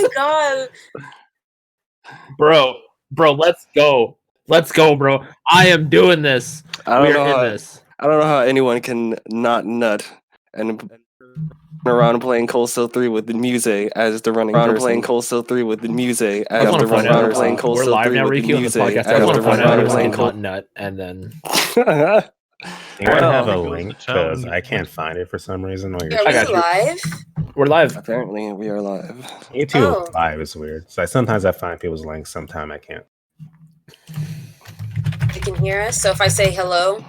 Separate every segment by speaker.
Speaker 1: my god.
Speaker 2: Bro, let's go. Let's go, bro. I am doing this. We are in this.
Speaker 3: I don't know how anyone can not nut and around playing Cold Steel 3 with the music as the running person. Playing Cold Steel 3 with the music as the running person. Playing Cold Steel 3 with the music as the running person.
Speaker 2: Not nut and then.
Speaker 4: You want to have a link because I can't find it for some reason.
Speaker 1: Are we live?
Speaker 2: We're live.
Speaker 3: Apparently, we are live.
Speaker 4: YouTube live is weird. So sometimes I find people's links. Sometimes I can't.
Speaker 1: You can hear us. So if I say hello,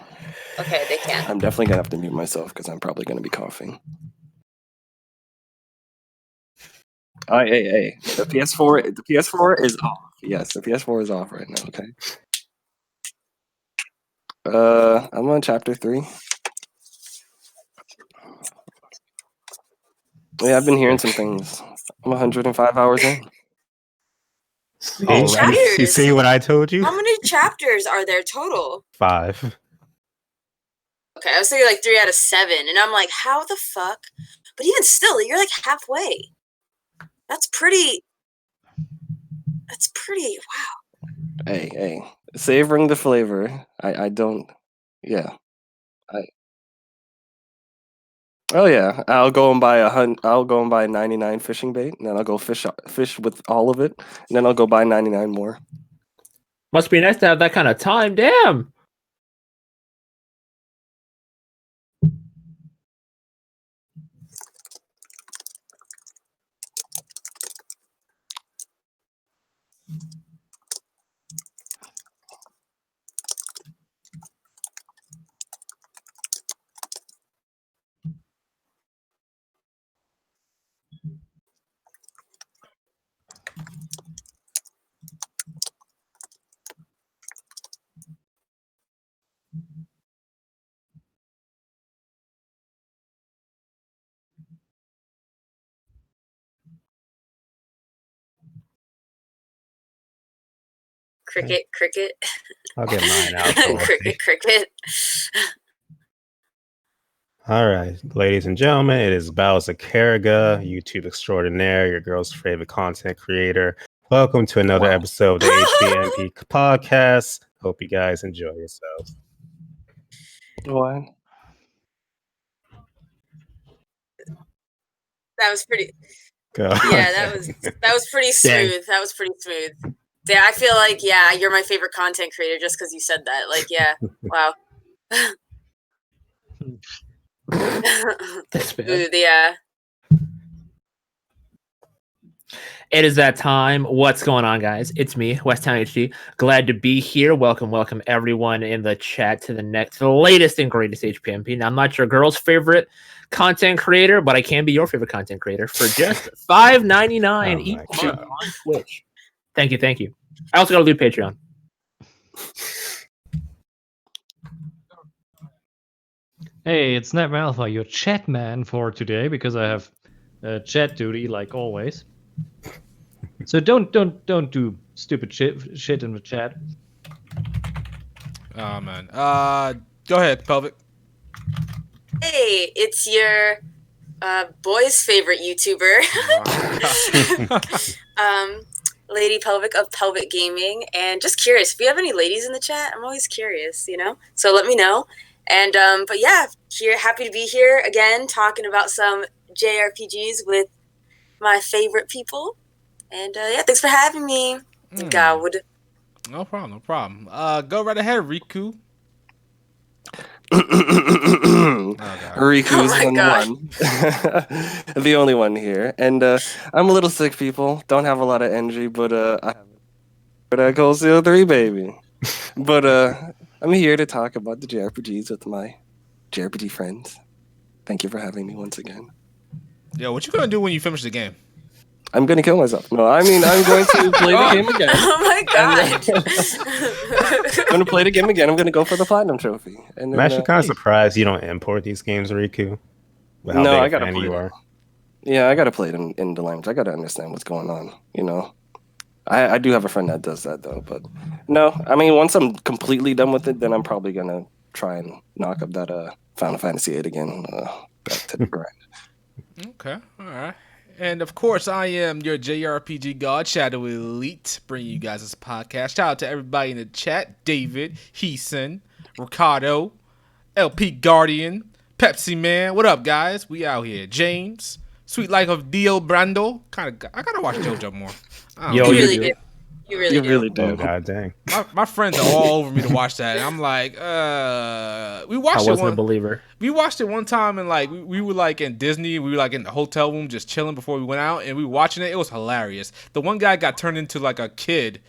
Speaker 1: okay, they can.
Speaker 3: I'm definitely gonna have to mute myself because I'm probably gonna be coughing. Hey. The PS4 is off. Yes, the PS4 is off right now. Okay. I'm on chapter 3. Yeah, I've been hearing some things. I'm 105 hours in.
Speaker 4: You see what I told you?
Speaker 1: How many chapters are there total?
Speaker 4: 5.
Speaker 1: Okay, I was thinking like 3 out of 7, and I'm like, how the fuck? But even still, you're like halfway. That's pretty. Wow.
Speaker 3: Hey. Savoring the flavor. I don't. Yeah. Oh yeah, I'll go and buy 99 fishing bait, and then I'll go fish with all of it, and then I'll go buy 99 more.
Speaker 2: Must be nice to have that kind of time. Damn.
Speaker 1: Cricket.
Speaker 4: I'll get mine out.
Speaker 1: Cricket.
Speaker 4: All right, ladies and gentlemen, it is Bowser Carriga, YouTube extraordinaire, your girl's favorite content creator. Welcome to another episode of the HBMP podcast. Hope you guys enjoy yourselves.
Speaker 3: What?
Speaker 1: That was pretty.
Speaker 4: Go.
Speaker 1: Yeah, that was pretty smooth.
Speaker 2: Dang.
Speaker 1: That was pretty smooth. Yeah, I feel like you're my favorite content creator just because you said that. Like, wow. Smooth, yeah.
Speaker 2: It is that time. What's going on, guys? It's me, Westtown HD. Glad to be here. Welcome everyone in the chat to the latest and greatest HPMP. Now, I'm not your girl's favorite content creator, but I can be your favorite content creator for just $5.99 each month on Twitch. Thank you. I also got to do Patreon.
Speaker 5: Hey, it's Nat Malfa, your chat man for today, because I have chat duty like always. So don't do stupid shit in the chat.
Speaker 6: Oh man. Go ahead, Pelvic.
Speaker 1: Hey, it's your boy's favorite YouTuber, Lady Pelvic of Pelvic Gaming, and just curious if you have any ladies in the chat. I'm always curious, So let me know. And but yeah, happy to be here again, talking about some JRPGs with my favorite people. And thanks for having me. God.
Speaker 6: No problem. Go right ahead, Riku.
Speaker 3: Riku's the only one here, and I'm a little sick, people. Don't have a lot of energy, but I Cold Steel 3, baby. But I'm here to talk about the JRPGs with my JRPG friends. Thank you for having me once again.
Speaker 6: Yo, what you gonna do when you finish the game?
Speaker 3: I'm gonna kill myself. No, I mean I'm going to play the game again.
Speaker 1: Oh my god!
Speaker 3: I'm gonna play the game again. I'm gonna go for the platinum trophy. And then,
Speaker 4: I'm actually kind of surprised you don't import these games, Riku.
Speaker 3: No, I gotta play them. Yeah, I gotta play it in the language. I gotta understand what's going on. I do have a friend that does that though. But no, I mean once I'm completely done with it, then I'm probably gonna try and knock up that Final Fantasy VIII again. Back to the grind.
Speaker 6: Okay, all right. And of course, I am your JRPG god, Shadow Elite, bringing you guys this podcast. Shout out to everybody in the chat: David, Heeson, Ricardo, LP Guardian, Pepsi Man. What up, guys? We out here. James, Sweet Life of Dio Brando. I gotta watch JoJo more.
Speaker 2: Yo,
Speaker 1: You
Speaker 2: you
Speaker 1: really
Speaker 2: do.
Speaker 1: do. You really do.
Speaker 3: really do.
Speaker 4: Oh god dang.
Speaker 6: My friends are all over me to watch that, and I'm like, we watched
Speaker 2: I
Speaker 6: it
Speaker 2: wasn't a
Speaker 6: one.
Speaker 2: believer.
Speaker 6: We watched it one time, and like we were like in Disney. We were like in the hotel room just chilling before we went out, and we were watching it. It was hilarious. The one guy got turned into like a kid,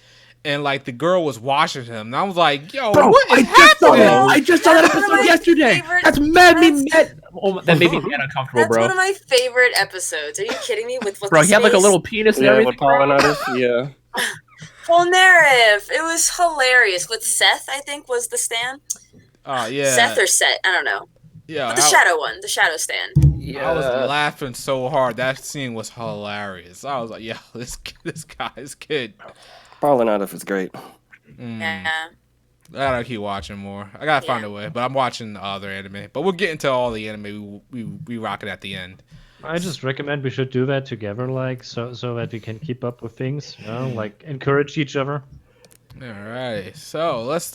Speaker 6: and like the girl was washing him, and I was like, "Yo,
Speaker 2: Bro,
Speaker 6: what is
Speaker 2: I just saw
Speaker 6: happening?"
Speaker 2: that. I just saw that
Speaker 1: That's one of
Speaker 2: episode
Speaker 1: my
Speaker 2: yesterday.
Speaker 1: favorite-
Speaker 2: That made me get uncomfortable,
Speaker 1: That's
Speaker 2: bro.
Speaker 1: one of my favorite episodes. Are you kidding me? With
Speaker 2: Bro, he had like a
Speaker 1: face?
Speaker 2: little penis and
Speaker 3: Yeah,
Speaker 2: everything.
Speaker 3: with pollinators. Yeah.
Speaker 1: Polnareff. It was hilarious. With Seth, I think was the Stan.
Speaker 6: Yeah,
Speaker 1: Seth or Set, I don't know.
Speaker 6: yeah.
Speaker 1: But the shadow one, the shadow Stan.
Speaker 6: I was laughing so hard. That scene was hilarious. I was like, "Yeah, this kid."
Speaker 3: Pollinator is great.
Speaker 1: Yeah.
Speaker 6: I gotta keep watching more. I gotta find a way, but I'm watching the other anime. But we'll get into all the anime we rock it at the end.
Speaker 5: I just recommend we should do that together, like so that we can keep up with things. Like encourage each other.
Speaker 6: All right, so let's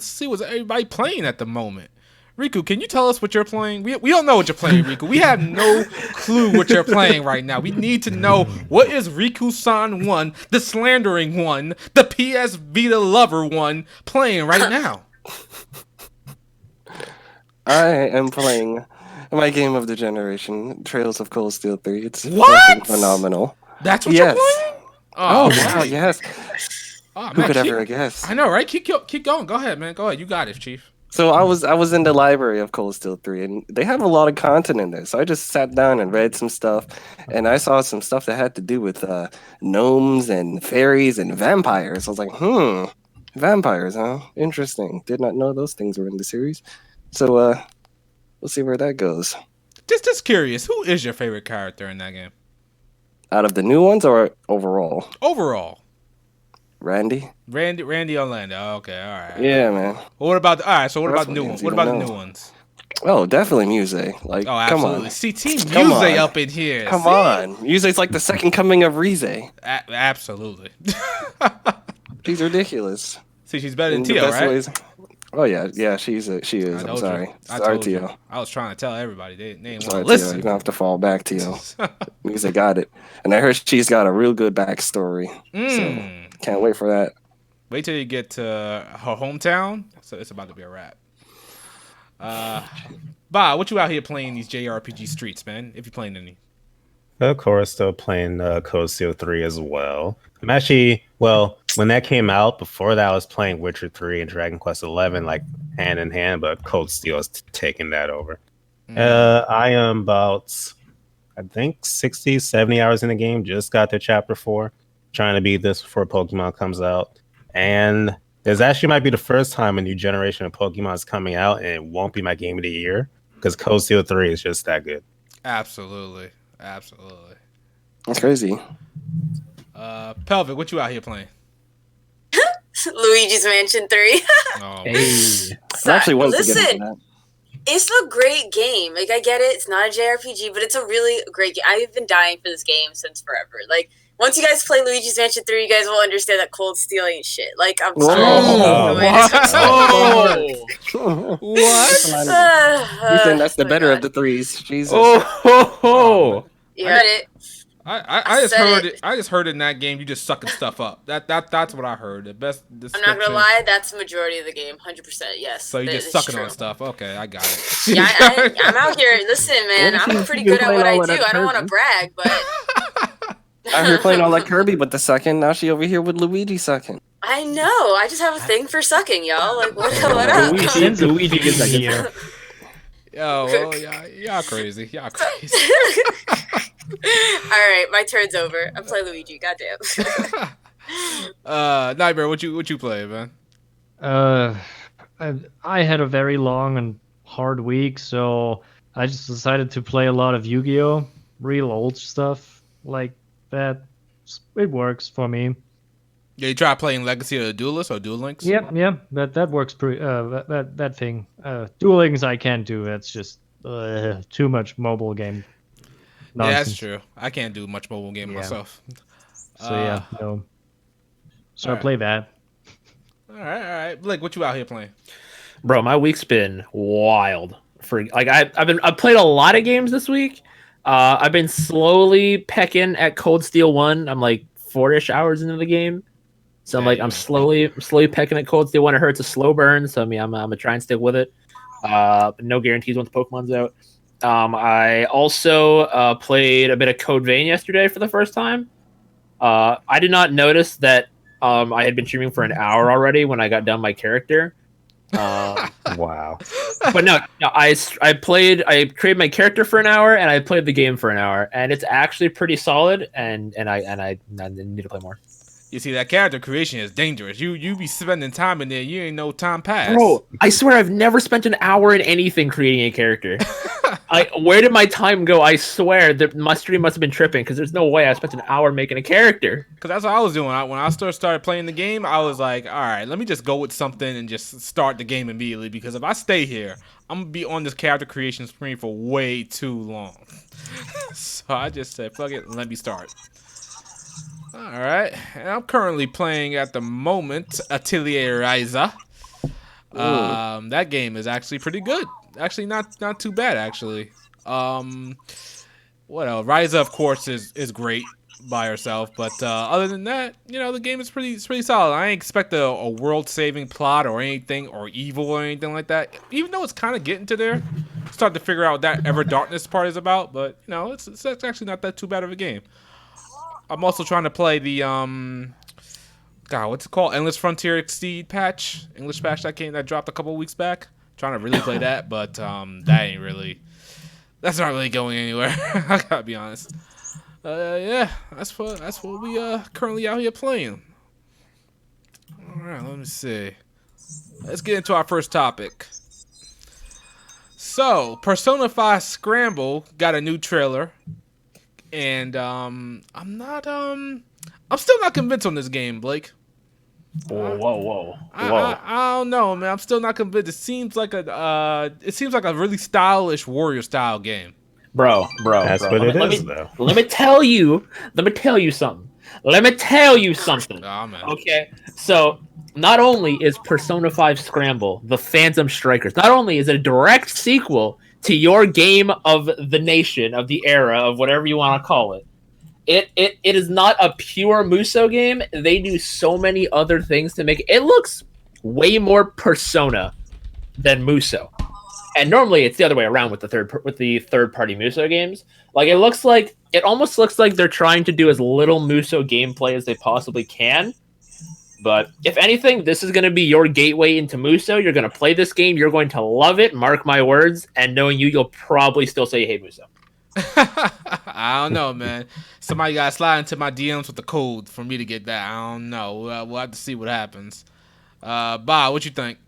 Speaker 6: see what's everybody playing at the moment. Riku, can you tell us what you're playing? We don't know what you're playing, Riku. We have no clue what you're playing right now. We need to know what is Riku-san 1, the slandering one, the PS Vita lover one, playing right now.
Speaker 3: I am playing my game of the generation, Trails of Cold Steel 3. It's
Speaker 6: What?
Speaker 3: fucking phenomenal.
Speaker 6: That's what
Speaker 3: Yes.
Speaker 6: you're playing?
Speaker 3: Oh,
Speaker 6: man.
Speaker 3: wow, yes.
Speaker 6: Oh,
Speaker 3: Who
Speaker 6: man,
Speaker 3: could
Speaker 6: keep-
Speaker 3: ever guess?
Speaker 6: I know, right? Keep going. Go ahead, man. Go ahead. You got it, Chief.
Speaker 3: So I was in the library of Cold Steel 3, and they have a lot of content in there. So I just sat down and read some stuff, and I saw some stuff that had to do with gnomes and fairies and vampires. I was like, vampires, huh? Interesting. Did not know those things were in the series. So we'll see where that goes.
Speaker 6: Just curious, who is your favorite character in that game?
Speaker 3: Out of the new ones or overall?
Speaker 6: Overall.
Speaker 3: Randy?
Speaker 6: Randy Orlando. Okay, all right.
Speaker 3: Yeah, man.
Speaker 6: Well, what about so what
Speaker 3: That's
Speaker 6: about the new
Speaker 3: what
Speaker 6: ones?
Speaker 3: you
Speaker 6: What about
Speaker 3: don't
Speaker 6: the
Speaker 3: know.
Speaker 6: new ones?
Speaker 3: Oh, definitely Muse. Like,
Speaker 6: Oh,
Speaker 3: come
Speaker 6: absolutely.
Speaker 3: on.
Speaker 6: See, Team
Speaker 3: Come
Speaker 6: Muse
Speaker 3: on.
Speaker 6: up in here.
Speaker 3: Come
Speaker 6: See?
Speaker 3: on. Muse's like the second coming of Rize.
Speaker 6: Absolutely.
Speaker 3: She's ridiculous.
Speaker 6: See, she's better than
Speaker 3: In the
Speaker 6: Tio,
Speaker 3: best
Speaker 6: right?
Speaker 3: ways. Oh yeah, she is.
Speaker 6: I
Speaker 3: I'm
Speaker 6: told
Speaker 3: sorry.
Speaker 6: you. I
Speaker 3: Sorry,
Speaker 6: told you.
Speaker 3: Tio.
Speaker 6: I was trying to tell everybody. They didn't want
Speaker 3: Sorry,
Speaker 6: to
Speaker 3: Tio.
Speaker 6: listen.
Speaker 3: You're gonna have to fall back, Tio. Muse got it, and I heard she's got a real good backstory. So can't wait for that.
Speaker 6: Wait till you get to her hometown. So it's about to be a wrap. Bob, what you out here playing these JRPG streets, man? If you're playing any.
Speaker 4: Of course, still playing Code Steel 3 as well. I'm actually, when that came out, before that I was playing Witcher 3 and Dragon Quest 11, like hand in hand, but Code Steel is taking that over. I am about, I think, 60, 70 hours in the game. Just got to Chapter 4. Trying to beat this before Pokemon comes out. And this actually might be the first time a new generation of Pokemon is coming out, and it won't be my game of the year, because Code Steel 3 is just that good.
Speaker 6: Absolutely.
Speaker 3: That's crazy.
Speaker 6: Pelvic, what you out here playing?
Speaker 1: Luigi's Mansion 3.
Speaker 6: Oh,
Speaker 2: Hey.
Speaker 3: I actually wanted to get
Speaker 1: Listen,
Speaker 3: into that.
Speaker 1: it's a great game. Like, I get it. It's not a JRPG, but it's a really great game. I've been dying for this game since forever. Like, once you guys play Luigi's Mansion 3, you guys will understand that Cold Steel ain't shit. Like, I'm sorry.
Speaker 3: Whoa.
Speaker 6: What? What?
Speaker 3: You think that's the
Speaker 1: Oh my
Speaker 3: better
Speaker 1: God.
Speaker 3: of the threes? Jesus.
Speaker 2: Oh.
Speaker 1: You got it.
Speaker 6: I just
Speaker 1: said
Speaker 6: heard
Speaker 1: it.
Speaker 6: it. I just heard in that game you just sucking stuff up. That's what I heard. The best.
Speaker 1: I'm not gonna lie, that's the majority of the game. 100%, yes.
Speaker 6: So you're just
Speaker 1: It's
Speaker 6: sucking
Speaker 1: true.
Speaker 6: on stuff. Okay, I got it.
Speaker 1: Yeah, I'm out here. Listen, man, I'm pretty good at what I do. I don't want to brag, but
Speaker 3: I heard playing all that Kirby, but the second, now she over here with Luigi sucking.
Speaker 1: I know. I just have a thing for sucking, y'all. Like, what up?
Speaker 2: Luigi is like
Speaker 5: Here.
Speaker 6: Yo, well, y'all crazy. Y'all crazy.
Speaker 1: All right, my turn's over. I'm playing Luigi. Goddamn.
Speaker 6: Nightmare, what you play, man?
Speaker 5: I had a very long and hard week, so I just decided to play a lot of Yu-Gi-Oh! Real old stuff like that. It works for me.
Speaker 6: Yeah, you try playing Legacy of the Duelist or Duel Links?
Speaker 5: Yep, that works pretty. That thing. Duel Links I can't do. That's just too much mobile game.
Speaker 6: Yeah, that's
Speaker 5: nonsense.
Speaker 6: true. I can't do much mobile gaming
Speaker 5: Yeah.
Speaker 6: myself.
Speaker 5: So yeah, no. So I
Speaker 6: alright.
Speaker 5: play that.
Speaker 6: All right. Blake, what you out here playing?
Speaker 2: Bro, my week's been wild. For like I've played a lot of games this week. I've been slowly pecking at Cold Steel 1. I'm like 4-ish hours into the game. So I'm
Speaker 6: Yeah,
Speaker 2: like
Speaker 6: you-
Speaker 2: I'm slowly pecking at Cold Steel 1. I heard it's a slow burn, so I mean I'm gonna try and stick with it. No guarantees once the Pokemon's out. I also played a bit of Code Vein yesterday for the first time. I did not notice that I had been streaming for an hour already when I got done my character.
Speaker 4: Wow.
Speaker 2: But no, I created my character for an hour and I played the game for an hour, and it's actually pretty solid. And I need to play more.
Speaker 6: You see, that character creation is dangerous. You be spending time in there, you ain't know time pass.
Speaker 2: Bro, I swear I've never spent an hour in anything creating a character. Where did my time go? I swear that my stream must have been tripping because there's no way I spent an hour making a character.
Speaker 6: Because that's what I was doing. When I started playing the game, I was like, all right, let me just go with something and just start the game immediately. Because if I stay here, I'm going to be on this character creation screen for way too long. So I just said, fuck it, let me start. All right. And I'm currently playing at the moment Atelier Ryza. That game is actually pretty good. Actually, not too bad, actually. What else? Ryza, of course, is great by herself, but other than that, the game is pretty solid. I ain't expect a world-saving plot or anything, or evil or anything like that. Even though it's kind of getting to there, start to figure out what that Ever Darkness part is about. But it's actually not that too bad of a game. I'm also trying to play the God, what's it called? Endless Frontier Exceed patch, English patch that dropped a couple weeks back. Trying to really play that, but that's not really going anywhere. I gotta be honest. Yeah, that's what we currently out here playing. All right, let me see. Let's get into our first topic. So, Persona 5 Scramble got a new trailer, and I'm still not convinced on this game, Blake.
Speaker 2: Whoa.
Speaker 6: I don't know, man. I'm still not convinced. It seems like a really stylish warrior style game.
Speaker 2: Bro.
Speaker 4: That's what it is, though.
Speaker 2: Let me tell you something.
Speaker 6: Oh man.
Speaker 2: Okay, so not only is Persona 5 Scramble, the Phantom Strikers, not only is it a direct sequel to your game of the nation, of the era, of whatever you want to call it, it is not a pure Muso game. They do so many other things to make it. It looks way more Persona than Muso. And normally it's the other way around with the third party Muso games. Like it almost looks like they're trying to do as little Muso gameplay as they possibly can. But if anything, this is going to be your gateway into Muso. You're going to play this game. You're going to love it. Mark my words. And knowing you'll probably still say, hey, Muso.
Speaker 6: I don't know, man. Somebody got to slide into my DMs with the code for me to get that. I don't know. We'll have to see what happens. Bob, what you think?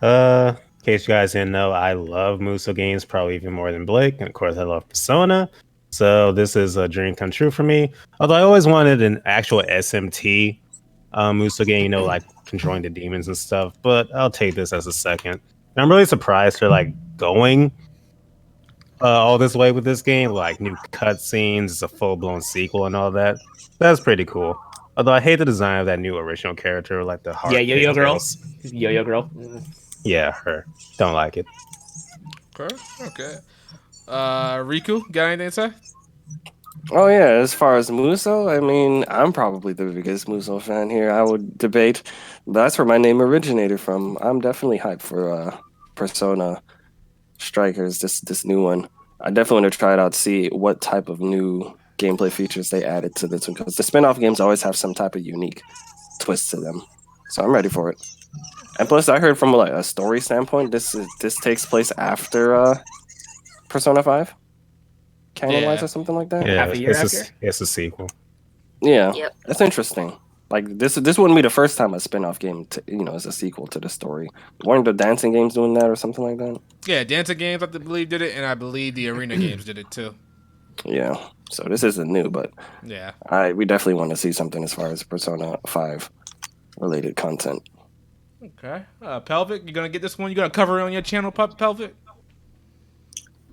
Speaker 4: In case you guys didn't know, I love Muso games probably even more than Blake, and of course I love Persona. So this is a dream come true for me. Although I always wanted an actual SMT Muso game, like controlling the demons and stuff. But I'll take this as a second. And I'm really surprised they're like going all this way with this game, like new cutscenes, it's a full-blown sequel and all that. That's pretty cool. Although I hate the design of that new original character, like the heart.
Speaker 2: Yeah, Yo-Yo Girl. Yo-Yo Girl.
Speaker 4: Yeah, her. Don't like it.
Speaker 6: Okay. Riku, got anything to say?
Speaker 3: Oh yeah, as far as Muso, I mean, I'm probably the biggest Muso fan here. I would debate, but that's where my name originated from. I'm definitely hyped for Persona Strikers, this new one. I definitely want to try it out, see what type of new gameplay features they added to this one, because the spin-off games always have some type of unique twist to them. So I'm ready for it. And plus, I heard from like a story standpoint, this takes place after Persona 5, canon-wise or something like that.
Speaker 4: Yeah,
Speaker 2: Half a year after?
Speaker 4: It's a sequel.
Speaker 3: Yeah,
Speaker 1: Yep.
Speaker 3: that's interesting. Like this wouldn't be the first time a spin-off game is a sequel to the story. Weren't the dancing games doing that or something like that?
Speaker 6: Yeah, dancing games I believe did it, and I believe the arena games did it too.
Speaker 3: Yeah. So this isn't new, but
Speaker 6: Yeah.
Speaker 3: we definitely want to see something as far as Persona 5 related content.
Speaker 6: Okay. Pelvic, you gonna get this one? You gonna cover it on your channel, Pelvic?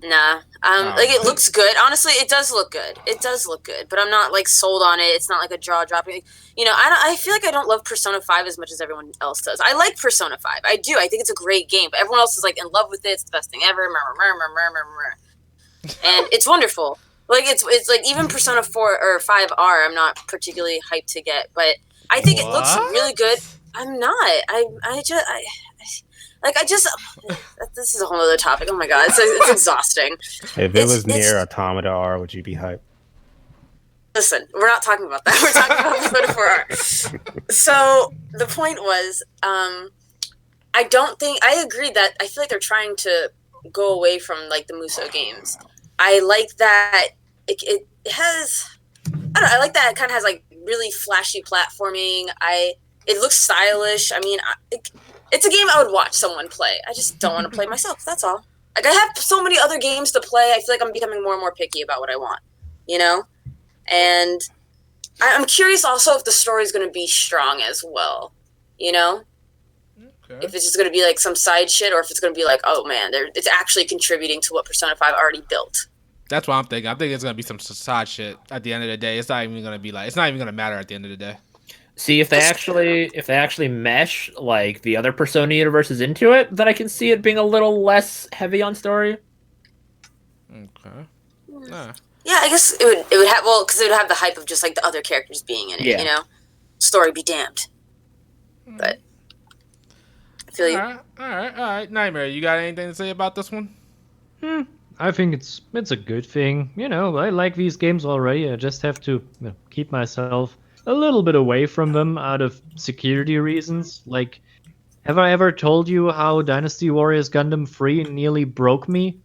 Speaker 1: Nah.
Speaker 6: Oh.
Speaker 1: Like it looks good. Honestly, it does look good. It does look good, but I'm not like sold on it. It's not like a jaw dropping. You know, I feel like I don't love Persona 5 as much as everyone else does. I like Persona 5. I do. I think it's a great game, but everyone else is like in love with it. It's the best thing ever. And it's wonderful. Like it's like even Persona 4 or 5R, I'm not particularly hyped to get, but I think it looks really good. I'm not. This is a whole other topic. Oh my god, it's exhausting.
Speaker 4: If it was near Automata R, would you be hyped?
Speaker 1: Listen, we're not talking about that. We're talking about Persona 4R. So the point was, I don't think I agree that I feel like they're trying to go away from like the Musou games. I like that it has. I don't know. I like that it kind of has like really flashy platforming. It looks stylish. I mean, it's a game I would watch someone play. I just don't want to play myself. That's all. Like I have so many other games to play. I feel like I'm becoming more and more picky about what I want. You know, and I'm curious also if the story is going to be strong as well. You know, if it's just going to be like some side shit, or if it's going to be like, oh man, it's actually contributing to what Persona 5 already built.
Speaker 6: That's what I'm thinking. I think it's gonna be some side shit at the end of the day. It's not even gonna be like. It's not even gonna matter at the end of the day.
Speaker 2: See, if they actually mesh like the other Persona universes into it, then I can see it being a little less heavy on story.
Speaker 6: Okay.
Speaker 1: Yeah, I guess it would have because it would have the hype of just like the other characters being in it.
Speaker 2: Yeah.
Speaker 1: You know, story be damned. But I feel you.
Speaker 6: All right. Nightmare, you got anything to say about this one?
Speaker 5: I think it's a good thing. You know, I like these games already. I just have to keep myself a little bit away from them out of security reasons. Like, have I ever told you how Dynasty Warriors Gundam 3 nearly broke me?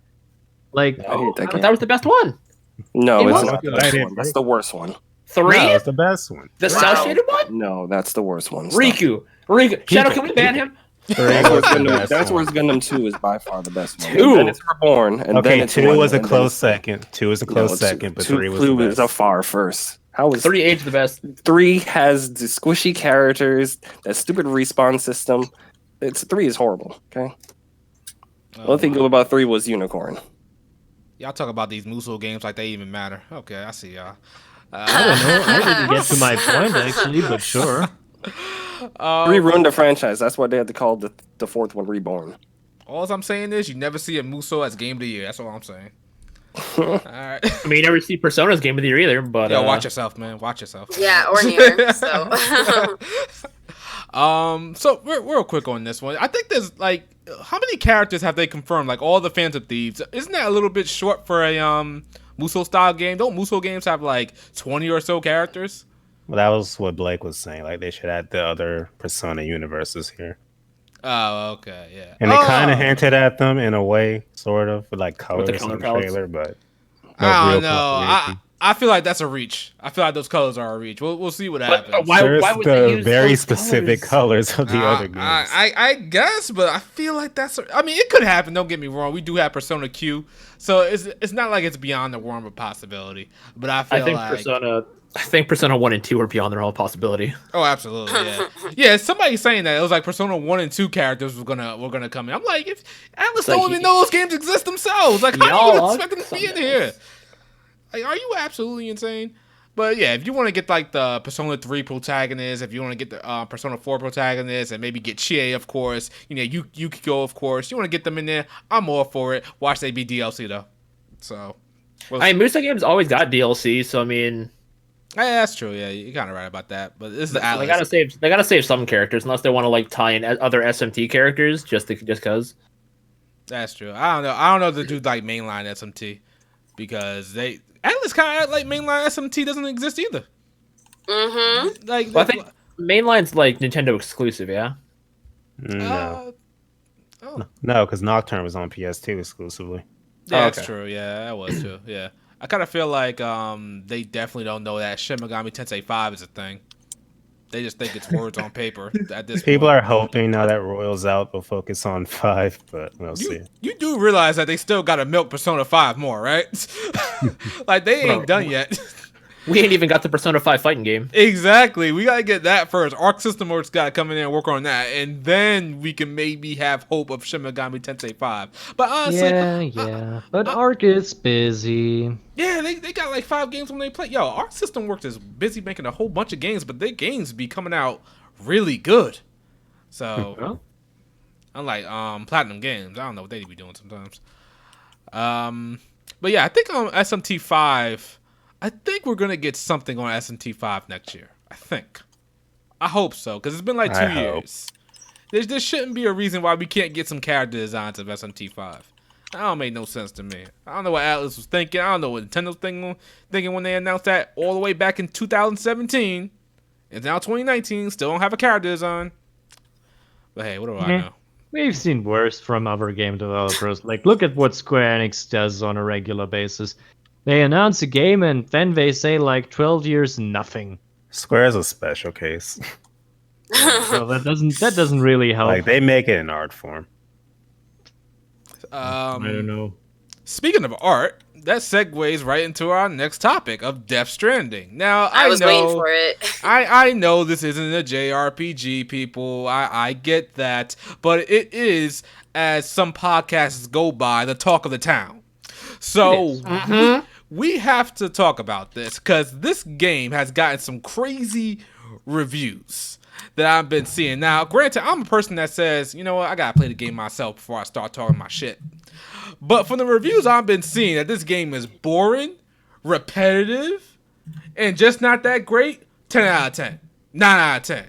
Speaker 5: Like,
Speaker 3: I hate that game.
Speaker 2: That was the best one.
Speaker 3: No,
Speaker 2: It
Speaker 3: it's
Speaker 2: was
Speaker 3: not the
Speaker 4: good.
Speaker 3: best one. That's the worst one.
Speaker 2: 3?
Speaker 4: No, it's the best one.
Speaker 2: The cell shaded one?
Speaker 3: No, that's the worst one. Stop.
Speaker 2: Riku. Shadow, can we ban him?
Speaker 3: That's where Gundam 2 is by far the best one.
Speaker 2: 2?
Speaker 3: And then it's Reborn. And then
Speaker 4: Okay,
Speaker 3: it's
Speaker 4: 2
Speaker 3: 1,
Speaker 4: was a
Speaker 3: and then
Speaker 4: close
Speaker 3: it's-
Speaker 4: second. 2 was a close second, but 3 was the
Speaker 3: 2
Speaker 4: best.
Speaker 3: is a far first. How was
Speaker 2: 3 age the best.
Speaker 3: 3 has the squishy characters, that stupid respawn system. 3 is horrible. Okay. The only thing good about 3 was Unicorn.
Speaker 6: Y'all talk about these Musou games like they even matter. Okay, I see y'all.
Speaker 5: I don't know. I didn't get to my point actually, but sure.
Speaker 3: 3 ruined the franchise. That's why they had to call the fourth one Reborn.
Speaker 6: All I'm saying is you never see a Musou as game of the year. That's all I'm saying. All right.
Speaker 2: I mean, you never see Persona's game of the year either, but
Speaker 6: Yo, watch yourself, man. Watch yourself.
Speaker 1: Yeah, or near. So.
Speaker 6: So real quick on this one. I think there's like, how many characters have they confirmed? Like all the Phantom Thieves. Isn't that a little bit short for a Musou style game? Don't Musou games have like 20 or so characters?
Speaker 4: Well, that was what Blake was saying. Like they should add the other Persona universes here.
Speaker 6: Oh, okay, yeah.
Speaker 4: And they kind of hinted at them in a way, sort of, with like colors in the
Speaker 2: palettes.
Speaker 4: trailer, but
Speaker 6: I
Speaker 4: real
Speaker 6: don't know.
Speaker 4: confirmation.
Speaker 6: I feel like that's a reach. I feel like those colors are a reach. We'll see what happens.
Speaker 4: There's
Speaker 2: would they
Speaker 4: the
Speaker 2: use
Speaker 4: very
Speaker 2: those
Speaker 4: specific colors of the other games.
Speaker 6: I guess, but I feel like that's. I mean, it could happen. Don't get me wrong. We do have Persona Q, so it's not like it's beyond the realm of possibility. But I feel
Speaker 2: I think Persona 1 and 2 are beyond the realm of possibility.
Speaker 6: Oh, absolutely, yeah. Yeah, somebody saying that it was like Persona 1 and 2 characters were gonna come in. I'm like, if Atlas don't even know those games exist themselves, like how do you expect them to be in here? Like, are you absolutely insane? But yeah, if you want to get like the Persona 3 protagonist, if you want to get the Persona 4 protagonist, and maybe get Chie, of course, you know, Yukiko, of course, you want to get them in there, I'm all for it. Watch they be DLC though. So,
Speaker 2: I mean, Musa games always got DLC, so I mean,
Speaker 6: yeah, that's true. Yeah, you're kind of right about that. But this is Atlas.
Speaker 2: They gotta save some characters unless they want to like tie in other SMT characters just because.
Speaker 6: That's true. I don't know if they do like mainline SMT because Atlas kind of act like mainline SMT doesn't exist either.
Speaker 1: Mm-hmm.
Speaker 6: Like,
Speaker 2: Well, I think mainline's like Nintendo exclusive, yeah.
Speaker 4: No, because Nocturne was on PS2 exclusively.
Speaker 6: Yeah, that's true. Yeah, that was true. Yeah, I kind of feel like they definitely don't know that Shin Megami Tensei 5 is a thing. They just think it's words on paper at this
Speaker 4: People
Speaker 6: point.
Speaker 4: are hoping now that Royal's out, they'll focus on 5, but we'll see.
Speaker 6: You do realize that they still got to milk Persona 5 more, right? Like, they ain't done yet.
Speaker 2: We ain't even got the Persona 5 fighting game.
Speaker 6: Exactly. We gotta get that first. Arc System Works gotta come in and work on that, and then we can maybe have hope of Shin Megami Tensei 5. But honestly,
Speaker 5: But Arc is busy.
Speaker 6: yeah, they got like 5 games when they play. Yo, Arc System Works is busy making a whole bunch of games, but their games be coming out really good. So
Speaker 5: Well,
Speaker 6: unlike Platinum Games, I don't know what they be doing sometimes. But yeah, I think on SMT5, I think we're gonna get something on SMT5 next year. I hope so, because it's been like 2 years. There shouldn't be a reason why we can't get some character designs of SMT5. That don't make no sense to me. I don't know what Atlas was thinking. I don't know what Nintendo's thinking when they announced that all the way back in 2017. It's now 2019. Still don't have a character design. But hey, what do I know?
Speaker 5: We've seen worse from other game developers. Like, look at what Square Enix does on a regular basis. They announce a game and then they say like 12 years nothing.
Speaker 4: Square is a special case.
Speaker 5: So that doesn't really help.
Speaker 4: Like they make it in art form.
Speaker 5: I don't know.
Speaker 6: Speaking of art, that segues right into our next topic of Death Stranding. Now,
Speaker 1: I was waiting for it.
Speaker 6: I know this isn't a JRPG, people. I get that. But it is, as some podcasts go by, the talk of the town. So we have to talk about this because this game has gotten some crazy reviews that I've been seeing. Now, granted, I'm a person that says, you know what, I gotta play the game myself before I start talking my shit. But from the reviews I've been seeing, that this game is boring, repetitive, and just not that great. 10 out of 10, 9 out of 10.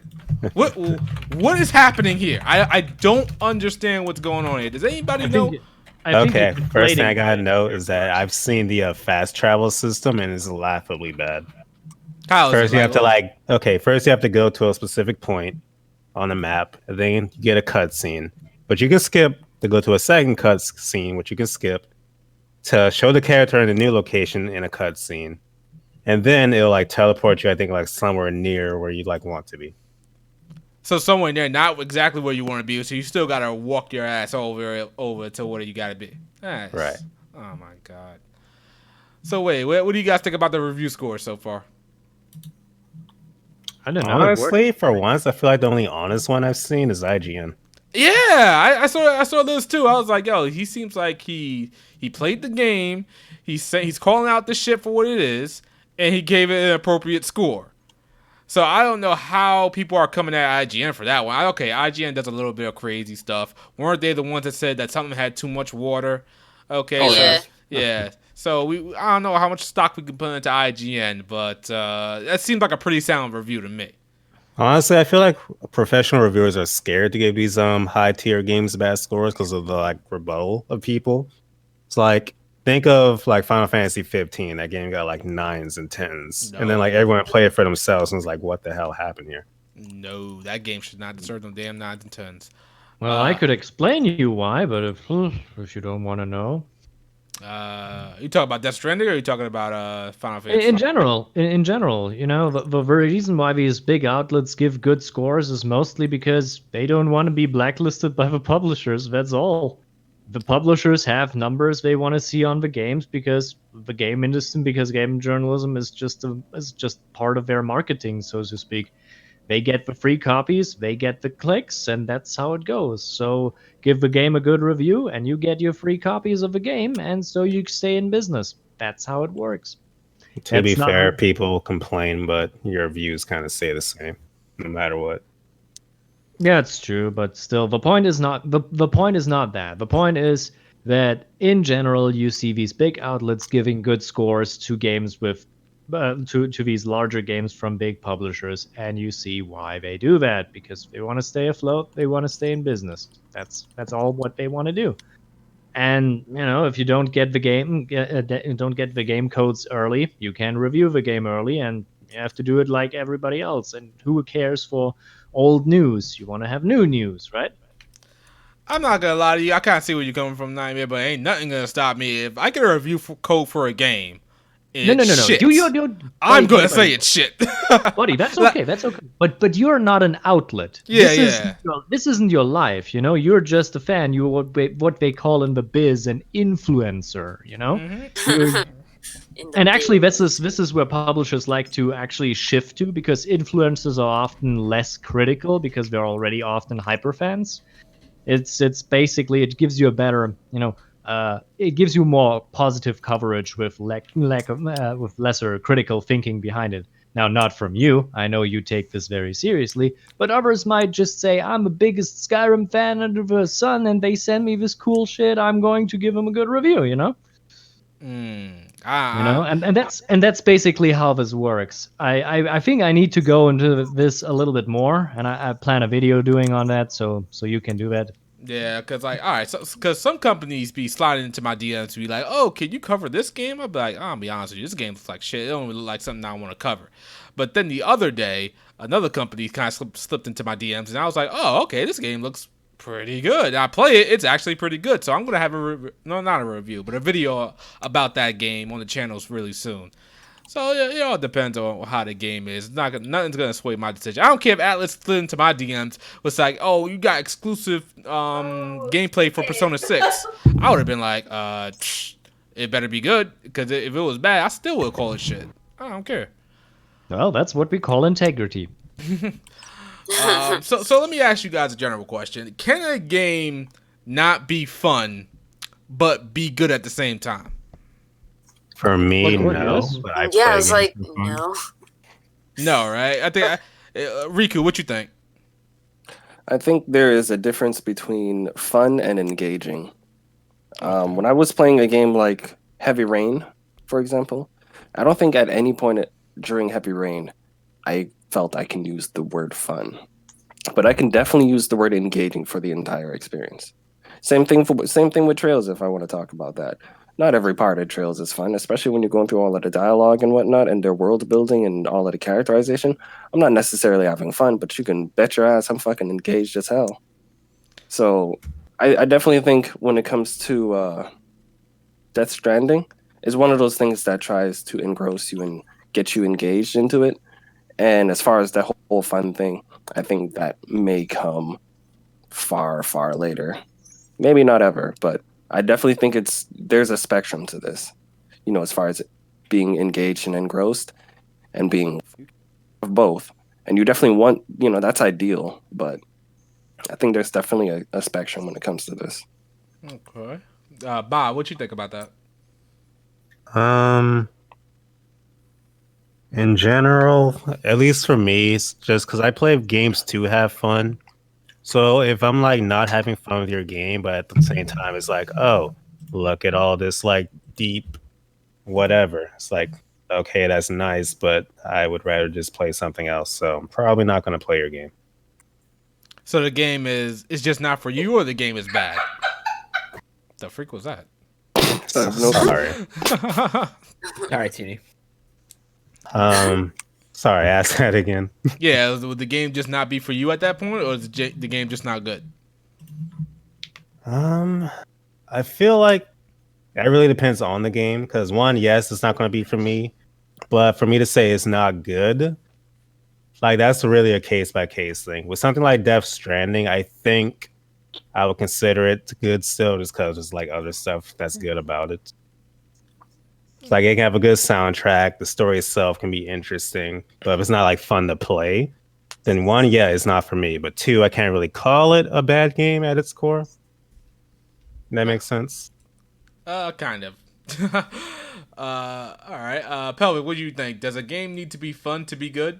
Speaker 6: What is happening here? I don't understand what's going on here. Does anybody know?
Speaker 4: Okay, first thing I gotta know is that I've seen the fast travel system and it's laughably bad. First you have to go to a specific point on the map, and then you get a cutscene. But you can skip to go to a second cutscene, which you can skip to show the character in a new location in a cutscene, and then it'll like teleport you, I think, like somewhere near where you like want to be.
Speaker 6: So somewhere near, not exactly where you want to be. So you still gotta walk your ass over to where you gotta be. Nice.
Speaker 4: Right.
Speaker 6: Oh my god. So wait, what do you guys think about the review score so far?
Speaker 5: I don't know.
Speaker 4: Honestly, for once, I feel like the only honest one I've seen is IGN.
Speaker 6: Yeah, I saw those too. I was like, yo, he seems like he played the game. He's calling out the shit for what it is, and he gave it an appropriate score. So I don't know how people are coming at IGN for that one. Okay, IGN does a little bit of crazy stuff. Weren't they the ones that said that something had too much water? Okay, yeah. So I don't know how much stock we can put into IGN, but that seems like a pretty sound review to me.
Speaker 4: Honestly, I feel like professional reviewers are scared to give these high tier games bad scores because of the like rebuttal of people. It's like, think of like Final Fantasy 15. That game got like 9s and 10s, and then like everyone played it for themselves and was like, "What the hell happened here?"
Speaker 6: No, that game should not deserve them damn 9s and 10s.
Speaker 5: Well, I could explain you why, but if you don't want to know.
Speaker 6: You talking about Death Stranding, or are you talking about Final Fantasy?
Speaker 5: In general, you know, the reason why these big outlets give good scores is mostly because they don't want to be blacklisted by the publishers. That's all. The publishers have numbers they want to see on the games because the game industry, because game journalism is just part of their marketing, so to speak. They get the free copies, they get the clicks, and that's how it goes. So give the game a good review, and you get your free copies of the game, and so you stay in business. That's how it works.
Speaker 4: To be fair, people complain, but your views kind of stay the same, no matter what.
Speaker 5: Yeah, it's true, but still, the point is not the point is not that. The point is that in general, you see these big outlets giving good scores to games with to these larger games from big publishers, and you see why they do that, because they want to stay afloat, they want to stay in business. That's all what they want to do. And you know, if you don't get the game codes early, you can review the game early, and you have to do it like everybody else. And who cares for old news? You want to have new news, right?
Speaker 6: I'm not gonna lie to you, I kind of see where you're coming from, Nightmare, but ain't nothing gonna stop me if I get a review code for a game.
Speaker 5: No.
Speaker 6: Shit.
Speaker 5: I'm
Speaker 6: gonna say it's shit,
Speaker 5: buddy. That's okay. That's okay. But you're not an outlet. This isn't your life. You know, you're just a fan. You're what they call in the biz an influencer. You know,
Speaker 1: in the
Speaker 5: And actually, this
Speaker 1: biz.
Speaker 5: is where publishers like to actually shift to, because influencers are often less critical because they're already often hyper fans. It's basically, it gives you a better, it gives you more positive coverage with lack of with lesser critical thinking behind it. Now, not from you. I know you take this very seriously, but others might just say, "I'm the biggest Skyrim fan under the sun, and they send me this cool shit. I'm going to give them a good review." And that's basically how this works. I think I need to go into this a little bit more, and I plan a video doing on that, so you can do that.
Speaker 6: Yeah, because all right, so because some companies be sliding into my DMs to be like, "Oh, can you cover this game?" I'll be like, "I'll be honest with you, this game looks like shit. It don't really look like something I want to cover." But then the other day, another company kind of slipped into my DMs, and I was like, "Oh, okay, this game looks pretty good." And I play it; it's actually pretty good. So I'm gonna have not a review, but a video about that game on the channels really soon. So yeah, it all depends on how the game is. Nothing's gonna sway my decision. I don't care if Atlas slid into my DMs was like, "Oh, you got exclusive gameplay for Persona 6." I would have been like, it better be good, because if it was bad, I still would call it shit. I don't care.
Speaker 5: Well, that's what we call integrity.
Speaker 6: So let me ask you guys a general question: can a game not be fun but be good at the same time?
Speaker 4: For me,
Speaker 5: What,
Speaker 4: no.
Speaker 5: yes?
Speaker 4: But I
Speaker 1: Yeah,
Speaker 4: play
Speaker 1: I was
Speaker 4: games
Speaker 1: like,
Speaker 4: for fun.
Speaker 1: no.
Speaker 6: No, right? I think Riku, what you think?
Speaker 3: I think there is a difference between fun and engaging. When I was playing a game like Heavy Rain, for example, I don't think at any point during Heavy Rain I felt I can use the word fun, but I can definitely use the word engaging for the entire experience. Same thing with Trails. If I want to talk about that, not every part of Trails is fun, especially when you're going through all of the dialogue and whatnot, and their world building and all of the characterization. I'm not necessarily having fun, but you can bet your ass I'm fucking engaged as hell. So I definitely think when it comes to Death Stranding, is one of those things that tries to engross you and get you engaged into it. And as far as the whole fun thing, I think that may come far, far later. Maybe not ever, but I definitely think there's a spectrum to this. As far as being engaged and engrossed and being of both. And you definitely want, that's ideal, but I think there's definitely a spectrum when it comes to this.
Speaker 6: Okay. Bob, what you think about that?
Speaker 4: Um, in general, at least for me, it's just because I play games to have fun. So if I'm like not having fun with your game, but at the same time, it's like, oh, look at all this like deep whatever. It's like, okay, that's nice, but I would rather just play something else. So I'm probably not going to play your game.
Speaker 6: So the game is just not for you, or the game is bad? The freak was that?
Speaker 4: So
Speaker 3: No-
Speaker 4: sorry.
Speaker 2: All right, Teeny.
Speaker 4: Sorry, ask that again.
Speaker 6: Yeah, would the game just not be for you at that point, or is the game just not good?
Speaker 4: I feel like it really depends on the game because one, yes, it's not going to be for me, but for me to say it's not good, like that's really a case by case thing. With something like Death Stranding, I think I would consider it good still, just because there's like other stuff that's good about it. It's like it can have a good soundtrack, the story itself can be interesting, but if it's not like fun to play, then one, yeah, it's not for me. But two, I can't really call it a bad game at its core. That makes sense.
Speaker 6: Kind of. All right. Pelvic, what do you think? Does a game need to be fun to be good?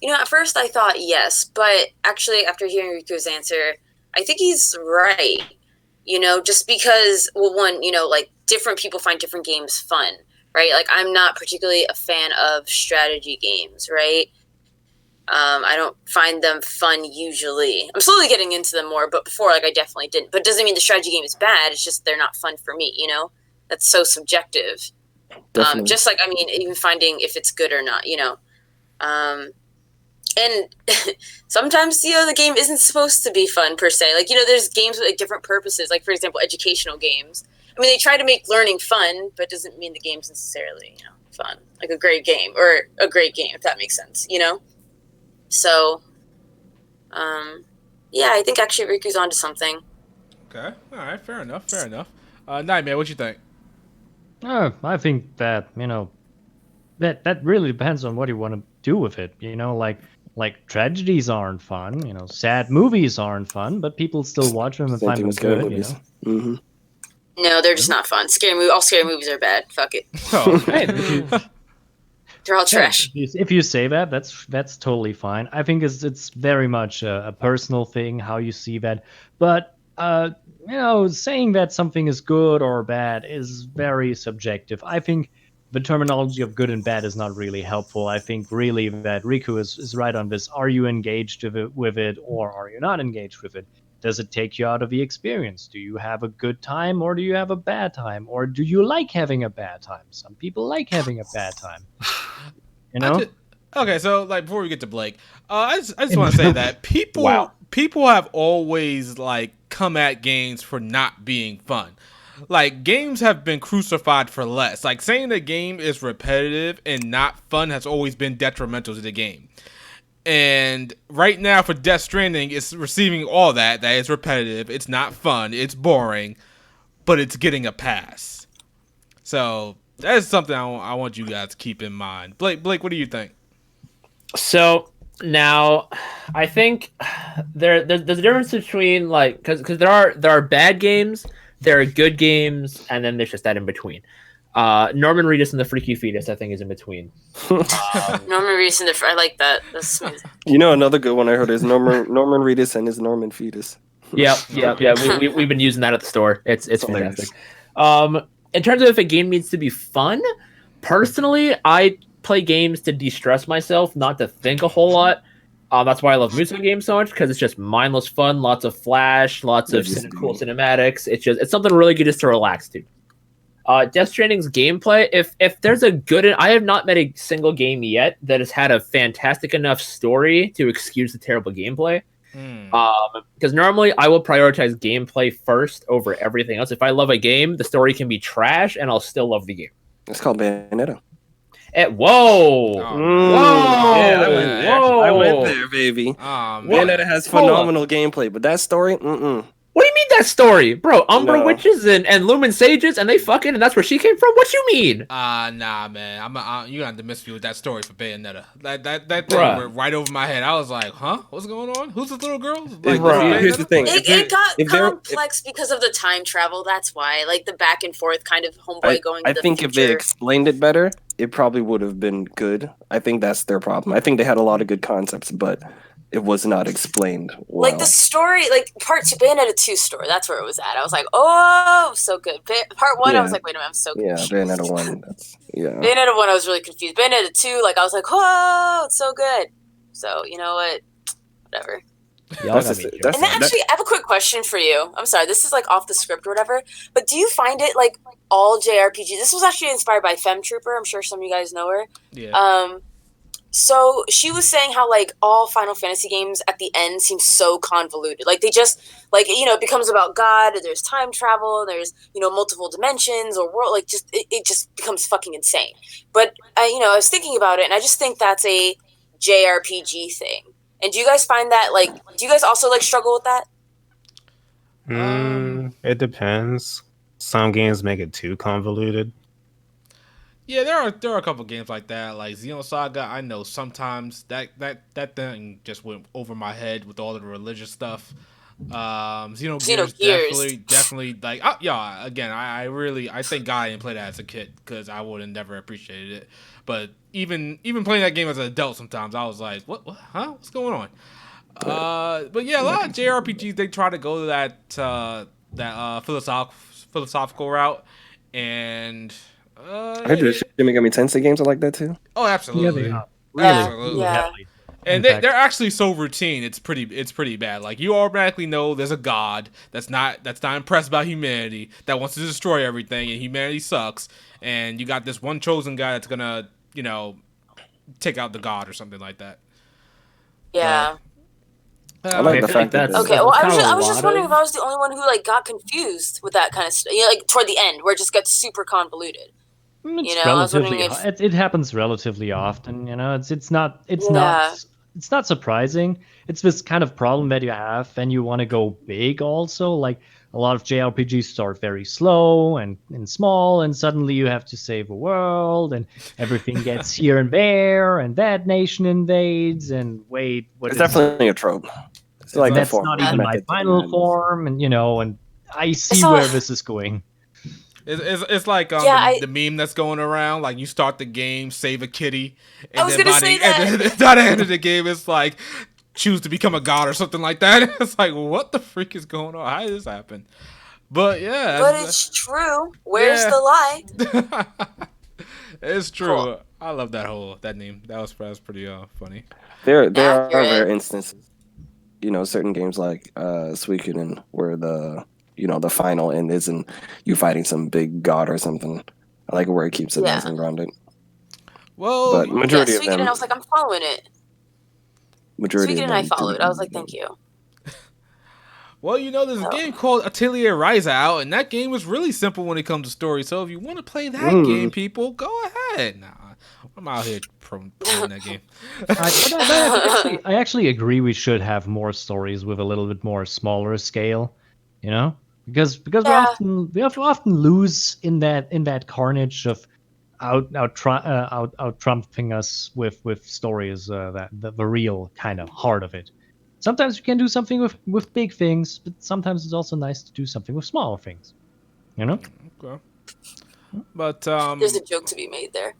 Speaker 1: At first I thought yes, but actually after hearing Riku's answer, I think he's right. Just because, well, one, like different people find different games fun, right? Like I'm not particularly a fan of strategy games, right? I don't find them fun usually. I'm slowly getting into them more, but before, like, I definitely didn't. But it doesn't mean the strategy game is bad. It's just they're not fun for me, That's so subjective.
Speaker 3: Definitely.
Speaker 1: Just like, even finding if it's good or not, And sometimes, the game isn't supposed to be fun per se. Like, there's games with like different purposes. Like, for example, educational games. They try to make learning fun, but doesn't mean the game's necessarily, fun. Like a great game, if that makes sense, So, yeah, I think actually Riku's onto something.
Speaker 6: Okay. All right. Fair enough. Nightmare, what you think?
Speaker 5: I think that that really depends on what you want to do with it. Like tragedies aren't fun. Sad movies aren't fun, but people still watch them and
Speaker 3: Same
Speaker 5: find
Speaker 3: thing
Speaker 5: them
Speaker 3: with scary
Speaker 5: good.
Speaker 3: movies. Mm-hmm.
Speaker 1: No, they're just not fun. All scary movies are bad. Fuck it.
Speaker 6: Oh,
Speaker 5: Hey,
Speaker 1: They're all
Speaker 5: yeah,
Speaker 1: trash.
Speaker 5: if you say that, that's totally fine. I think it's very much a personal thing how you see that, but saying that something is good or bad is very subjective. I think the terminology of good and bad is not really helpful. I think really that Riku is right on this. Are you engaged with it or are you not engaged with it? Does it take you out of the experience? Do you have a good time or do you have a bad time? Or do you like having a bad time? Some people like having a bad time.
Speaker 6: Okay, so like before we get to Blake, I just want to say that people have always like come at games for not being fun. Like games have been crucified for less. Like saying the game is repetitive and not fun has always been detrimental to the game. And right now for Death Stranding, it's receiving all that it's repetitive, it's not fun, it's boring, but it's getting a pass. So that is something I want you guys to keep in mind. Blake, what do you think?
Speaker 2: So now, I think there's a difference between like because there are bad games, there are good games, and then there's just that in between. Norman Reedus and the Freaky Fetus, I think, is in between.
Speaker 1: Norman Reedus and I like that. That's smooth.
Speaker 3: Another good one I heard is Norman Reedus and his Norman fetus.
Speaker 2: Yeah. We've been using that at the store. It's
Speaker 3: hilarious.
Speaker 2: fantastic. In terms of if a game needs to be fun, personally, I play games to de-stress myself, not to think a whole lot. That's why I love music games so much, because it's just mindless fun, lots of flash, lots of cool cinematics. It's something really good just to relax to. Death Stranding's gameplay, if there's a good, I have not met a single game yet that has had a fantastic enough story to excuse the terrible gameplay. Because normally I will prioritize gameplay first over everything else. If I love a game, the story can be trash and I'll still love the game.
Speaker 3: It's called Bayonetta.
Speaker 2: Whoa!
Speaker 3: Yeah, I went there, baby.
Speaker 6: Man.
Speaker 3: Bayonetta has phenomenal gameplay, but that story,
Speaker 2: What do you mean that story? Bro, Umbra Witches and Lumen Sages and they fucking, and that's where she came from? What you mean?
Speaker 6: Nah, man. You're gonna have to miss me with that story for Bayonetta. That thing went right over my head. I was like, huh? What's going on? Who's this little girl? Like,
Speaker 3: here's the thing.
Speaker 1: It got complex because of the time travel. That's why, like the back and forth kind of homeboy going.
Speaker 3: I think if they explained it better, it probably would have been good. I think that's their problem. I think they had a lot of good concepts, but it was not explained well.
Speaker 1: Like the story, like part 2, Bayonetta 2 story, that's where it was at. I was like, oh, so good. Part 1, I was like, wait a minute, I'm so confused.
Speaker 3: Yeah, Bayonetta 1,
Speaker 1: Bayonetta 1, I was really confused. Bayonetta 2, like, I was like, whoa, it's so good. So, you know what? Whatever.
Speaker 2: Yeah,
Speaker 1: and then actually, I have a quick question for you. I'm sorry, this is like off the script or whatever, but do you find it like all JRPG? This was actually inspired by Fem Trooper. I'm sure some of you guys know her.
Speaker 6: Yeah.
Speaker 1: So she was saying how like all Final Fantasy games at the end seem so convoluted. Like they just like it becomes about God. There's time travel. There's multiple dimensions or world. Like just it just becomes fucking insane. But I was thinking about it, and I just think that's a JRPG thing. And do you guys find that do you guys also like struggle with that?
Speaker 4: It depends. Some games make it too convoluted.
Speaker 6: Yeah, there are a couple games like that, like Xenosaga. I know sometimes that thing just went over my head with all of the religious stuff. Xenogears definitely like again, I thank God I didn't play that as a kid because I would have never appreciated it. But even playing that game as an adult, sometimes I was like, what huh? What's going on? But yeah, a lot of JRPGs they try to go to that philosophical route, and
Speaker 3: I heard the Shin Megami Tensei games are like that too.
Speaker 6: Oh, absolutely.
Speaker 5: Yeah,
Speaker 6: Absolutely.
Speaker 1: Yeah.
Speaker 6: And they're actually so routine. It's pretty bad. Like you automatically know there's a god that's not impressed by humanity, that wants to destroy everything, and humanity sucks. And you got this one chosen guy that's gonna take out the god or something like that.
Speaker 1: Yeah.
Speaker 3: I like the fact that
Speaker 1: okay. Well, I was just wondering if I was the only one who got confused with that kind of stuff. Like toward the end, where it just gets super convoluted.
Speaker 5: It happens relatively often. It's not surprising. It's this kind of problem that you have, and you want to go big also. Like a lot of JRPGs start very slow and small, and suddenly you have to save a world, and everything gets here and there, and that nation invades, and wait, what
Speaker 3: It's
Speaker 5: is
Speaker 3: definitely a trope. It's like
Speaker 5: and
Speaker 3: the
Speaker 5: that's not
Speaker 3: format
Speaker 5: even my
Speaker 3: method to the
Speaker 5: final
Speaker 3: madness.
Speaker 5: form, and and I see
Speaker 1: saw-
Speaker 5: where this is going.
Speaker 6: It's like the meme that's going around. Like you start the game, save a kitty, and
Speaker 1: I was
Speaker 6: then
Speaker 1: gonna
Speaker 6: by
Speaker 1: say
Speaker 6: the, and
Speaker 1: that.
Speaker 6: then by the end of the game, it's like choose to become a god or something like that. It's like what the freak is going on? How did this happen? But yeah,
Speaker 1: But it's true. Where's
Speaker 6: Yeah.
Speaker 1: the lie?
Speaker 6: it's true.
Speaker 1: Cool.
Speaker 6: I love that name. That was pretty funny.
Speaker 3: There are
Speaker 1: Accurate.
Speaker 3: rare instances, certain games like Suikoden where the final end isn't you fighting some big god or something. I like it where it keeps it
Speaker 1: Yeah.
Speaker 3: nice and grounded.
Speaker 6: Well,
Speaker 3: But majority of
Speaker 1: Suikoden,
Speaker 3: them,
Speaker 1: I was like, I'm following it.
Speaker 3: majority of
Speaker 1: Suikoden,
Speaker 3: them
Speaker 1: I followed. I was like, thank you.
Speaker 6: Well, there's a game called Atelier Ryza out, and that game was really simple when it comes to story. So if you want to play that game, people, go ahead. Nah, I'm out here promoting that game.
Speaker 5: I actually agree we should have more stories with a little bit more smaller scale, because
Speaker 1: Yeah.
Speaker 5: we often lose in that carnage of out trumping us with stories that the real kind of heart of it. Sometimes we can do something with big things, but sometimes it's also nice to do something with smaller things.
Speaker 6: Okay. But
Speaker 1: There's a joke to be made there.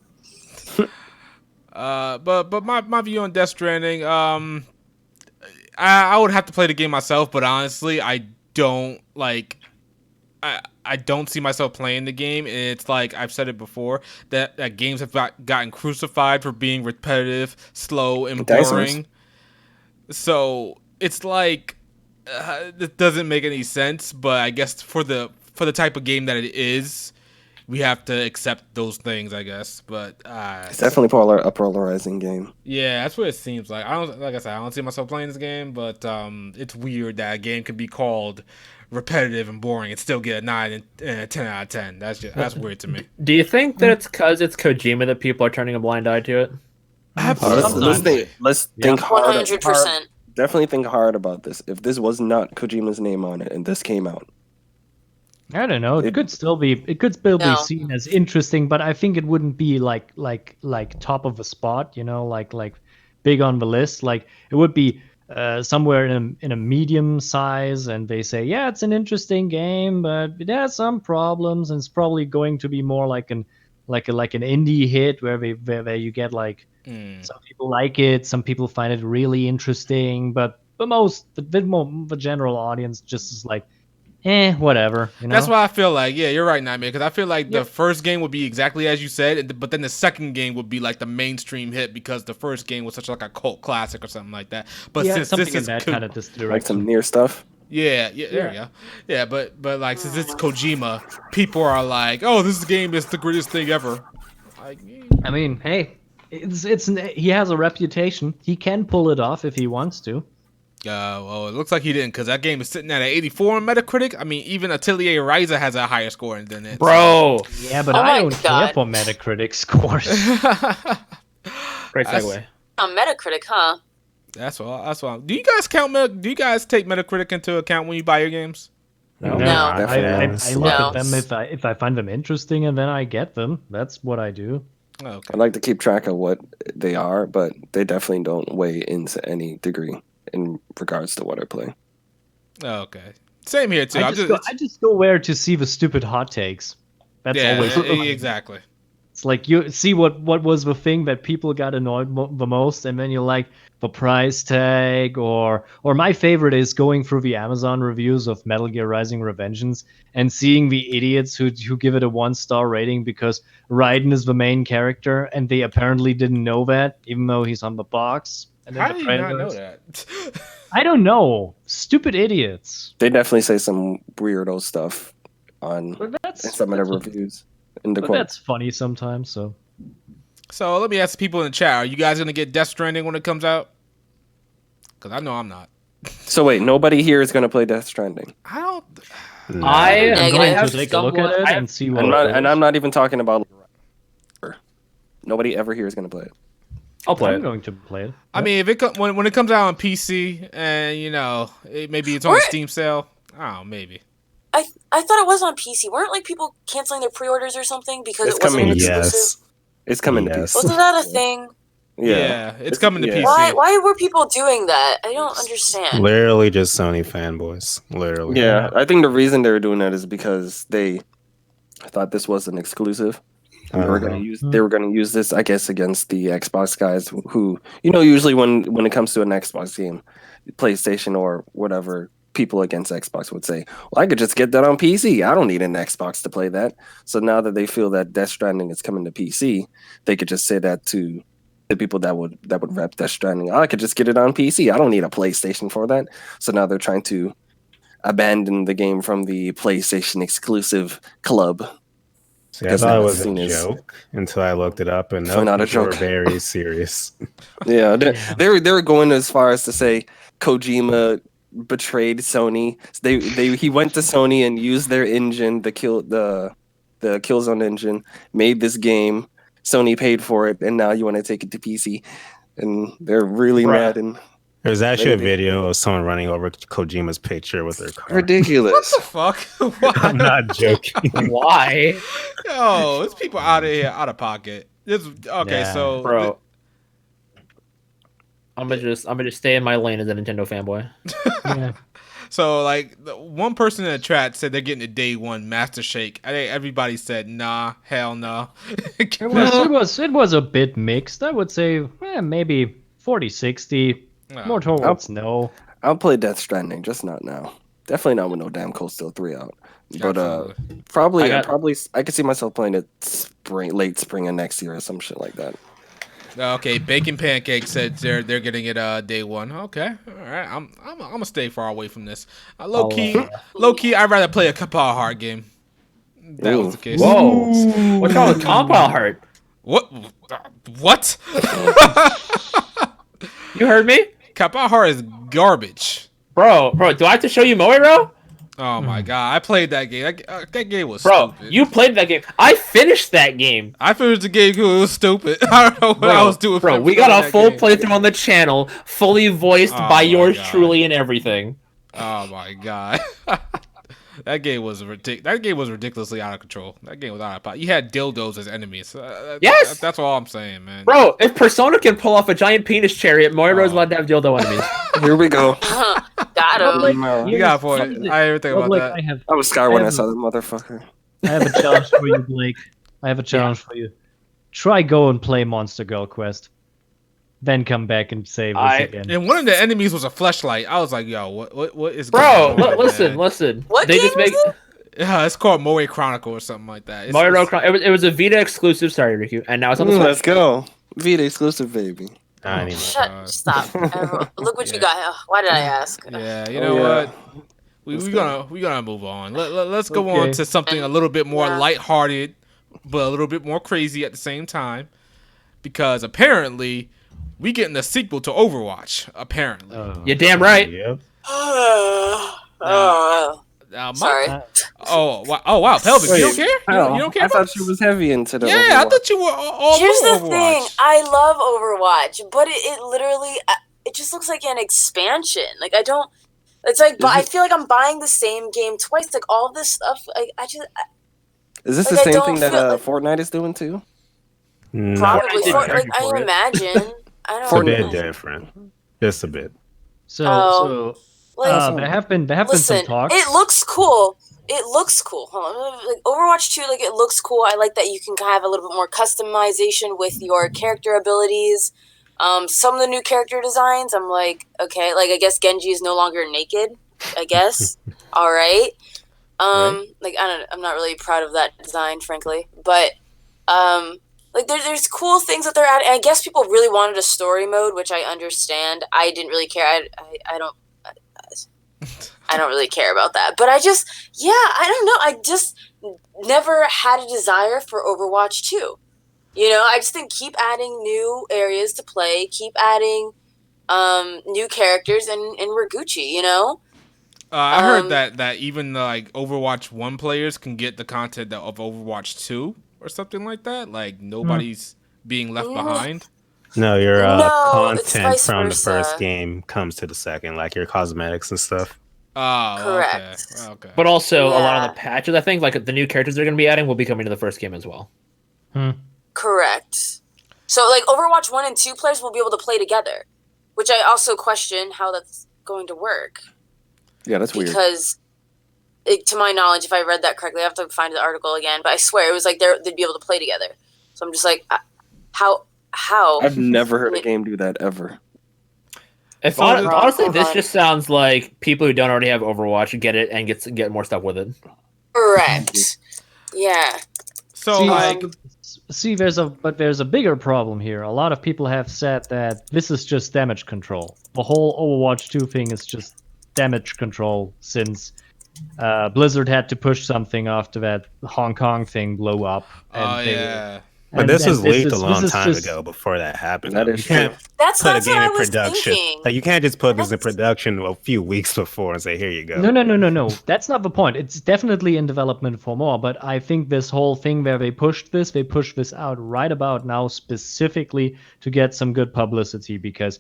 Speaker 6: but my view on Death Stranding, I would have to play the game myself, but honestly, I don't I don't see myself playing the game. And it's like I've said it before that games have gotten crucified for being repetitive, slow, and boring. So it's like it doesn't make any sense. But I guess for the type of game that it is, we have to accept those things, I guess. But
Speaker 3: it's definitely a polarizing game.
Speaker 6: Yeah, that's what it seems like. I don't see myself playing this game, but it's weird that a game can be called repetitive and boring and still get a 9 and a 10 out of 10. That's weird to me.
Speaker 2: Do you think that it's because it's Kojima that people are turning a blind eye to it?
Speaker 3: Let's think hard.
Speaker 1: 100%.
Speaker 3: Definitely think hard about this. If this was not Kojima's name on it and this came out,
Speaker 5: I don't know. It could still be seen as interesting, but I think it wouldn't be like top of the spot, like big on the list. Like it would be somewhere in a medium size, and they say, yeah, it's an interesting game, but it has some problems, and it's probably going to be more like an indie hit where you get some people like it, some people find it really interesting, but the general audience just is like, whatever.
Speaker 6: That's why I feel like, yeah, you're right, Nightmare, because I feel like the first game would be exactly as you said, but then the second game would be like the mainstream hit because the first game was such like a cult classic or something like that. But since
Speaker 5: something
Speaker 6: this
Speaker 5: in
Speaker 6: is
Speaker 5: that kind of this direction,
Speaker 3: like some near stuff.
Speaker 6: Yeah, there we go. Yeah, but like since it's Kojima, people are like, oh, this game is the greatest thing ever.
Speaker 5: I mean, hey, it's he has a reputation. He can pull it off if he wants to.
Speaker 6: Well, it looks like he didn't, because that game is sitting at an 84 on Metacritic. I mean, even Atelier Ryza has a higher score than it.
Speaker 2: Bro!
Speaker 5: Yeah, but I don't care for Metacritic scores.
Speaker 2: Great segue.
Speaker 1: On Metacritic, huh?
Speaker 6: That's all. Do you guys take Metacritic into account when you buy your games?
Speaker 5: No. I look at them if I find them interesting, and then I get them. That's what I do.
Speaker 6: Okay.
Speaker 3: I like to keep track of what they are, but they definitely don't weigh into any degree in regards to what I play.
Speaker 6: Okay. Same here too.
Speaker 5: I just go where to see the stupid hot takes. That's always
Speaker 6: exactly.
Speaker 5: It's like you see what was the thing that people got annoyed the most, and then you like the price tag, or my favorite is going through the Amazon reviews of Metal Gear Rising: Revengeance and seeing the idiots who give it a 1-star rating because Raiden is the main character, and they apparently didn't know that, even though he's on the box. And
Speaker 6: how do you not know that?
Speaker 5: I don't know. Stupid idiots.
Speaker 3: They definitely say some weirdo stuff in some of their reviews.
Speaker 5: That's funny sometimes.
Speaker 6: So let me ask people in the chat: are you guys gonna get Death Stranding when it comes out? Because I know I'm not.
Speaker 3: So wait, nobody here is gonna play Death Stranding.
Speaker 6: I don't.
Speaker 5: No. I am going to take a look at it and see what.
Speaker 3: I'm not even talking about. Nobody ever here is gonna play it.
Speaker 2: I'll play it.
Speaker 5: I'm going to play it.
Speaker 6: I mean, if when it comes out on PC, and maybe it's on a Steam sale. Oh, maybe.
Speaker 1: I thought it was on PC. Weren't like people canceling their pre-orders or something because
Speaker 3: It's
Speaker 1: it wasn't
Speaker 3: coming
Speaker 1: an
Speaker 3: to
Speaker 1: exclusive?
Speaker 4: Yes.
Speaker 3: It's coming to
Speaker 4: Yes.
Speaker 3: PC.
Speaker 1: Wasn't that a thing?
Speaker 6: Yeah, it's coming to PC.
Speaker 1: Why were people doing that? I don't understand.
Speaker 4: Literally just Sony fanboys. Literally.
Speaker 3: Yeah, I think the reason they were doing that is because they thought this was an exclusive. And they were gonna use this, I guess, against the Xbox guys who usually when it comes to an Xbox game, PlayStation or whatever, people against Xbox would say, well, I could just get that on PC. I don't need an Xbox to play that. So now that they feel that Death Stranding is coming to PC, they could just say that to the people that would rep Death Stranding. I could just get it on PC. I don't need a PlayStation for that. So now they're trying to abandon the game from the PlayStation exclusive club.
Speaker 4: See, I thought it was a joke until I looked it up, and
Speaker 3: no, not a joke.
Speaker 4: Were very serious.
Speaker 3: Yeah, they were going as far as to say Kojima betrayed Sony. He went to Sony and used their engine, the Killzone engine, made this game. Sony paid for it, and now you want to take it to PC, and they're really mad. And
Speaker 4: there's actually a video of someone running over Kojima's picture with their car.
Speaker 3: Ridiculous.
Speaker 6: What the fuck?
Speaker 4: I'm not joking.
Speaker 2: Why?
Speaker 6: Yo, there's people out of here, out of pocket. So
Speaker 2: bro, I'm gonna just stay in my lane as a Nintendo fanboy.
Speaker 5: Yeah.
Speaker 6: So like one person in the chat said they're getting a day one Master Shake. I think everybody said nah, hell no.
Speaker 5: It was a bit mixed. I would say maybe 40-60. More towards no.
Speaker 3: I'll play Death Stranding, just not now. Definitely not with no damn Cold Steel 3 out. But probably I could see myself playing it late spring of next year or some shit like that.
Speaker 6: Okay, Bacon Pancake said they're getting it day one. Okay, all right. I'm gonna stay far away from this. Low key, I'd rather play a Compile Heart game. That was the case.
Speaker 2: Whoa! What's wrong with Compile Heart?
Speaker 6: What?
Speaker 2: You heard me?
Speaker 6: Compile Heart is garbage.
Speaker 2: Bro, do I have to show you Moiro?
Speaker 6: Oh my god, I played that game. That game was
Speaker 2: stupid.
Speaker 6: Bro,
Speaker 2: you played that game. I finished that game.
Speaker 6: I finished the game because it was stupid. I don't know what I was doing.
Speaker 2: Bro, we got a full playthrough on the channel, fully voiced by yours truly and everything.
Speaker 6: Oh my god. That game was ridiculously out of control. That game was out of power. You had dildos as enemies.
Speaker 2: Yes,
Speaker 6: that's all I'm saying, man.
Speaker 2: Bro, if Persona can pull off a giant penis chariot, Moiro's allowed to have dildo enemies.
Speaker 3: Here we go.
Speaker 1: Got him.
Speaker 6: You got a point. I didn't think about that.
Speaker 3: I was scarred when I saw that motherfucker.
Speaker 5: I have a challenge for you, Blake. I have a challenge for you. Try go and play Monster Girl Quest. Then come back and save this again.
Speaker 6: And one of the enemies was a fleshlight. I was like, yo, what is
Speaker 2: going
Speaker 6: on?
Speaker 2: Listen.
Speaker 1: What
Speaker 2: they
Speaker 1: game
Speaker 2: just make
Speaker 1: is it?
Speaker 6: Yeah, it's called Moe Chronicle or something like that.
Speaker 2: It was a Vita exclusive, sorry, Riku, and now it's on the Switch.
Speaker 3: Let's go. Vita exclusive, baby.
Speaker 1: Stop. Look what you got. Why did I ask?
Speaker 6: Yeah, you know what? We gonna move on. Let's go on to something a little bit more lighthearted, but a little bit more crazy at the same time, because apparently we getting a sequel to Overwatch. Apparently,
Speaker 2: you're damn right.
Speaker 4: Yep.
Speaker 1: Sorry.
Speaker 6: Oh wow, Pelvic, you don't care? You don't care?
Speaker 3: I thought you was heavy into the.
Speaker 6: Yeah,
Speaker 3: Overwatch.
Speaker 6: I thought you were all.
Speaker 1: Here's the
Speaker 6: Overwatch.
Speaker 1: thing: I love Overwatch, but it literally it just looks like an expansion. Like I don't. It's like, but I feel like I'm buying the same game twice. Like all this stuff.
Speaker 3: Is this the same thing that Fortnite is doing too?
Speaker 4: No.
Speaker 1: Probably. I imagine. I don't.
Speaker 4: It's a bit different. Just a bit.
Speaker 5: So there have been some talks.
Speaker 1: It looks cool. Hold on. Like Overwatch 2, like it looks cool. I like that you can have a little bit more customization with your character abilities. Some of the new character designs, I'm like, okay, like I guess Genji is no longer naked. I guess. All right. Like I'm not really proud of that design, frankly, but like there's cool things that they're adding. I guess people really wanted a story mode, which I understand. I didn't really care. I don't really care about that. But I don't know. I just never had a desire for Overwatch 2. You know, I just think keep adding new areas to play, keep adding new characters, and we're Gucci, you know?
Speaker 6: I heard that even like Overwatch 1 players can get the content of Overwatch 2 or something like that. Like nobody's being left behind.
Speaker 4: No, your content from the first game comes to the second, like your cosmetics and stuff.
Speaker 6: Oh,
Speaker 1: Correct.
Speaker 6: okay.
Speaker 2: But also, a lot of
Speaker 1: Yeah.
Speaker 2: the patches, I think, like the new characters they're going to be adding will be coming to the first game as well.
Speaker 1: Correct. So, like, Overwatch 1 and 2 players will be able to play together, which I also question how that's going to work.
Speaker 3: Yeah, that's weird.
Speaker 1: Because, to my knowledge, if I read that correctly, I have to find the article again, but I swear it was like they'd be able to play together. So I'm just like, how?
Speaker 3: I've never heard a game do that ever.
Speaker 2: If
Speaker 1: So the-
Speaker 2: honestly,
Speaker 1: hold
Speaker 2: this
Speaker 1: on.
Speaker 2: just sounds like people who don't already have Overwatch get it and get more stuff with it.
Speaker 1: Correct. Yeah.
Speaker 6: So
Speaker 5: See,
Speaker 6: like,
Speaker 5: there's a bigger problem here. A lot of people have said that this is just damage control. The whole Overwatch 2 thing is just damage control since Blizzard had to push something after that Hong Kong thing blew up.
Speaker 4: But this was leaked a
Speaker 5: this
Speaker 4: long
Speaker 5: is
Speaker 4: time
Speaker 5: just-
Speaker 4: ago before that happened.
Speaker 3: That
Speaker 4: though.
Speaker 3: is
Speaker 4: You can't
Speaker 1: That's
Speaker 4: put a
Speaker 1: what
Speaker 4: game
Speaker 1: I
Speaker 4: in
Speaker 1: was
Speaker 4: production.
Speaker 1: thinking.
Speaker 4: Like you can't just put this in
Speaker 1: That's-
Speaker 4: production a few weeks before and say, "Here you go."
Speaker 5: No. That's not the point. It's definitely in development for more, but I think this whole thing where they pushed this out right about now specifically to get some good publicity because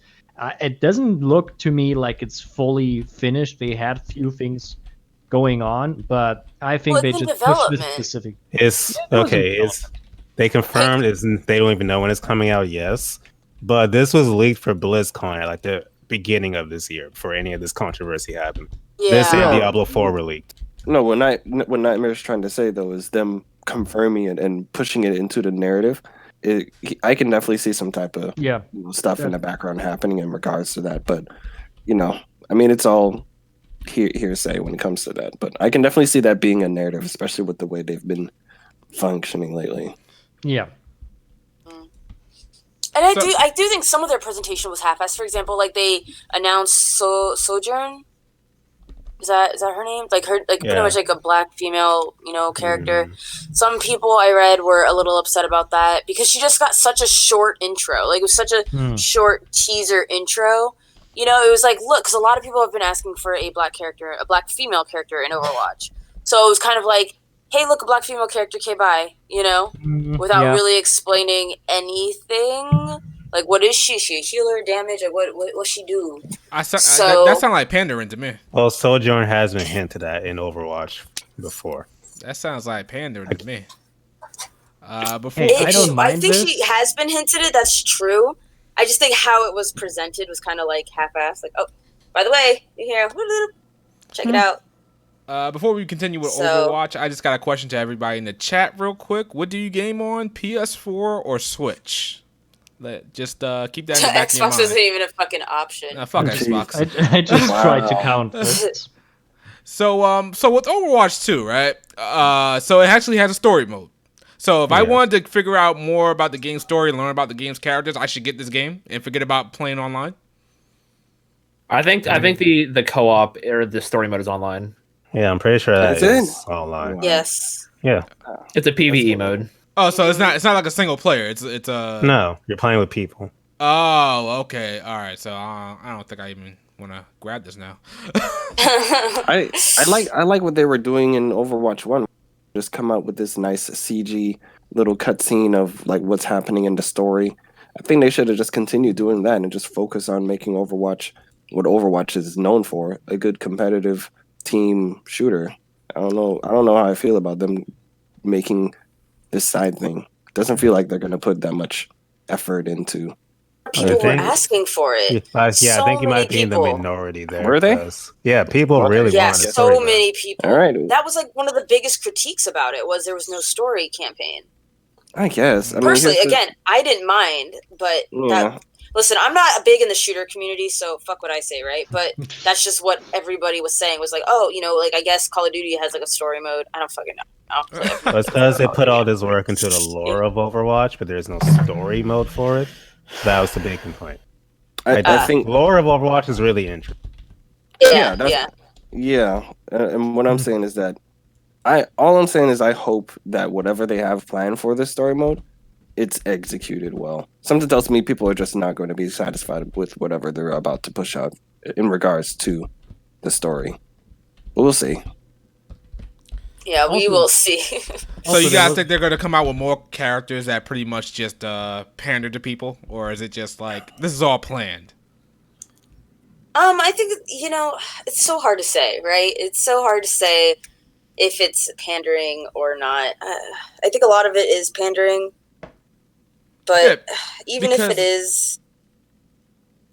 Speaker 5: it doesn't look to me like it's fully finished. They had few things going on, but I think
Speaker 1: Well,
Speaker 5: they
Speaker 1: it's in
Speaker 5: just pushed this
Speaker 1: development.
Speaker 5: specific.
Speaker 4: It's
Speaker 5: Yeah, it was
Speaker 4: okay.
Speaker 5: in
Speaker 4: It's they confirmed. It's they don't even know when it's coming out. Yes, but this was leaked for BlizzCon at like the beginning of this year before any of this controversy happened. This and
Speaker 1: Yeah.
Speaker 4: Diablo 4 were leaked.
Speaker 3: No, what Nightmare's trying to say though is them confirming it and pushing it into the narrative. I can definitely see some type of stuff in the background happening in regards to that, but I mean, it's all hearsay when it comes to that. But I can definitely see that being a narrative, especially with the way they've been functioning lately.
Speaker 5: Yeah.
Speaker 1: And I do think some of their presentation was half-assed. For example, like they announced Sojourn. Is that her name? Like pretty much like a black female, character. Some people I read were a little upset about that because she just got such a short intro. Like it was such a short teaser intro. It was like, look, because a lot of people have been asking for a black female character in Overwatch. So it was kind of like, hey, look, a black female character, okay, bye, without really explaining anything. Like, what is she? Is she a healer, damage? Like, what she do?
Speaker 6: that sounds like pandering to me.
Speaker 4: Well, Sojourn has been hinted at in Overwatch before.
Speaker 6: That sounds like pandering to me. Before
Speaker 5: Hey, I don't mind
Speaker 1: I think
Speaker 5: this.
Speaker 1: she has been hinted at. That's true. I just think how it was presented was kind of like half-assed. Like, oh, by the way, you here? Check it out.
Speaker 6: Before we continue with Overwatch, I just got a question to everybody in the chat real quick. What do you game on, PS4 or Switch? Just keep that in the back of your
Speaker 1: Xbox
Speaker 6: mind.
Speaker 1: isn't even a fucking option.
Speaker 6: Fuck Xbox.
Speaker 5: I just tried to count this.
Speaker 6: So with Overwatch 2, right? So it actually has a story mode. So if I wanted to figure out more about the game's story, learn about the game's characters, I should get this game and forget about playing online.
Speaker 2: I think the co-op or the story mode is online.
Speaker 4: Yeah, I'm pretty sure that
Speaker 3: That's
Speaker 4: is online.
Speaker 1: Yes.
Speaker 4: Yeah.
Speaker 2: It's a PvE mode.
Speaker 6: Oh, so it's not like a single player. It's a
Speaker 4: No, you're playing with people.
Speaker 6: Oh, okay, all right. So I don't think I even want to grab this now.
Speaker 3: I like what they were doing in Overwatch 1. Just come out with this nice CG little cutscene of like what's happening in the story. I think they should have just continued doing that and just focus on making Overwatch what Overwatch is known for, a good competitive team shooter. I don't know how I feel about them making this side thing. Doesn't feel like they're going to put that much effort into.
Speaker 1: People were asking for it.
Speaker 4: I
Speaker 1: So
Speaker 4: think you might
Speaker 1: many
Speaker 4: be in the
Speaker 1: people.
Speaker 4: minority there.
Speaker 3: Were they?
Speaker 4: Yeah, people really wanted
Speaker 1: Yes,
Speaker 4: a
Speaker 1: so
Speaker 4: story
Speaker 1: many people.
Speaker 3: All right.
Speaker 1: That was like one of the biggest critiques about it was there was no story campaign.
Speaker 3: I guess. I mean,
Speaker 1: Personally,
Speaker 3: here's the-
Speaker 1: again, I didn't mind, but
Speaker 3: Yeah.
Speaker 1: listen, I'm not a big in the shooter community, so fuck what I say, right? But that's just what everybody was saying was like, oh, like I guess Call of Duty has like a story mode. I don't fucking know.
Speaker 4: Well, it's because they put all this work into the lore of Overwatch, but there's no story mode for it. That was the big complaint.
Speaker 3: I think
Speaker 4: lore of Overwatch is really interesting.
Speaker 1: Yeah.
Speaker 3: And what I'm saying is that all I'm saying is I hope that whatever they have planned for this story mode, it's executed well. Something tells me people are just not going to be satisfied with whatever they're about to push out in regards to the story. But we'll see.
Speaker 1: Yeah, we will see.
Speaker 6: So you guys think they're going to come out with more characters that pretty much just pander to people? Or is it just like, this is all planned?
Speaker 1: I think it's so hard to say, right? It's so hard to say if it's pandering or not. I think a lot of it is pandering, but even if it is,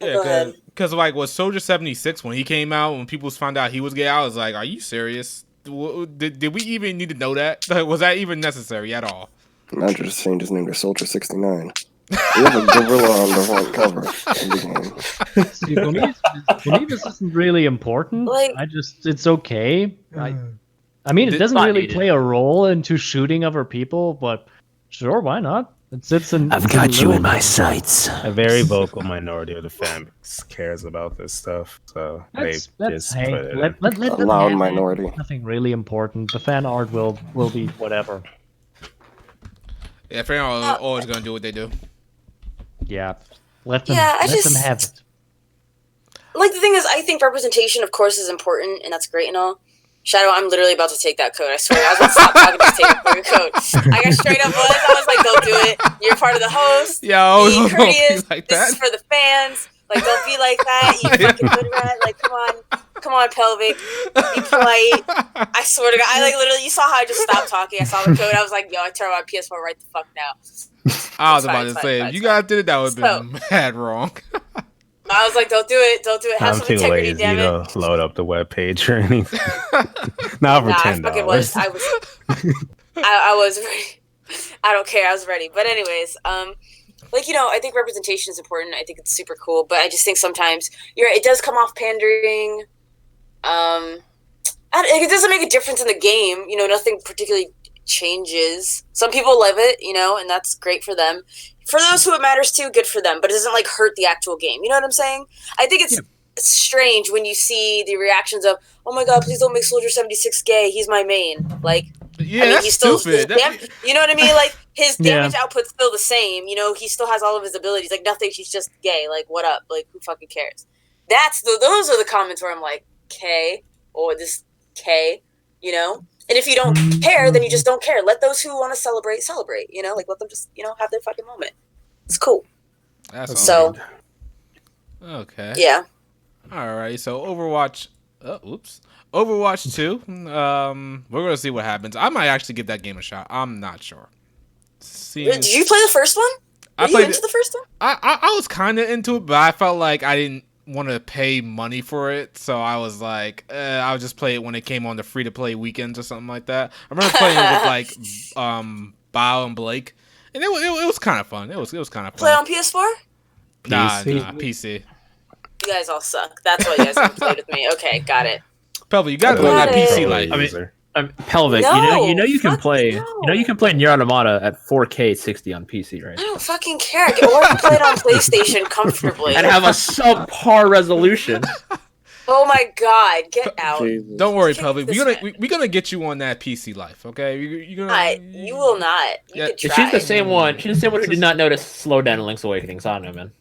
Speaker 1: go ahead.
Speaker 6: Because like with Soldier 76 when he came out, when people found out he was gay, I was like, "Are you serious? Did we even need to know that? Was that even necessary at all?"
Speaker 3: Manager just changed his name to Soldier 69. We have a gorilla on the front cover of the game.
Speaker 5: See, for me, this isn't really important.
Speaker 1: Like,
Speaker 5: it's okay. I mean, it doesn't really play a role into shooting other people, but sure, why not?
Speaker 2: I've got you in my sights.
Speaker 4: A very vocal minority of the fan base cares about this stuff, so they just put it in.
Speaker 5: Let
Speaker 3: A
Speaker 5: them
Speaker 3: loud
Speaker 5: have
Speaker 3: minority.
Speaker 5: it. Nothing really important. The fan art will be whatever.
Speaker 6: Yeah, fan art always gonna do what they do.
Speaker 5: Yeah, let them have it.
Speaker 1: Like, the thing is, I think representation, of course, is important, and that's great and all. Shadow, I'm literally about to take that code. I swear, I was about to stop talking to take your code. I got straight up was. I was like, don't do it. You're part of the host.
Speaker 6: Yo,
Speaker 1: be courteous.
Speaker 6: Like
Speaker 1: this is for the fans. Like, don't be like that. You fucking hood rat. Like, come on, Pelvic. Be polite. I swear to God, I like literally. You saw how I just stopped talking. I saw the code. I was like, yo, I turned my PS4 right the fuck now.
Speaker 6: I was about to say, if you guys did it, that would have been mad wrong.
Speaker 1: I was like, don't do it. Don't do it. Have
Speaker 4: I'm
Speaker 1: some
Speaker 4: too
Speaker 1: integrity,
Speaker 4: lazy
Speaker 1: damn it.
Speaker 4: to load up the webpage or anything. Not for $10.
Speaker 1: I was ready. I don't care. I was ready. But anyways, I think representation is important. I think it's super cool. But I just think sometimes it does come off pandering. It doesn't make a difference in the game. Nothing particularly changes. Some people love it, and that's great for them. For those who it matters to, good for them. But it doesn't hurt the actual game. You know what I'm saying? I think it's strange when you see the reactions of, "Oh my God, please don't make Soldier 76 gay. He's my main."
Speaker 6: That's
Speaker 1: he's still
Speaker 6: stupid.
Speaker 1: You know what I mean? Like, his damage output's still the same. He still has all of his abilities. Like, nothing. He's just gay. Like, what up? Like, who fucking cares? Those are the comments where I'm like, K, or this K. And if you don't care, then you just don't care. Let those who want to celebrate. Let them just, have their fucking moment. It's cool.
Speaker 6: That's
Speaker 1: so.
Speaker 6: Okay.
Speaker 1: Yeah.
Speaker 6: All right. So Overwatch. Overwatch 2. We're gonna see what happens. I might actually give that game a shot. I'm not sure.
Speaker 1: Did you play the first one? Were you into the first one?
Speaker 6: I was kind of into it, but I felt like I didn't want to pay money for it, so I was like, I'll just play it when it came on the free-to-play weekends or something like that. I remember playing it with Bao and Blake, and it was kind of fun. It was kind of fun.
Speaker 1: Play on PS4?
Speaker 6: Nah, PC.
Speaker 1: You guys all suck. That's why you guys haven't played with me. Okay, got it.
Speaker 6: Pelvic, you gotta go on that PC life.
Speaker 2: Pelvic, you can play. You can play Nier Automata at 4K 60 on PC, right?
Speaker 1: I don't fucking care. Or I can play it on PlayStation comfortably
Speaker 2: and have a subpar resolution.
Speaker 1: Oh my God, get out!
Speaker 3: Jesus.
Speaker 6: Don't worry, Pelvic. We're gonna get you on that PC life, okay?
Speaker 1: You will not. You could try.
Speaker 2: She's the same one. She's the same one who did not notice slowdown in Link's Awakening. So I don't know, man.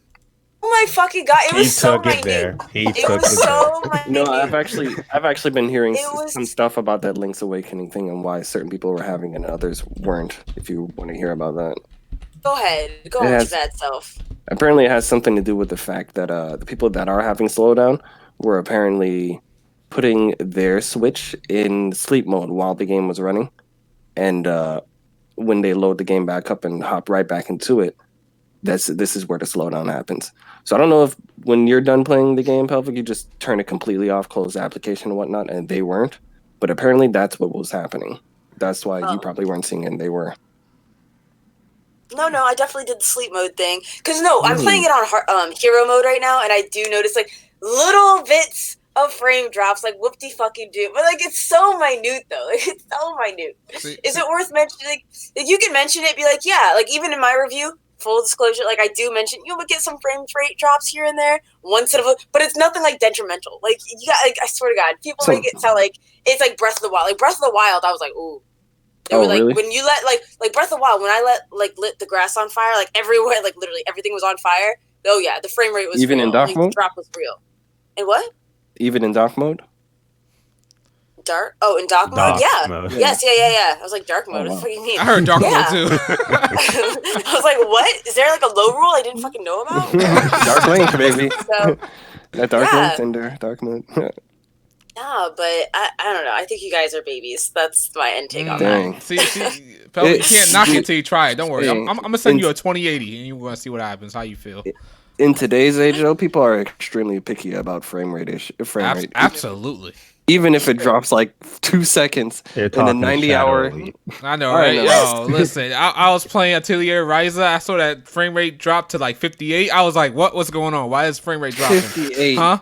Speaker 1: Oh my fucking God! It was so minute.
Speaker 3: It
Speaker 1: was so minute.
Speaker 3: No, I've actually been hearing some stuff about that Link's Awakening thing and why certain people were having it and others weren't. If you want to hear about that,
Speaker 1: go ahead. Go on with that self.
Speaker 3: Apparently, it has something to do with the fact that the people that are having slowdown were apparently putting their Switch in sleep mode while the game was running, and when they load the game back up and hop right back into it, this is where the slowdown happens. So I don't know if when you're done playing the game, Pelvic, you just turn it completely off, close the application and whatnot, and they weren't. But apparently that's what was happening. That's why you probably weren't seeing it, and they were.
Speaker 1: No, I definitely did the sleep mode thing. Because, I'm playing it on hero mode right now, and I do notice, little bits of frame drops, whoop-de-fucking-do. But, it's so minute, though. It's so minute. Is it worth mentioning? You can mention it, be like, yeah. Even in my review, full disclosure, I do mention, you'll get some frame rate drops here and there, but it's nothing, detrimental. You got, I swear to God, people make it sound like it's like Breath of the Wild. Breath of the Wild, I was like, ooh. They were
Speaker 3: really?
Speaker 1: When you let, Breath of the Wild, when I lit the grass on fire, everywhere, literally everything was on fire. Oh, yeah, the frame rate was
Speaker 3: even
Speaker 1: real.
Speaker 3: In dark mode?
Speaker 1: The drop was real. And what?
Speaker 3: Even in dark mode?
Speaker 1: Dark? Oh, in dark mode? Yeah. Mode. Yes, yeah. I was like, dark mode.
Speaker 3: Oh, wow.
Speaker 1: What the fuck you mean?
Speaker 6: I heard dark mode too.
Speaker 1: I was like, what? Is there a low rule I didn't fucking know about?
Speaker 3: Dark link, baby.
Speaker 1: So,
Speaker 3: That Dark
Speaker 1: Yeah.
Speaker 3: Knight, Cinder, Dark Knight.
Speaker 1: Yeah, but I don't know. I think you guys are babies. That's my end take on that.
Speaker 3: Dang.
Speaker 6: See, Pelvic, you can't knock it
Speaker 3: Dude,
Speaker 6: until you try it. Don't worry. I'm
Speaker 3: hey,
Speaker 6: gonna send
Speaker 3: in-
Speaker 6: you a 2080, and you're gonna see what happens. How you feel?
Speaker 3: In today's age, though, people are extremely picky about frame rate.
Speaker 6: Absolutely.
Speaker 3: Even if it drops like 2 seconds
Speaker 4: They're
Speaker 3: in a
Speaker 4: talking
Speaker 3: 90-hour.
Speaker 4: Elite.
Speaker 6: I know,
Speaker 3: I
Speaker 6: right?
Speaker 3: know.
Speaker 6: Yo, listen, I was playing Atelier Ryza. I saw that frame rate drop to like 58. I was like, what's going on? Why is frame rate dropping?
Speaker 3: 58.
Speaker 6: Huh?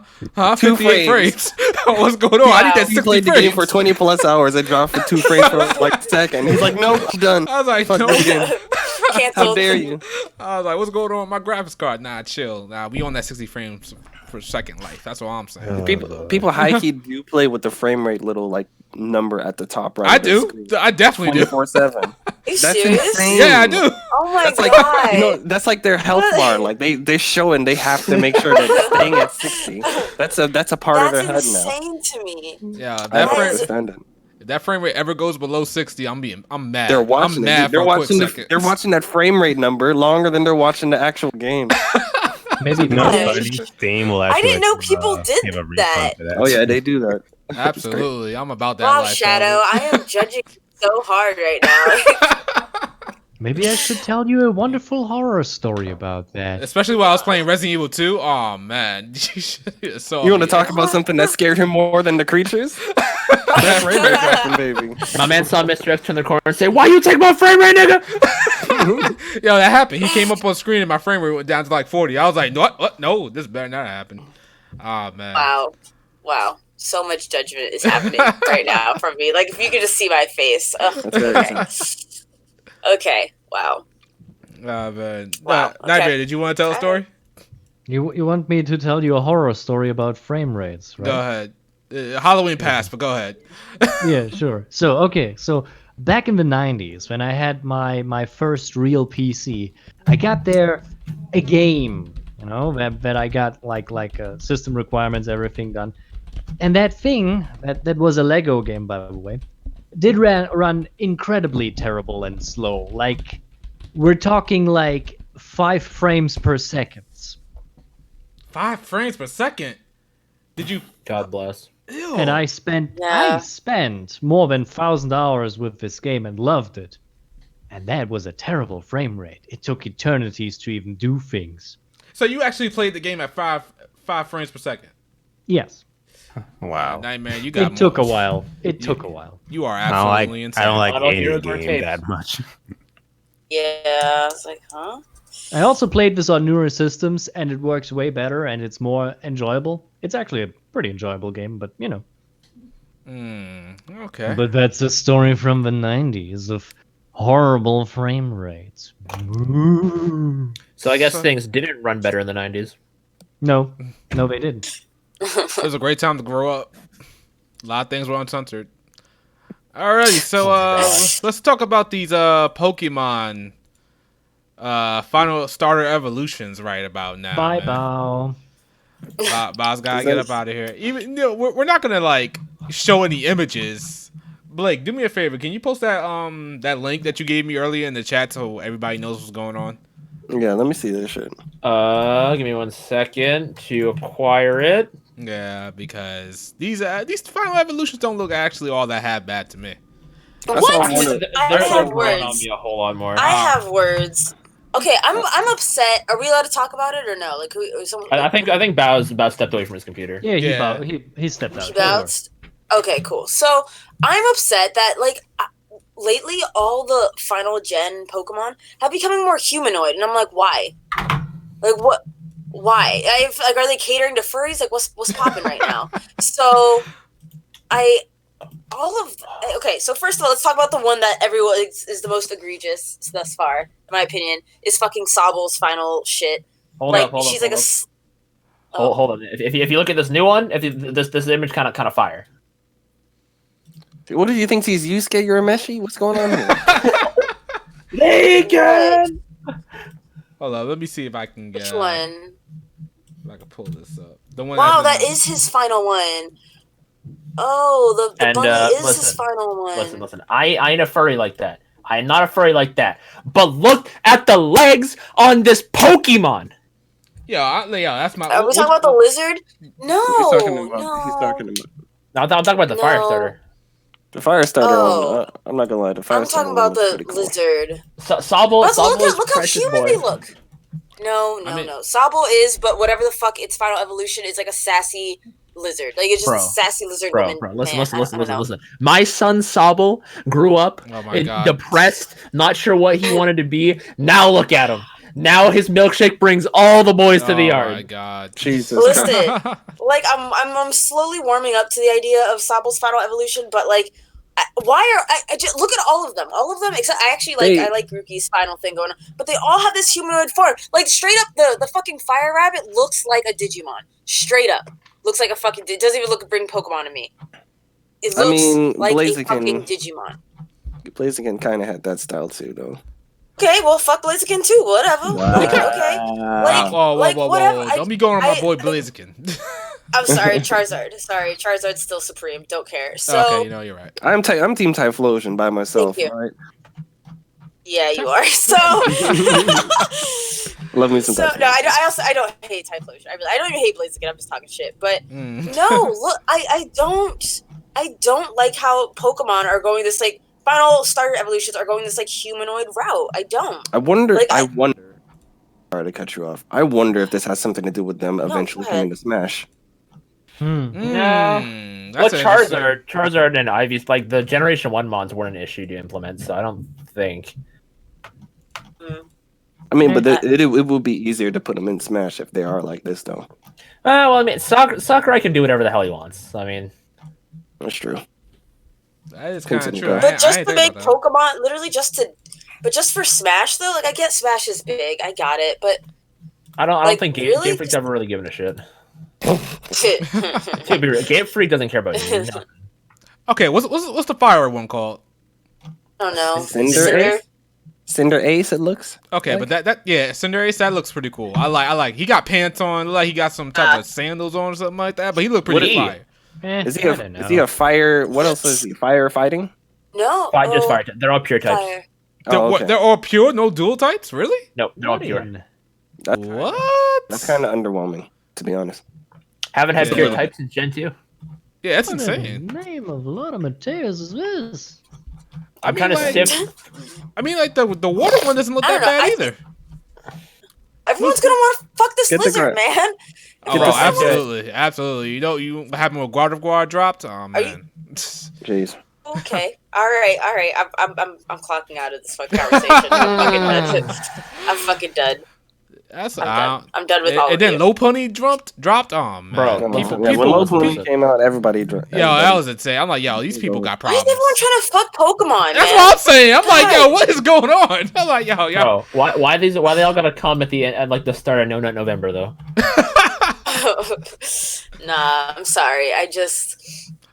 Speaker 3: 2
Speaker 6: 58 frames. What's going on? I need that
Speaker 3: He
Speaker 6: 60
Speaker 3: played the
Speaker 6: frames.
Speaker 3: game for 20 plus hours. It dropped for 2 frames for like a second. He's like, nope, it's done.
Speaker 6: I was like,
Speaker 3: Fuck
Speaker 6: no.
Speaker 3: this game. How
Speaker 1: Canceled.
Speaker 3: dare you?
Speaker 6: I was like, what's going on with my graphics card? Nah, chill. Nah, we on that 60 frames per second life. That's all I'm saying.
Speaker 3: People high key do play with the frame rate little like number at the top right.
Speaker 6: I do. I definitely do.
Speaker 3: 24/7.
Speaker 1: Are you
Speaker 3: That's
Speaker 1: serious?
Speaker 3: insane.
Speaker 6: Yeah, I do.
Speaker 1: Oh my
Speaker 3: That's like
Speaker 1: god.
Speaker 3: that's like their health bar. Like they show and they have to make sure they're staying at 60. That's a part of their HUD now.
Speaker 1: That's insane to me.
Speaker 6: Yeah,
Speaker 3: I
Speaker 6: that
Speaker 3: don't
Speaker 6: frame,
Speaker 3: understand it.
Speaker 6: if that frame rate ever goes below 60, I'm mad.
Speaker 3: They're watching
Speaker 6: I'm mad
Speaker 3: it. They're
Speaker 6: for a quick
Speaker 3: watching
Speaker 6: second.
Speaker 3: they're watching that frame rate number longer than they're watching the actual game.
Speaker 4: Maybe no
Speaker 1: Yeah.
Speaker 4: funny. Steam will
Speaker 1: I
Speaker 4: actually.
Speaker 1: didn't know people did
Speaker 4: give a refund
Speaker 1: that.
Speaker 4: for that.
Speaker 3: Oh yeah, they do that.
Speaker 6: Absolutely, I'm about that
Speaker 1: Wow,
Speaker 6: life.
Speaker 1: Shadow, I am judging you so hard right now.
Speaker 5: Maybe I should tell you a wonderful horror story about that.
Speaker 6: Especially while I was playing Resident Evil 2. Oh man, so
Speaker 3: You want to talk about something that scared him more than the creatures? That frame rate dropping, baby.
Speaker 2: My man saw Mr. X turn the corner and say, "Why you take my frame rate, nigga?"
Speaker 6: Yo, that happened. He came up on screen and my frame rate went down to like 40. I was like, what? No, this better not happen. Oh man.
Speaker 1: Wow. So much judgment is happening right now from me. Like, if you could just see my face. Ugh.
Speaker 3: That's very
Speaker 1: Okay. Okay. Wow.
Speaker 6: Oh man.
Speaker 1: Wow,
Speaker 6: Nightmare,
Speaker 1: okay.
Speaker 6: did you want to tell a story?
Speaker 5: You want me to tell you a horror story about frame rates, right?
Speaker 6: Go ahead. Halloween passed, but go ahead.
Speaker 5: Yeah, sure. So back in the 90s, when I had my first real PC, I got there a game, that I got like system requirements, everything done. And that thing, that was a Lego game, by the way, did run incredibly terrible and slow. Like, we're talking like 5 frames per second.
Speaker 6: 5 frames per second. Did you?
Speaker 2: God bless.
Speaker 6: Ew.
Speaker 5: And I spent more than 1,000 hours with this game and loved it. And that was a terrible frame rate. It took eternities to even do things.
Speaker 6: So you actually played the game at five frames per second.
Speaker 5: Yes.
Speaker 4: Wow.
Speaker 6: Nightmare, you got.
Speaker 5: It took a
Speaker 6: more.
Speaker 5: while. It took a while.
Speaker 6: You are
Speaker 4: I don't
Speaker 6: absolutely
Speaker 4: like.
Speaker 6: insane.
Speaker 4: I don't like
Speaker 2: I don't
Speaker 4: any
Speaker 2: hear the
Speaker 4: game
Speaker 2: tapes.
Speaker 4: that much.
Speaker 1: Yeah. I was like, huh?
Speaker 5: I also played this on newer systems, and it works way better, and it's more enjoyable. It's actually a pretty enjoyable game, but
Speaker 6: Okay.
Speaker 5: But that's a story from the 90s of horrible frame rates.
Speaker 2: So I guess things didn't run better in the 90s.
Speaker 5: No, they didn't.
Speaker 6: It was a great time to grow up. A lot of things were uncensored. Alrighty, so let's talk about these Pokemon final starter evolutions right about now.
Speaker 5: Bye,
Speaker 6: man.
Speaker 5: bow.
Speaker 6: Bow's gotta get up out of here. Even we're not gonna like show any images. Blake, do me a favor. Can you post that that link that you gave me earlier in the chat so everybody knows what's going on?
Speaker 3: Yeah, let me see this shit.
Speaker 2: Give me 1 second to acquire it.
Speaker 6: Yeah, because these final evolutions don't look actually all that bad to me.
Speaker 3: That's
Speaker 1: What?
Speaker 3: all I wanna-
Speaker 1: I
Speaker 2: They're
Speaker 1: have
Speaker 2: growing on
Speaker 1: words.
Speaker 2: me a whole lot more.
Speaker 1: I have words. Okay, I'm upset. Are we allowed to talk about it or no? Like, someone.
Speaker 2: I think Bow's stepped away from his computer.
Speaker 5: Yeah,
Speaker 6: Yeah.
Speaker 5: he stepped out.
Speaker 1: He bounced. Okay, cool. So I'm upset that lately all the final gen Pokemon have becoming more humanoid, and I'm like, why? Like, what? Why? Are they catering to furries? Like, what's popping right now? So okay. So first of all, let's talk about the one that everyone is the most egregious thus far, in my opinion, is fucking Sobble's final shit.
Speaker 2: Hold up.
Speaker 1: She's
Speaker 2: hold
Speaker 1: like
Speaker 2: up. Hold on. If you look at this new one, this image kind of fire.
Speaker 3: What do you think he's Yusuke Urameshi? What's going on here?
Speaker 2: Naked.
Speaker 6: Hold on, let me see if I can get.
Speaker 1: Which one?
Speaker 6: If I can pull this up. The one.
Speaker 1: Wow,
Speaker 6: that's
Speaker 1: that is his final one. Oh, the bunny is his
Speaker 2: listen,
Speaker 1: final one.
Speaker 2: Listen. I ain't a furry like that. I am not a furry like that. But look at the legs on this Pokemon.
Speaker 6: That's my.
Speaker 1: Are we talking about the lizard? No,
Speaker 3: He's talking about.
Speaker 1: no.
Speaker 3: He's talking about
Speaker 2: No, I'm talking about the fire
Speaker 1: No.
Speaker 2: starter.
Speaker 3: the fire starter
Speaker 1: Oh.
Speaker 3: one. I'm not gonna lie, the fire
Speaker 1: I'm
Speaker 3: starter
Speaker 1: talking
Speaker 3: one
Speaker 1: about
Speaker 3: was
Speaker 1: the
Speaker 3: pretty cool.
Speaker 1: lizard.
Speaker 2: Sobble
Speaker 1: Let's look
Speaker 2: is
Speaker 1: at how
Speaker 2: precious
Speaker 1: human
Speaker 2: boy.
Speaker 1: they look. No. Sobble is, but whatever the fuck its final evolution is, like a sassy lizard. Like it's just a sassy lizard woman.
Speaker 2: Listen,
Speaker 1: man.
Speaker 2: listen. My son Sobble grew up
Speaker 6: Oh my God.
Speaker 2: depressed, not sure what he wanted to be. Now look at him. Now his milkshake brings all the boys to the yard.
Speaker 6: Oh my God.
Speaker 3: Jesus.
Speaker 1: Listen, like I'm slowly warming up to the idea of Sobble's final evolution, but like, why are I just look at all of them except I actually like I like Grookey's final thing going on, but they all have this humanoid form. Like straight up, the fucking fire rabbit looks like a Digimon. Straight up, looks like a fucking. It doesn't even look like bring Pokemon to me. It looks like a fucking Digimon.
Speaker 3: Blaziken kind of had that style too, though.
Speaker 1: Okay, well, fuck Blaziken too. Whatever. Like, okay. Like,
Speaker 6: Whoa.
Speaker 1: whatever.
Speaker 6: Don't be going on my boy Blaziken.
Speaker 1: I'm sorry, Charizard. Charizard's still supreme. Don't care. So,
Speaker 6: Okay, you're right.
Speaker 3: I'm Team Typhlosion by myself,
Speaker 1: Thank you.
Speaker 3: right?
Speaker 1: yeah, you are. So,
Speaker 3: Love me some
Speaker 1: so
Speaker 3: Typhlosion.
Speaker 1: no, I don't hate Typhlosion. I don't even hate Blaziken. I'm just talking shit. But no, look, I don't like how Pokemon are going this like final starter evolutions are going this like humanoid route. I don't.
Speaker 3: I wonder.
Speaker 1: Like,
Speaker 3: I wonder. Sorry to cut you off. I wonder if this has something to do with them eventually
Speaker 1: go ahead.
Speaker 3: coming to Smash.
Speaker 2: No.
Speaker 6: That's
Speaker 2: But Charizard and Ivy's like the Generation 1 mons weren't an issue to implement, so I don't think.
Speaker 3: I mean, but it would be easier to put them in Smash if they are like this, though.
Speaker 2: Well, I mean, Sakurai can do whatever the hell he wants. I mean,
Speaker 3: That's true.
Speaker 6: That is kind of
Speaker 3: Consider
Speaker 6: true.
Speaker 3: that.
Speaker 1: But just
Speaker 6: I
Speaker 1: to
Speaker 6: ain't
Speaker 1: make
Speaker 6: think about
Speaker 1: Pokemon, literally but just for Smash though, like I get Smash is big, I got it, but
Speaker 2: I don't
Speaker 1: Like,
Speaker 2: think Game
Speaker 1: really?
Speaker 2: Freak's ever really given a shit.
Speaker 1: shit.
Speaker 2: To be real, Game Freak doesn't care about you. No.
Speaker 6: that. Okay, what's the fire one called?
Speaker 1: I don't know.
Speaker 3: Cinder? Cinder Ace, it looks.
Speaker 6: Okay, but that Cinderace, that looks pretty cool. I like. He got pants on, like he got some type of sandals on or something like that. But he looked pretty fire.
Speaker 3: Is he a fire? What else is he? Fire fighting?
Speaker 1: No.
Speaker 2: Just fire. They're all pure types.
Speaker 1: Fire.
Speaker 3: Oh, okay.
Speaker 6: They're all pure, no dual types, really?
Speaker 2: No, they're all pure.
Speaker 6: What?
Speaker 3: That's kind of underwhelming, to be honest.
Speaker 2: Haven't had
Speaker 6: Yeah.
Speaker 2: pure types since Gen 2.
Speaker 6: Yeah, that's
Speaker 5: What
Speaker 6: insane.
Speaker 5: the name of a lot of Mateos is this?
Speaker 2: I'm
Speaker 6: mean,
Speaker 2: kind of
Speaker 6: like-
Speaker 2: stiff.
Speaker 6: I mean, like the water one doesn't look
Speaker 1: I
Speaker 6: that
Speaker 1: don't know,
Speaker 6: bad
Speaker 1: I
Speaker 6: either.
Speaker 1: Everyone's gonna want to fuck this
Speaker 3: Get the
Speaker 1: lizard,
Speaker 3: grip.
Speaker 1: man.
Speaker 6: Oh,
Speaker 3: this
Speaker 6: absolutely. You know, you have more Guard dropped. Oh man.
Speaker 3: Jeez.
Speaker 1: Okay. All right. I'm clocking out of this fucking conversation. I'm fucking done.
Speaker 6: That's
Speaker 1: I'm done with all
Speaker 6: and
Speaker 1: of
Speaker 6: then
Speaker 1: you.
Speaker 6: Low Pony dropped. Oh man,
Speaker 2: Bro,
Speaker 6: people.
Speaker 3: When Low Pony came out, everybody.
Speaker 6: Yo, that was insane. I'm like, yo, these people got
Speaker 1: Why is
Speaker 6: problems.
Speaker 1: everyone trying to fuck Pokemon,
Speaker 6: That's
Speaker 1: man?
Speaker 6: what I'm saying. I'm like, yo,
Speaker 1: God.
Speaker 6: what is going on? I'm like, yo.
Speaker 2: Bro, why they all gotta come at the end, at like the start of No Nut November though?
Speaker 1: Nah, I'm sorry. I just.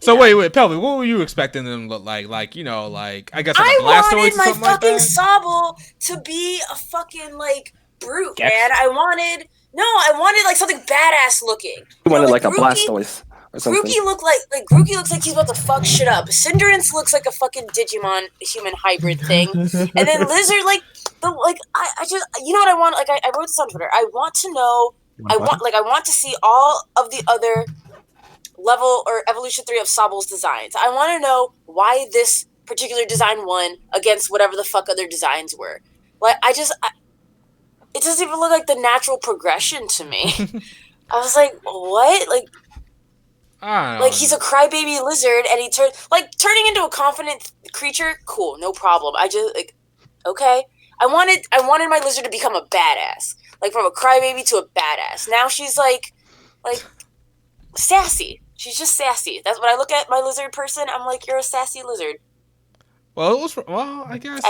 Speaker 6: So wait, Pelvin, what were you expecting them to look like? Like, you know, like I guess like
Speaker 1: I
Speaker 6: a Blastoise
Speaker 1: wanted
Speaker 6: or
Speaker 1: my
Speaker 6: something like
Speaker 1: fucking
Speaker 6: that.
Speaker 1: Sobble to be a fucking like brute,
Speaker 2: Gex?
Speaker 1: man. I wanted like something badass looking.
Speaker 3: You wanted like a
Speaker 1: Grookey-
Speaker 3: Blastoise or something.
Speaker 1: Grookey Grookey looks like he's about to fuck shit up. Cinderace looks like a fucking Digimon human hybrid thing, and then Lizard I just you know what I want? Like I wrote this on Twitter. I want to know. I want to see all of the other level or evolution 3 of Sobble's designs. I want to know why this particular design won against whatever the fuck other designs were. Like it doesn't even look like the natural progression to me. I was like, what? Like he's a crybaby lizard and he turning into a confident creature. Cool, no problem. I just okay. I wanted my lizard to become a badass. Like from a crybaby to a badass. Now she's like sassy. She's just sassy. That's what I look at my lizard person. I'm like, you're a sassy lizard.
Speaker 6: Well, I guess.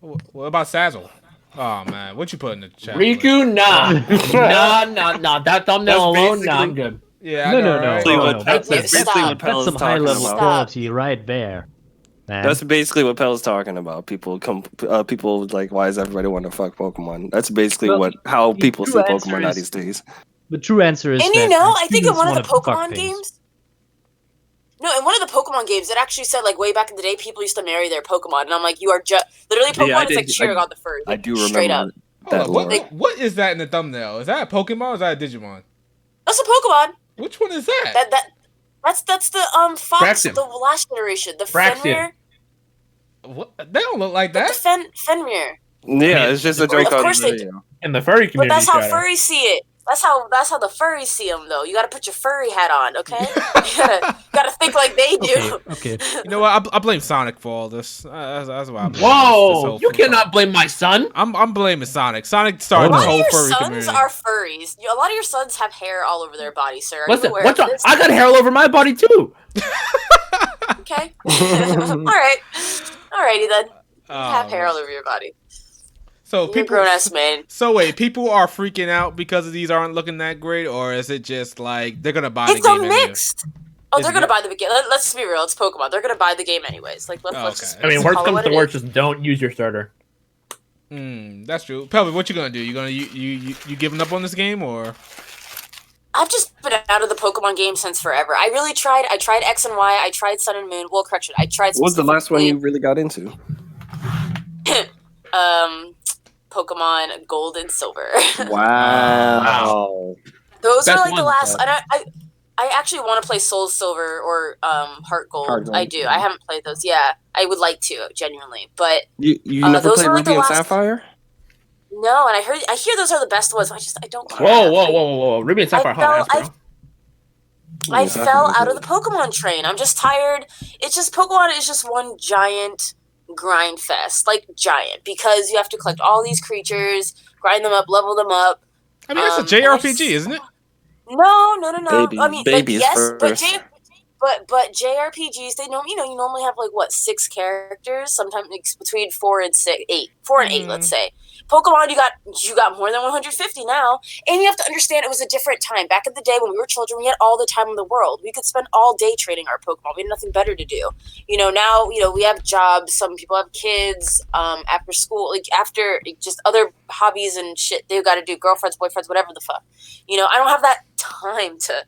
Speaker 6: What about Sazzle? Oh man, what you put in the chat?
Speaker 2: Riku, nah. That thumbnail alone, nah, I'm good.
Speaker 6: Yeah,
Speaker 5: No.
Speaker 3: That's basically what
Speaker 1: Stop.
Speaker 3: Pell's
Speaker 5: That's some
Speaker 3: talking
Speaker 5: high-level
Speaker 3: about.
Speaker 5: quality right there, man.
Speaker 3: That's basically what Pell's talking about. People like, why does everybody want to fuck Pokemon? That's basically how people see
Speaker 5: true answer
Speaker 3: Pokemon now
Speaker 5: is-
Speaker 3: these days.
Speaker 5: The true answer is
Speaker 1: And
Speaker 5: that
Speaker 1: you know, I think in
Speaker 5: students
Speaker 1: one of the
Speaker 5: wanna fuck
Speaker 1: Pokemon
Speaker 5: things.
Speaker 1: games. No, in one of the Pokemon games, it actually said like way back in the day, people used to marry their Pokemon, and I'm like, you are just literally Pokemon.
Speaker 3: Yeah, I
Speaker 1: it's like
Speaker 3: did-
Speaker 1: cheering on the fur.
Speaker 3: I do
Speaker 1: straight
Speaker 3: remember.
Speaker 1: up.
Speaker 6: Hold up.
Speaker 3: lore.
Speaker 6: What is that in the thumbnail? Is that a Pokemon or is that a Digimon?
Speaker 1: That's a Pokemon.
Speaker 6: Which one is that?
Speaker 1: That's the fox
Speaker 2: Braxton.
Speaker 1: of the last generation. The
Speaker 2: Braxton.
Speaker 1: Fenrir.
Speaker 6: What? They don't look like
Speaker 1: The
Speaker 6: that.
Speaker 1: Fenrir.
Speaker 3: Yeah, it's just a joke
Speaker 1: Of
Speaker 3: on
Speaker 1: course they
Speaker 3: video.
Speaker 2: In the furry
Speaker 1: But
Speaker 2: community.
Speaker 1: that's how
Speaker 2: Shadow.
Speaker 1: furries see it. That's how the furries see them, though. You gotta put your furry hat on, okay? You gotta think like they do.
Speaker 5: Okay.
Speaker 6: You know what? I blame Sonic for all this. That's why. I'm
Speaker 2: Whoa! You cannot blame my son.
Speaker 6: I'm blaming Sonic. Sonic started
Speaker 1: A
Speaker 6: this
Speaker 1: lot of
Speaker 6: whole
Speaker 1: your
Speaker 6: furry
Speaker 1: sons
Speaker 6: community.
Speaker 1: are furries. A lot of your sons have hair all over their body, sir. Are
Speaker 2: What's
Speaker 1: you
Speaker 2: it?
Speaker 1: aware
Speaker 2: What's
Speaker 1: of
Speaker 2: up?
Speaker 1: this?
Speaker 2: I got hair all over my body too.
Speaker 1: Okay. Alrighty then. You
Speaker 6: Oh,
Speaker 1: have hair
Speaker 6: man.
Speaker 1: all over your body.
Speaker 6: So
Speaker 1: You're a
Speaker 6: people,
Speaker 1: grown-ass man.
Speaker 6: So wait, people are freaking out because these aren't looking that great, or is it just like they're gonna buy
Speaker 1: It's
Speaker 6: the
Speaker 1: a
Speaker 6: game anyway?
Speaker 1: mixed. Oh,
Speaker 6: Is
Speaker 1: they're
Speaker 6: it
Speaker 1: gonna
Speaker 6: good?
Speaker 1: buy the game. Let's be real. It's Pokemon. They're gonna buy the game anyways. Like, let's
Speaker 6: Oh,
Speaker 1: just.
Speaker 6: okay.
Speaker 2: I mean,
Speaker 1: let's
Speaker 2: worst
Speaker 1: call it
Speaker 2: comes
Speaker 1: what
Speaker 2: to
Speaker 1: it
Speaker 2: worst,
Speaker 1: is.
Speaker 2: just don't use your starter.
Speaker 6: That's true. Pelvy, what you gonna do? You giving up on this game or?
Speaker 1: I've just been out of the Pokemon game since forever. I really tried. I tried X and Y. I tried Sun and Moon. Well, correction. I tried.
Speaker 3: What was the last one you really got into?
Speaker 1: Pokemon Gold and Silver.
Speaker 3: Wow.
Speaker 1: Those
Speaker 2: Best
Speaker 1: are like the
Speaker 2: ones,
Speaker 1: last.
Speaker 2: though.
Speaker 1: And I actually want to play Soul Silver or Heart Gold.
Speaker 3: Heart Gold,
Speaker 1: I do.
Speaker 3: yeah.
Speaker 1: I haven't played those. Yeah, I would like to genuinely, but
Speaker 3: You never
Speaker 1: those
Speaker 3: played
Speaker 1: were like
Speaker 3: Ruby
Speaker 1: the
Speaker 3: and
Speaker 1: last-
Speaker 3: Sapphire?
Speaker 1: no. And I hear those are the best ones. I don't.
Speaker 2: Whoa! Ruby and Sapphire, hot ass, bro.
Speaker 1: I fell out of the Pokemon train. I'm just tired. It's just Pokemon is just one giant grind fest, like giant, because you have to collect all these creatures, grind them up, level them up.
Speaker 6: I mean, it's a JRPG, isn't it?
Speaker 1: No.
Speaker 3: Baby-
Speaker 1: I mean,
Speaker 3: baby
Speaker 1: like,
Speaker 3: is
Speaker 1: yes, but
Speaker 3: first.
Speaker 1: but JRPGs, they know, you normally have like what 6 characters, sometimes it's between 4 and 6, 8, 4 and 8, let's say. Pokemon, you got more than 150 now, and you have to understand it was a different time. Back in the day when we were children, we had all the time in the world. We could spend all day training our Pokemon. We had nothing better to do. Now we have jobs. Some people have kids. After school, like after just other hobbies and shit they've got to do, girlfriends, boyfriends, whatever the fuck. I don't have that time to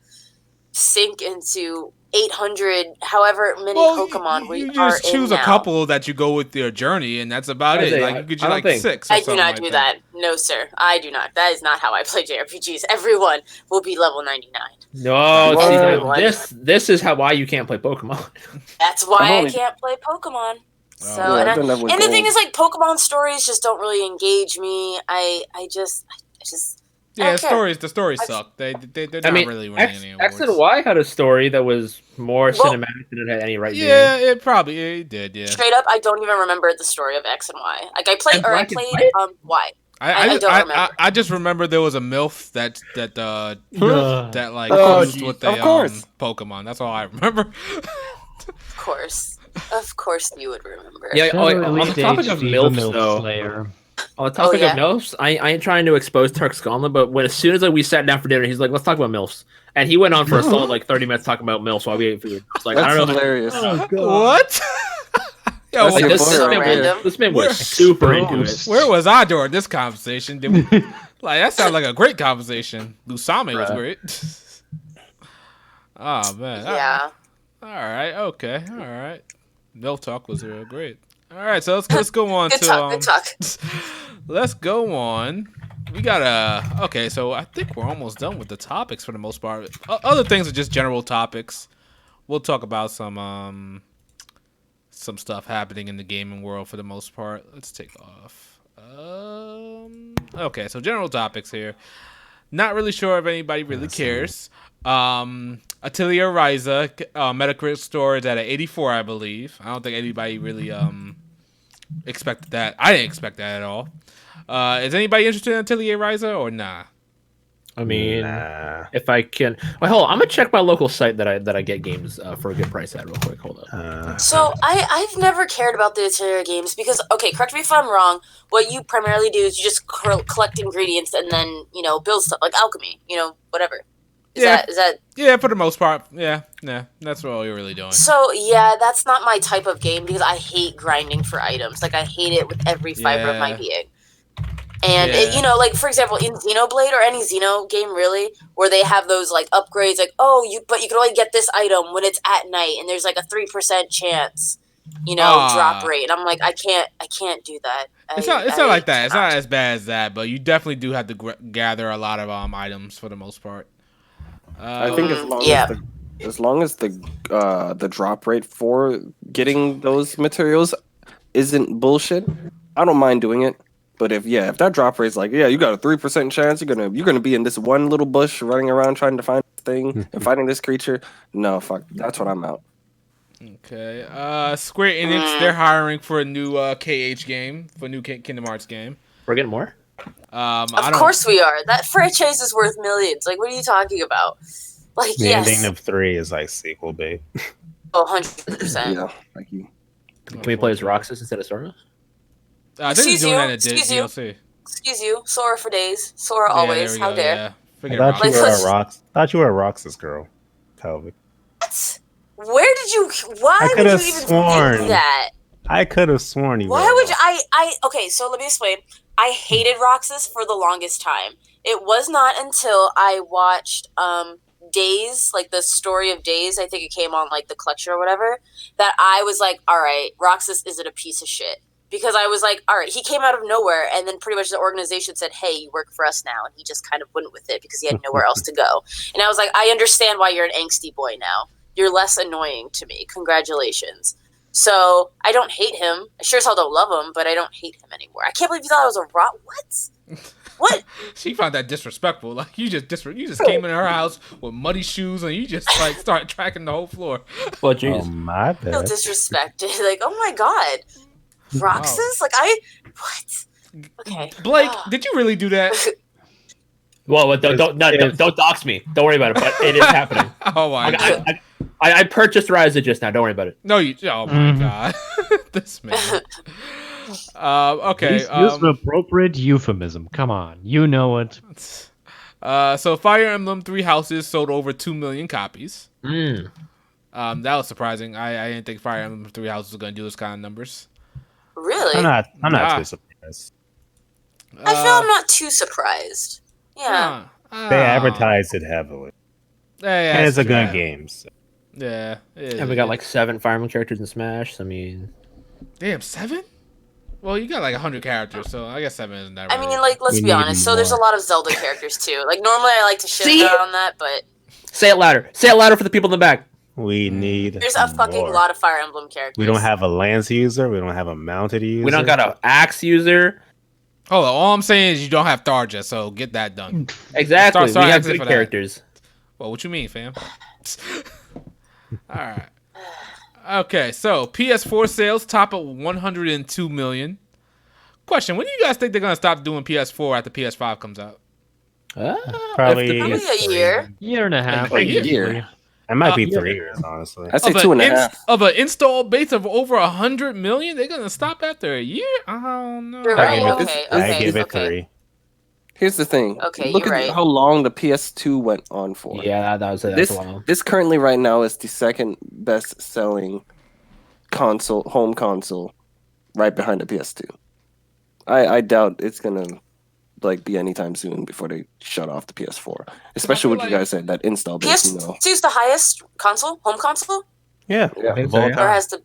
Speaker 1: sink into 800, however many Pokemon we
Speaker 6: you
Speaker 1: are
Speaker 6: just choose
Speaker 1: in
Speaker 6: a
Speaker 1: now.
Speaker 6: couple that you go with your journey, and that's about it. Like you could do
Speaker 2: I don't
Speaker 6: like
Speaker 2: think-
Speaker 6: 6. Or
Speaker 1: I do
Speaker 6: something
Speaker 1: not
Speaker 6: like
Speaker 1: do that. No, sir. I do not. That is not how I play JRPGs. Everyone will be level 99.
Speaker 2: No, see,
Speaker 1: Everyone.
Speaker 2: this is why you can't play Pokemon.
Speaker 1: That's why
Speaker 3: I've
Speaker 1: I
Speaker 3: only-
Speaker 1: can't play Pokemon. So,
Speaker 3: Yeah,
Speaker 1: and,
Speaker 3: I've done that with
Speaker 1: the thing
Speaker 3: Gold.
Speaker 1: is, like, Pokemon stories just don't really engage me. I just
Speaker 6: Yeah,
Speaker 1: okay.
Speaker 6: the stories suck. They're not really winning any awards.
Speaker 2: X and Y had a story that was more cinematic than it had any right.
Speaker 6: Yeah, it did. Yeah.
Speaker 1: straight up, I don't even remember the story of X and Y. Like, I played Y. I don't remember.
Speaker 6: I just remember there was a MILF that like
Speaker 3: Of course.
Speaker 6: used with
Speaker 3: Of
Speaker 6: a
Speaker 3: course.
Speaker 6: Pokemon. That's all I remember.
Speaker 1: Of course, you would remember.
Speaker 2: Yeah.
Speaker 5: Shadow
Speaker 2: On the
Speaker 5: Elite
Speaker 2: topic of
Speaker 5: HD,
Speaker 2: MILFs,
Speaker 5: MILF
Speaker 2: though.
Speaker 5: Slayer.
Speaker 2: On the topic
Speaker 1: yeah.
Speaker 2: of MILFs, I ain't trying to expose Turk's Gauntlet, but as soon as we sat down for dinner, he's like, "Let's talk about MILFs," and he went on for a solid like 30 minutes talking about MILFs while we ate food. It's like
Speaker 3: That's
Speaker 2: I don't know.
Speaker 3: hilarious.
Speaker 6: What? Yo,
Speaker 3: That's
Speaker 2: Like,
Speaker 3: your
Speaker 2: this,
Speaker 3: boy
Speaker 2: this,
Speaker 3: right
Speaker 2: man
Speaker 1: there.
Speaker 2: was, this man
Speaker 6: We're
Speaker 2: was super into it.
Speaker 5: exposed.
Speaker 6: where was I during this conversation? Did we, like that sounds like a great conversation. Lusame was
Speaker 2: Bruh.
Speaker 6: great. Oh man.
Speaker 1: Yeah.
Speaker 6: All right. Okay. All right. MILF talk was real great. All right. So let's go on
Speaker 1: Good
Speaker 6: to
Speaker 1: talk. Good talk.
Speaker 6: Let's go on. We got okay, so I think we're almost done with the topics for the most part. Other things are just general topics. We'll talk about some stuff happening in the gaming world for the most part. Let's take off. Okay, so general topics here. Not really sure if anybody really cares. Atelier Ryza Metacritic score is at an 84, I believe. I don't think anybody really expected that. I didn't expect that at all. Is anybody interested in Atelier Ryza or nah?
Speaker 2: I mean,
Speaker 4: Nah.
Speaker 2: if I can, well, hold on. I'm gonna check my local site that I get games for a good price at real quick. Hold up.
Speaker 1: So I've never cared about the Atelier games because, okay, correct me if I'm wrong, what you primarily do is you just collect ingredients and then, build stuff like alchemy, whatever. Is that
Speaker 6: Yeah, for the most part. Yeah, that's what you're really doing.
Speaker 1: so? Yeah, that's not my type of game because I hate grinding for items. Like, I hate it with every fiber of my
Speaker 6: Yeah.
Speaker 1: being. And,
Speaker 6: Yeah.
Speaker 1: like, for example, in Xenoblade or any Xeno game, really, where they have those, like, upgrades, like, but you can only get this item when it's at night, and there's, like, a 3% chance drop rate, and I'm like, I can't do that.
Speaker 6: It's not like that. It's not as bad as that, but you definitely do have to gather a lot of items for the most part.
Speaker 3: I think as long as the drop rate for getting those materials isn't bullshit, I don't mind doing it. But if that drop rate's like, you got a 3% chance you're gonna be in this one little bush running around trying to find this thing and fighting this creature, no, fuck, that's what I'm out.
Speaker 6: Okay. Square Enix, they're hiring for a new KH game, for a new Kingdom Hearts game.
Speaker 2: We're getting more?
Speaker 1: Of course we are. That franchise is worth millions. Like, what are you talking about? Like,
Speaker 4: the ending of 3 is like sequel bait.
Speaker 1: 100%.
Speaker 3: Yeah, thank you.
Speaker 2: Can we play as Roxas instead of Sora?
Speaker 6: I think he's doing that in DLC.
Speaker 1: Excuse you. Sora for days. Sora always. How dare.
Speaker 4: I thought you were a Roxas girl, Pelvic.
Speaker 1: What? Where did you? Why would you even think that?
Speaker 4: I could have sworn you.
Speaker 1: Why would you? Okay, so let me explain. I hated Roxas for the longest time. It was not until I watched Days, like the story of Days, I think it came on like the collection or whatever, that I was like, all right, Roxas isn't a piece of shit. Because I was like, all right, he came out of nowhere, and then pretty much the organization said, hey, you work for us now, and he just kind of went with it because he had nowhere else to go. And I was like, I understand why you're an angsty boy now. You're less annoying to me. Congratulations. So I don't hate him. I sure as hell don't love him, but I don't hate him anymore. I can't believe you thought I was a What? What?
Speaker 6: She found that disrespectful. Like you just came in her house with muddy shoes and you just like started tracking the whole floor.
Speaker 2: Well, jeez.
Speaker 4: Oh my bad.
Speaker 1: I feel disrespected. Like, oh my god, Roxas? Wow. Like what? Okay.
Speaker 6: Blake, did you really do that?
Speaker 2: Well, don't dox me. Don't worry about it. But it is happening.
Speaker 6: Oh my god.
Speaker 2: I purchased Ryza just now. Don't worry about it.
Speaker 6: No, you. Oh my god, this man. Okay.
Speaker 5: Use an appropriate euphemism. Come on, you know it.
Speaker 6: So Fire Emblem Three Houses sold over 2 million copies. That was surprising. I didn't think Fire Emblem Three Houses was going to do this kind of numbers.
Speaker 1: Really?
Speaker 4: I'm not too surprised.
Speaker 1: I feel I'm not too surprised. Yeah.
Speaker 4: They advertised it heavily. And it's a good game. So.
Speaker 6: Yeah.
Speaker 2: And we got like 7 Fire Emblem characters in Smash. I mean,
Speaker 6: damn, 7? Well, you got like 100 characters, so I guess 7 isn't that. Really...
Speaker 1: I mean, like, let's be honest. So there's a lot of Zelda characters too. Like, normally I like to shit on that, but
Speaker 2: say it louder. Say it louder for the people in the back.
Speaker 4: We need.
Speaker 1: There's a fucking lot of Fire Emblem characters.
Speaker 4: We don't have a lance user. We don't have a mounted user.
Speaker 2: We don't got an axe user.
Speaker 6: Hold on. All I'm saying is you don't have Tharja, so get that done.
Speaker 2: Exactly. We have good characters.
Speaker 6: Well, what you mean, fam? All right. Okay, so PS4 sales top at 102 million. Question: when do you guys think they're gonna stop doing PS4 after PS5 comes out?
Speaker 4: Probably
Speaker 1: a year
Speaker 5: and a half.
Speaker 3: A year.
Speaker 4: It might be 3 years, honestly.
Speaker 3: I'd say 2.5.
Speaker 6: Of an install base of over 100 million, they're gonna stop after a year? I don't know.
Speaker 1: I
Speaker 4: give it 3.
Speaker 3: Here's the thing.
Speaker 1: Okay,
Speaker 3: look at how long the PS2 went on for.
Speaker 2: Yeah, that's long.
Speaker 3: This currently right now is the second best selling home console, right behind the PS2. I doubt it's gonna be anytime soon before they shut off the PS4. Especially what you guys said, that install base.
Speaker 1: PS2 is the highest home console.
Speaker 4: Yeah.
Speaker 1: Or has the?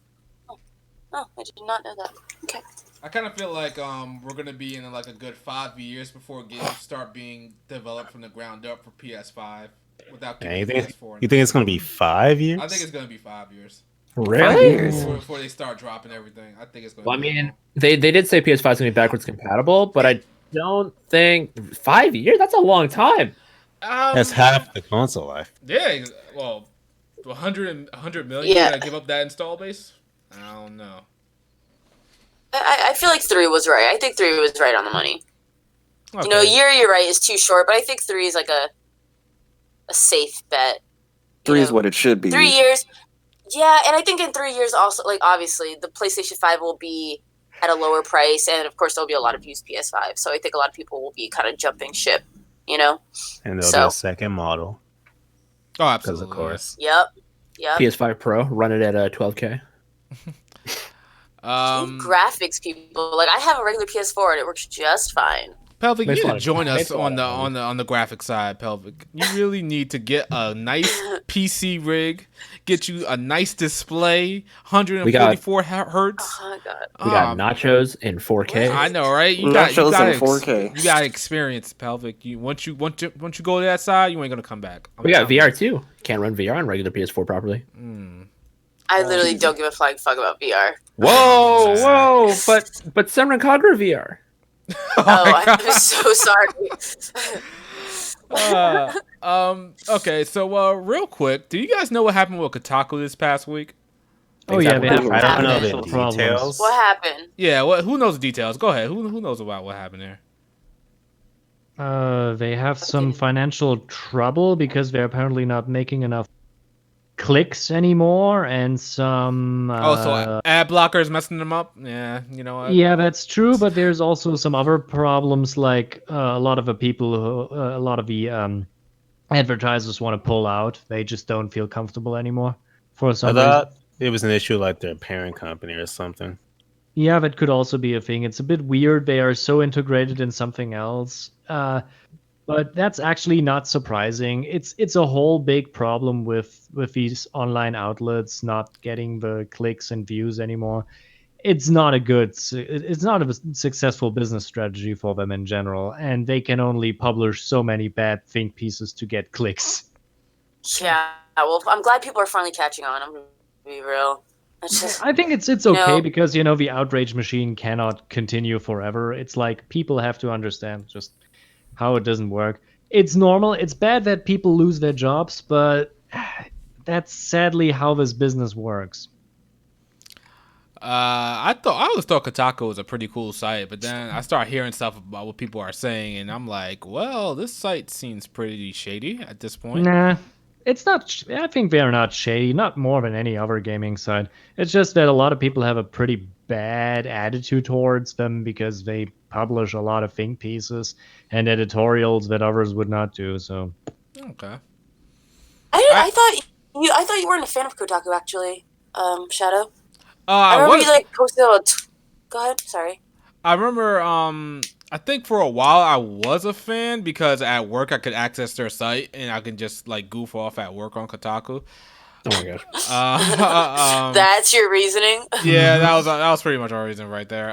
Speaker 1: Oh, I did not know that. Okay.
Speaker 6: I kind of feel like we're gonna be in like a good 5 years before games start being developed from the ground up for PS5 without
Speaker 4: you
Speaker 6: think
Speaker 4: it's gonna be 5 years?
Speaker 6: I think it's gonna be 5 years.
Speaker 2: Really?
Speaker 6: Before they start dropping everything, I think it's gonna.
Speaker 2: Well, I mean, they did say PS5 is gonna be backwards compatible, but I don't think 5 years. That's a long time.
Speaker 4: That's half the console life.
Speaker 6: Yeah. Well, 100 million.
Speaker 1: Yeah.
Speaker 6: You gotta give up that install base. I don't know.
Speaker 1: I feel like 3 was right. I think 3 was right on the money. Okay. A year, you're right, is too short, but I think 3 is like a safe bet.
Speaker 3: 3 is what it should be.
Speaker 1: 3 years. Yeah, and I think in 3 years also, like, obviously, the PlayStation 5 will be at a lower price, and of course, there'll be a lot of used PS5. So I think a lot of people will be kind of jumping ship,
Speaker 4: And there'll be a second model.
Speaker 6: Oh, absolutely.
Speaker 4: Because, of course.
Speaker 1: Yep.
Speaker 2: PS5 Pro, run it at 12K.
Speaker 1: Graphics, people. Like, I have a regular PS4 and it works just fine.
Speaker 6: Pelvic, you
Speaker 2: Makes a
Speaker 6: need to
Speaker 2: lot of-
Speaker 6: join us
Speaker 2: makes a lot
Speaker 6: on the graphic side, Pelvic. You really need to get a nice PC rig, get you a nice display, 144 hertz.
Speaker 1: Oh my god.
Speaker 2: We got nachos in 4K.
Speaker 6: I know, right?
Speaker 3: Nachos in 4K.
Speaker 6: You got experience, Pelvic. Once you go to that side, you ain't gonna come back.
Speaker 2: We got VR too. Can't run VR on regular PS4 properly.
Speaker 1: I literally don't give a flying fuck about VR.
Speaker 2: Whoa! But Semron Kagra VR.
Speaker 1: I'm so sorry.
Speaker 6: Okay, so real quick, do you guys know what happened with Kotaku this past week?
Speaker 5: Oh yeah, they have
Speaker 4: I don't know
Speaker 5: financial
Speaker 4: the
Speaker 5: problems.
Speaker 4: details.
Speaker 1: What happened?
Speaker 6: Yeah, who knows the details? Go ahead. Who knows about what happened there?
Speaker 5: They have some financial trouble because they're apparently not making enough clicks anymore, and some.
Speaker 6: So ad blockers messing them up. Yeah, you know what?
Speaker 5: Yeah, that's true, but there's also some other problems, like a lot of the advertisers want to pull out. They just don't feel comfortable anymore for
Speaker 4: I
Speaker 5: some reason.
Speaker 4: thought it was an issue like their parent company or something.
Speaker 5: Yeah, that could also be a thing. It's a bit weird. They are so integrated in something else. But that's actually not surprising. It's a whole big problem with these online outlets not getting the clicks and views anymore. It's not a successful business strategy for them in general, and they can only publish so many bad think pieces to get clicks.
Speaker 1: Yeah, well, I'm glad people are finally catching on. I'm gonna be real.
Speaker 5: I think it's okay because the outrage machine cannot continue forever. It's like people have to understand just how it doesn't work. It's normal. It's bad that people lose their jobs, but that's sadly how this business works.
Speaker 6: I always thought Kotaku was a pretty cool site, but then I start hearing stuff about what people are saying, and I'm like, well, this site seems pretty shady at this point.
Speaker 5: Nah, it's not. I think they're not shady, not more than any other gaming site. It's just that a lot of people have a pretty bad attitude towards them because they publish a lot of think pieces and editorials that others would not do. So,
Speaker 6: okay.
Speaker 1: I thought you weren't a fan of Kotaku actually, Shadow.
Speaker 6: I
Speaker 1: remember you posted Go ahead. Sorry.
Speaker 6: I remember. I think for a while I was a fan because at work I could access their site and I can just goof off at work on Kotaku.
Speaker 2: Oh my gosh.
Speaker 1: That's your reasoning?
Speaker 6: Yeah, that was pretty much our reason right there.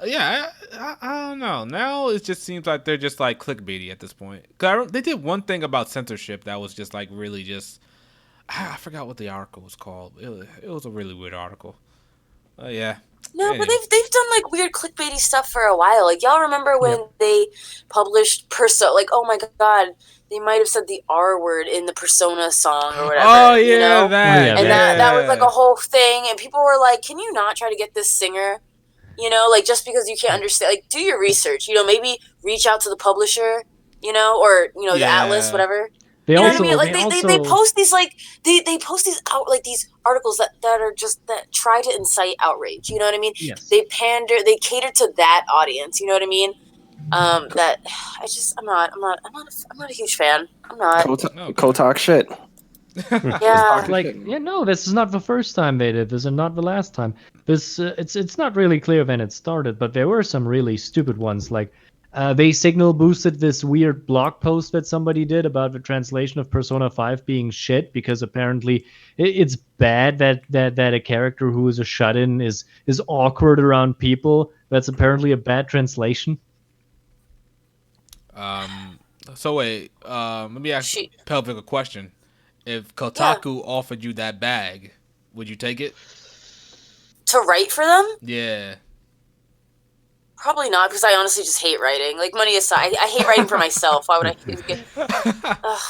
Speaker 6: Yeah, I don't know. Now it just seems like they're just clickbaity at this point. Cause they did one thing about censorship that was just really just. I forgot what the article was called. It was a really weird article. Yeah.
Speaker 1: No,
Speaker 6: anyway.
Speaker 1: but they've done weird clickbaity stuff for a while. Y'all remember when they published oh my god, they might have said the R word in the Persona song or whatever.
Speaker 6: Oh yeah, that.
Speaker 1: And that was a whole thing, and people were like, "Can you not try to get this singer?" Just because you can't understand, do your research. Maybe reach out to the publisher, or the Atlas, whatever.
Speaker 5: They
Speaker 1: what
Speaker 5: also,
Speaker 1: I mean? They post these they post these these articles that are just that try to incite outrage. You know what I mean?
Speaker 5: Yes.
Speaker 1: They cater to that audience. You know what I mean? That I'm not a huge fan. I'm not.
Speaker 3: Kotak shit.
Speaker 1: Yeah.
Speaker 5: No, this is not the first time they did this, and not the last time. This it's not really clear when it started, but there were some really stupid ones. They signal boosted this weird blog post that somebody did about the translation of Persona 5 being shit because apparently it's bad that a character who is a shut-in is awkward around people. That's apparently a bad translation.
Speaker 6: So wait, let me ask Pelvic a question. If Kotaku offered you that bag, would you take it?
Speaker 1: To write for them?
Speaker 6: Yeah.
Speaker 1: Probably not, because I honestly just hate writing. Money aside, I hate writing for myself. Why would I?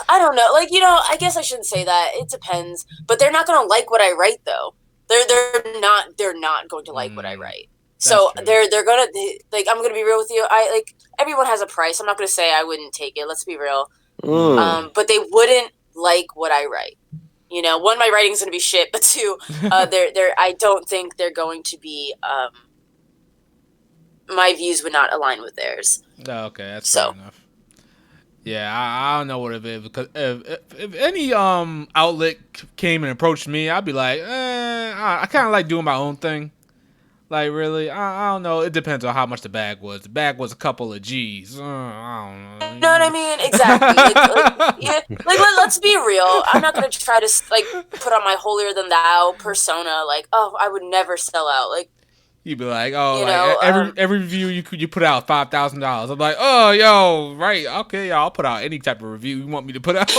Speaker 1: I don't know. I guess I shouldn't say that. It depends. But they're not gonna like what I write, though. They're not going to like what I write. So they're gonna I'm gonna be real with you. Everyone has a price. I'm not gonna say I wouldn't take it. Let's be real. But they wouldn't like what I write. One, my writing's gonna be shit, but two, I don't think they're going to be. My views would not align with theirs.
Speaker 6: Oh, okay, that's fair enough. Yeah, I don't know what it is because if any outlet came and approached me, I'd be like, I kind of like doing my own thing. Like really, I don't know. It depends on how much the bag was. The bag was a couple of G's. I don't know.
Speaker 1: You know what I mean? Exactly. Let's be real. I'm not gonna try to like put on my holier than thou persona. Like, oh, I would never sell out. Like,
Speaker 6: You'd be like, oh,
Speaker 1: you
Speaker 6: like
Speaker 1: know,
Speaker 6: every review you put out $5,000. I'm like, oh, yo, right, okay, I'll put out any type of review you want me to put out.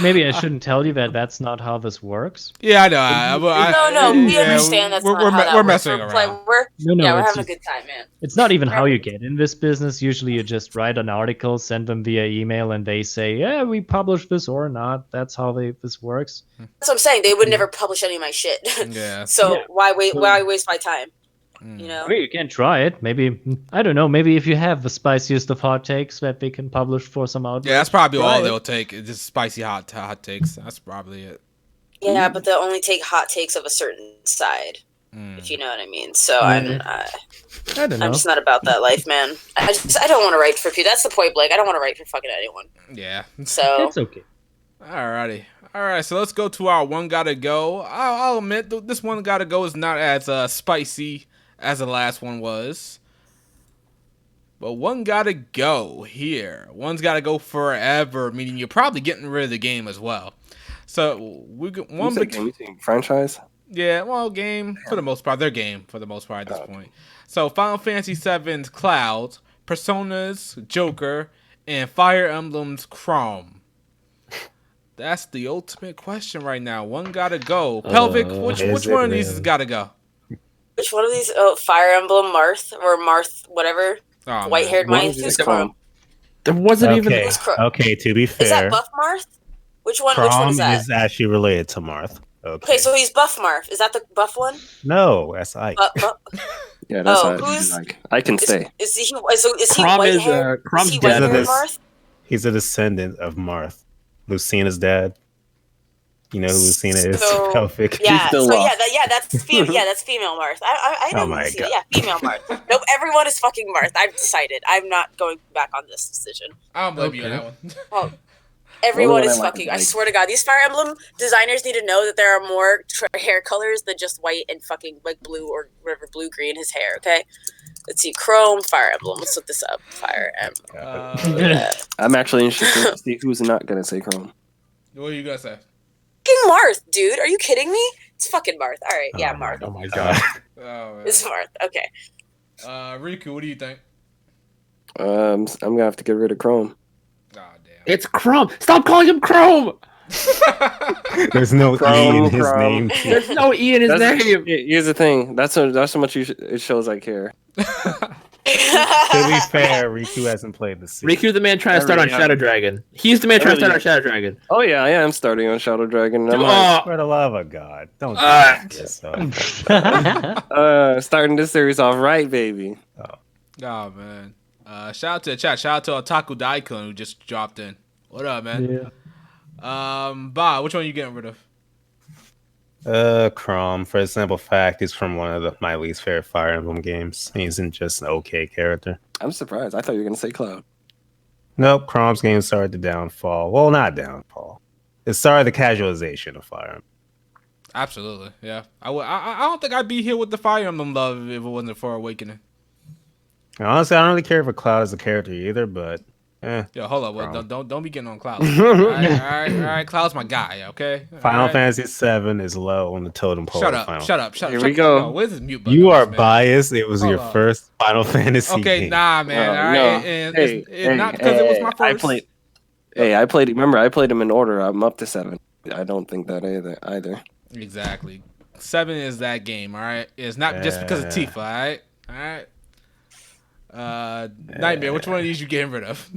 Speaker 5: Maybe I shouldn't tell you that that's not how this works.
Speaker 6: Yeah, I know.
Speaker 1: no, we understand that's not how that
Speaker 6: we're
Speaker 1: works.
Speaker 6: messing around.
Speaker 1: We're
Speaker 5: it's
Speaker 1: having a good time, man.
Speaker 5: It's not even how you get in this business. Usually you just write an article, send them via email, and they say, yeah, we publish this or not. That's how this works.
Speaker 1: That's what I'm saying. They would never publish any of my shit.
Speaker 6: Yeah.
Speaker 1: So why waste my time? You know?
Speaker 5: I mean, you can try it. Maybe, I don't know, maybe if you have the spiciest of hot takes that they can publish for some outlets.
Speaker 6: Yeah, that's probably all they'll take. Just spicy hot takes. That's probably it.
Speaker 1: Yeah, but they'll only take hot takes of a certain side, if you know what I mean. So
Speaker 5: I don't know.
Speaker 1: I'm just not about that life, man. I don't want to write for people. That's the point, Blake. I don't want to write for fucking anyone.
Speaker 6: Yeah.
Speaker 1: So
Speaker 5: It's okay.
Speaker 6: Alrighty. Alright, so let's go to our one gotta go. I'll admit, this one gotta go is not as spicy as the last one was. But one gotta go here. One's gotta go forever, meaning you're probably getting rid of the game as well. So we got one
Speaker 3: franchise.
Speaker 6: Yeah, well, game for the most part. They're game for the most part at this point. So Final Fantasy VII's Cloud, Persona's Joker, and Fire Emblem's Chrome. That's the ultimate question right now. One gotta go. Pelvic, which one of these has gotta go?
Speaker 1: which one of these? Oh, Fire Emblem Marth or Marth, whatever.
Speaker 6: Oh,
Speaker 1: White-haired Marth. Who's Chrome?
Speaker 2: There wasn't even.
Speaker 4: Okay. Okay, to be fair,
Speaker 1: Is that Buff Marth? Which one?
Speaker 4: Crom
Speaker 1: Which one is that?
Speaker 4: is actually related to Marth.
Speaker 1: Okay, so he's Buff Marth. Is that the Buff one?
Speaker 4: No, that's Ike.
Speaker 3: Yeah, that's
Speaker 1: who's
Speaker 3: like I can stay.
Speaker 1: Is he
Speaker 2: Crom
Speaker 1: white
Speaker 2: is
Speaker 1: hair?
Speaker 2: Crom's
Speaker 1: Is he
Speaker 2: dead.
Speaker 1: white-haired Marth?
Speaker 4: He's a descendant of Marth, Lucina's dad. You know who Lucina is?
Speaker 1: So,
Speaker 4: Pelvic.
Speaker 1: Yeah,
Speaker 3: still
Speaker 1: so
Speaker 3: lost.
Speaker 1: that's female. Yeah, that's female Marth. I know
Speaker 4: Oh my
Speaker 1: Lucina.
Speaker 4: God.
Speaker 1: Yeah, female Marth. Nope, everyone is fucking Marth. I've decided. I'm not going back on this decision.
Speaker 6: I don't blame you on that one.
Speaker 1: Oh, everyone
Speaker 3: What
Speaker 1: is
Speaker 3: do I like
Speaker 1: fucking.
Speaker 3: to
Speaker 1: I
Speaker 3: like?
Speaker 1: swear to God, these Fire Emblem designers need to know that there are more hair colors than just white and fucking like blue or whatever, blue green his hair. Okay, let's see, Chrome, Fire Emblem. Let's look this up. Fire Emblem.
Speaker 3: I'm actually interested to see who's not gonna say Chrome.
Speaker 6: What are you gonna say?
Speaker 1: Fucking Marth, dude. Are you kidding me? It's fucking Marth. All right, yeah, Marth.
Speaker 2: Oh my god.
Speaker 6: Oh,
Speaker 1: It's Marth. Okay.
Speaker 6: Riku, what do you think?
Speaker 3: I'm gonna have to get rid of Chrome.
Speaker 6: Oh, damn.
Speaker 2: It's Chrome. Stop calling him Chrome.
Speaker 4: There's no E
Speaker 3: Chrome,
Speaker 4: in his
Speaker 3: Chrome.
Speaker 4: name.
Speaker 2: There's no E in his name.
Speaker 3: Here's the thing. That's how much it shows I care.
Speaker 4: To be fair, Riku hasn't played the series.
Speaker 2: Riku's the man trying to start on
Speaker 3: really
Speaker 2: Shadow Dragon. He's the man trying to start on
Speaker 3: really-
Speaker 2: Shadow Dragon.
Speaker 3: Oh yeah, I am starting on Shadow Dragon. I'm
Speaker 4: For the love of God, don't do
Speaker 2: Ah.
Speaker 4: this.
Speaker 3: starting this series off right, baby.
Speaker 6: Oh man. Shout out to the chat. Shout out to Otaku Daikun who just dropped in. What up, man?
Speaker 5: Yeah.
Speaker 6: Bob, which one are you getting rid of?
Speaker 4: Crom, for the simple fact, he's from one of my least favorite Fire Emblem games. He isn't just an okay character.
Speaker 3: I'm surprised. I thought you were gonna say Cloud.
Speaker 4: Nope, Crom's game started the downfall. Well, not downfall. It started the casualization of Fire Emblem.
Speaker 6: Absolutely, yeah. I don't think I'd be here with the Fire Emblem love if it wasn't for Awakening.
Speaker 4: And honestly, I don't really care for Cloud as a character either, but
Speaker 6: Yo, hold up. Well,
Speaker 4: Chrome.
Speaker 6: don't be getting on Cloud. all right. Cloud's my guy, okay?
Speaker 4: Final
Speaker 6: All right?
Speaker 4: Fantasy VII is low on the totem pole.
Speaker 6: Shut
Speaker 4: of
Speaker 6: up.
Speaker 4: Final.
Speaker 6: Shut up.
Speaker 3: Here we go.
Speaker 6: Yo, where's this mute button?
Speaker 4: You are
Speaker 6: man?
Speaker 4: biased. It was
Speaker 6: Hold
Speaker 4: your
Speaker 6: on.
Speaker 4: first Final Fantasy
Speaker 6: Okay,
Speaker 4: game.
Speaker 6: nah, man. All right.
Speaker 3: No.
Speaker 6: And
Speaker 3: Hey,
Speaker 6: it's not because it was my first.
Speaker 3: I played. Remember, I played them in order. I'm up to 7. I don't think that either.
Speaker 6: Exactly. 7 is that game, all right? It's not just because of Tifa, all right? All right. Nightmare, which one of these you getting rid of?